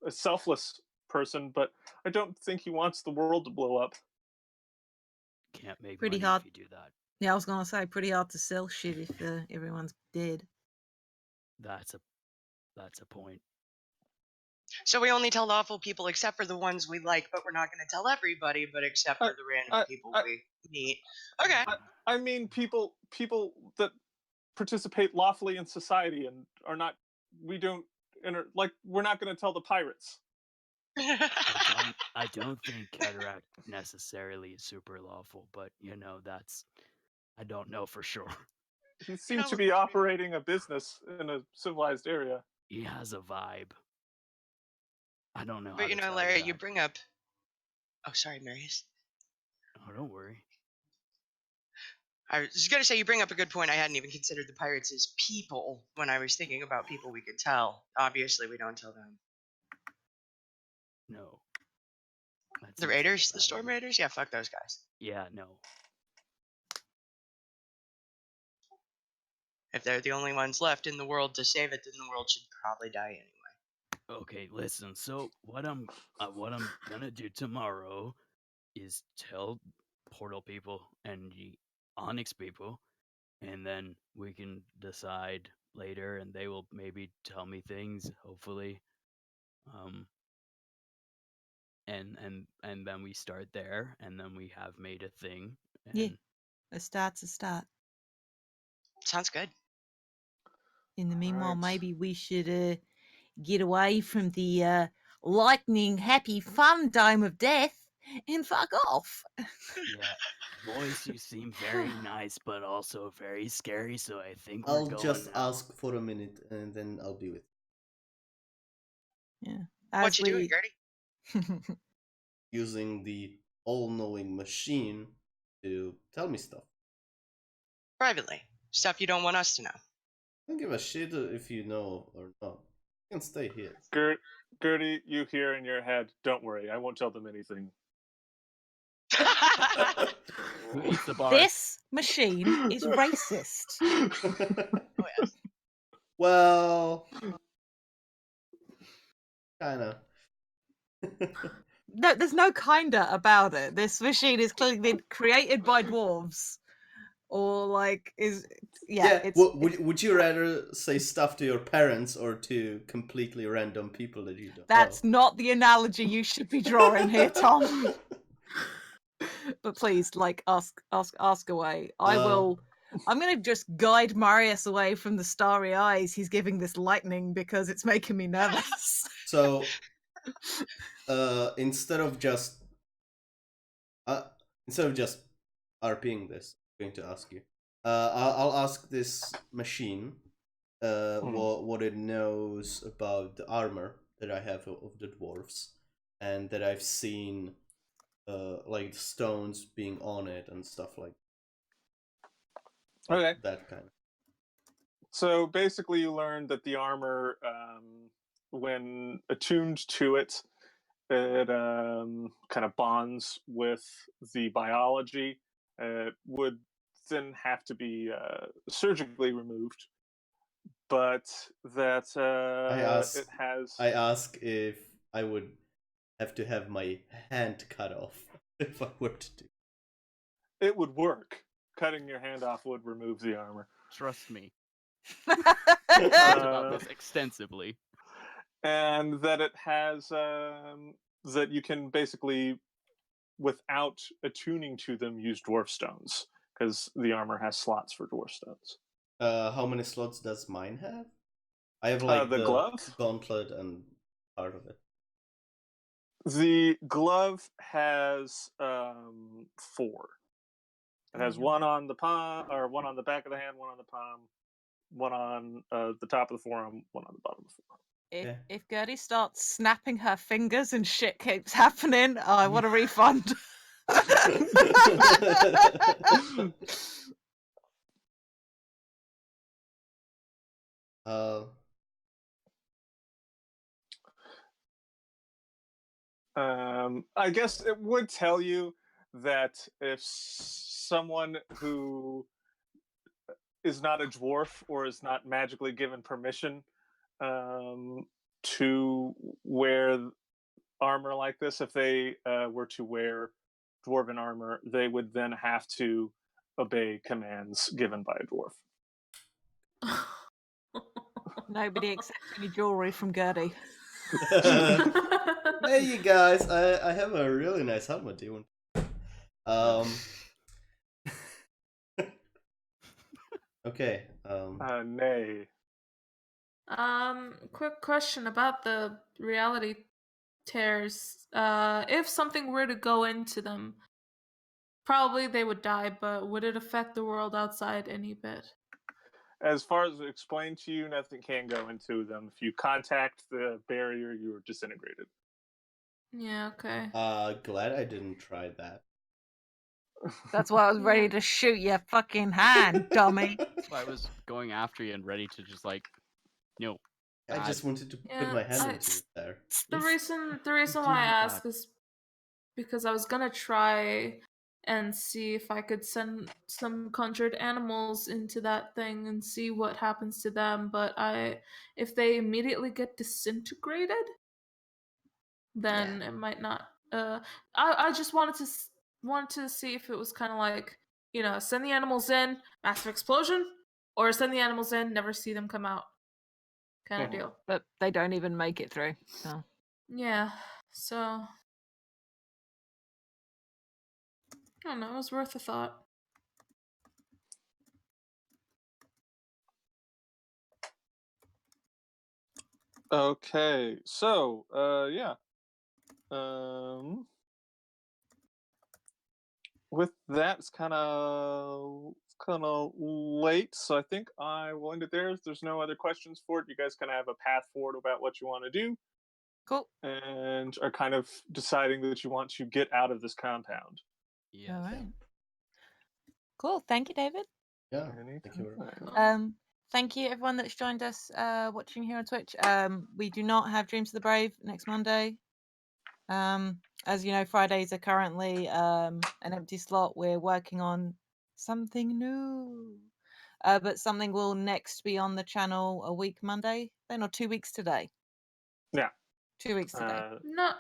a selfless person, but I don't think he wants the world to blow up. Can't make Pretty money hard. if you do that. Yeah, I was gonna say pretty hard to sell shit if everyone's dead. That's a point. So we only tell lawful people except for the ones we like, but we're not going to tell everybody, but except for the random people we meet. Okay. I mean people that participate lawfully in society and are not. We don't like. We're not going to tell the pirates. I don't think cataract necessarily is super lawful, but that's I don't know for sure. He seems to be operating a business in a civilized area. He has a vibe. I don't know. But how to Larry, tell you that. bring up. Oh, sorry, Marius. Oh, don't worry. I was going to say you bring up a good point. I hadn't even considered the pirates as people when I was thinking about people we could tell. Obviously, we don't tell them. No. That The seems like a Raiders, the bad Storm idea. Raiders? Yeah, fuck those guys. Yeah, no. If they're the only ones left in the world to save it, then the world should probably die anyway. Okay, listen. So what I'm gonna do tomorrow is tell portal people and the Onyx people, and then we can decide later, and they will maybe tell me things, hopefully. And then we start there, and then we have made a thing. And Yeah, a start's a start. Sounds good. In the meanwhile, Right. maybe we should get away from the lightning, happy, fun dome of death and fuck off. yeah, boys, you seem very nice, but also very scary. So I think we're I'll going just now. ask for a minute and then I'll be with Yeah. What you doing, Gertie? you. Using the all-knowing machine to tell me stuff. Privately. Stuff you don't want us to know. I don't give a shit if you know or not. You can stay here. Gertie, you hear in your head, don't worry, I won't tell them anything. Who eats the bar? This machine is racist. Oh, yes. Well, kinda. No, there's no kinda about it. This machine is clearly been created by dwarves, or like it's. Would you rather say stuff to your parents or to completely random people that you don't That's know? not the analogy you should be drawing here, Tom. But please, like, ask away. I will. I'm gonna just guide Marius away from the starry eyes he's giving this lightning because it's making me nervous. So, instead of just RPing this, I'm going to ask you. I'll ask this machine what it knows about the armor that I have of the dwarves, and that I've seen like the stones being on it and stuff like Okay. that kind of. So basically, you learn that the armor, when attuned to it, it kind of bonds with the biology. It would then have to be surgically removed, but that it has. I ask if I would have to have my hand cut off if I were to do. It would work. Cutting your hand off would remove the armor. Trust me. Uh, Talked about this extensively. and that it has that you can basically, without attuning to them, use dwarf stones because the armor has slots for dwarf stones. How many slots does mine have? I have like the glove. gauntlet and part of it. The glove has 4. It has one on the palm, or one on the back of the hand, one on the palm, one on the top of the forearm, one on the bottom of the forearm. If Gertie starts snapping her fingers and shit keeps happening, I want a refund. I guess it would tell you that if someone who is not a dwarf or is not magically given permission to wear armor like this, if they were to wear dwarven armor, they would then have to obey commands given by a dwarf. Nobody accepts any jewelry from Gertie. Hey, you guys! I have a really nice helmet. Do you want? Okay. Nay. Quick question about the reality tears. If something were to go into them, probably they would die, but would it affect the world outside any bit? As far as explained to you, nothing can go into them. If you contact the barrier, you are disintegrated. Yeah, okay. Glad I didn't try that. That's why I was ready to shoot your fucking hand, dummy. That's why I was going after you and ready to just like, no. I just wanted to put Yeah, my hand into it there. The reason why I ask is because I was gonna try and see if I could send some conjured animals into that thing and see what happens to them, but if they immediately get disintegrated, then it might not. I just wanted to see if it was kind of like, send the animals in, massive explosion, or send the animals in, never see them come out, kind of deal. But they don't even make it through. So. Yeah, so I don't know. It was worth a thought. Okay, so yeah. With that, it's kind of late, so I think I will end it there. If there's no other questions for it, you guys kind of have a path forward about what you want to do. Cool. And are kind of deciding that you want to get out of this compound. Yes. All right. Cool. Thank you, David. Yeah. Thank you very much. Thank you, everyone that's joined us watching here on Twitch. We do not have Dreams of the Brave next Monday. As you know, Fridays are currently an empty slot. We're working on something new. But something will next be on the channel a week Monday, then, or 2 weeks today. Yeah. 2 weeks today. No,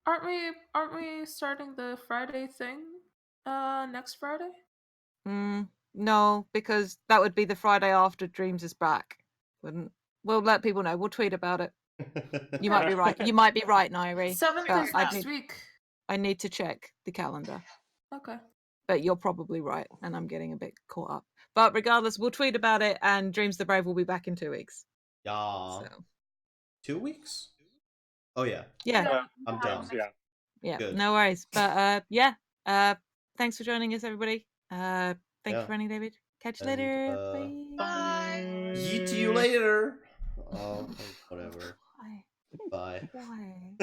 aren't we starting the Friday thing next Friday? No, because that would be the Friday after Dreams is back. Wouldn't. We'll let people know. We'll tweet about it. You might be right. You might be right, Nairi. 7th is next week. I need to check the calendar. Okay. But you're probably right, and I'm getting a bit caught up. But regardless, we'll tweet about it, and Dreams the Brave will be back in 2 weeks. Yeah. So. 2 weeks? Oh yeah. Yeah. I'm done. Yeah. Good. No worries. But yeah. Thanks for joining us, everybody. Thank you for running, David. Catch you later. Bye. Yeet you later. Oh, whatever. Why? Bye. Why?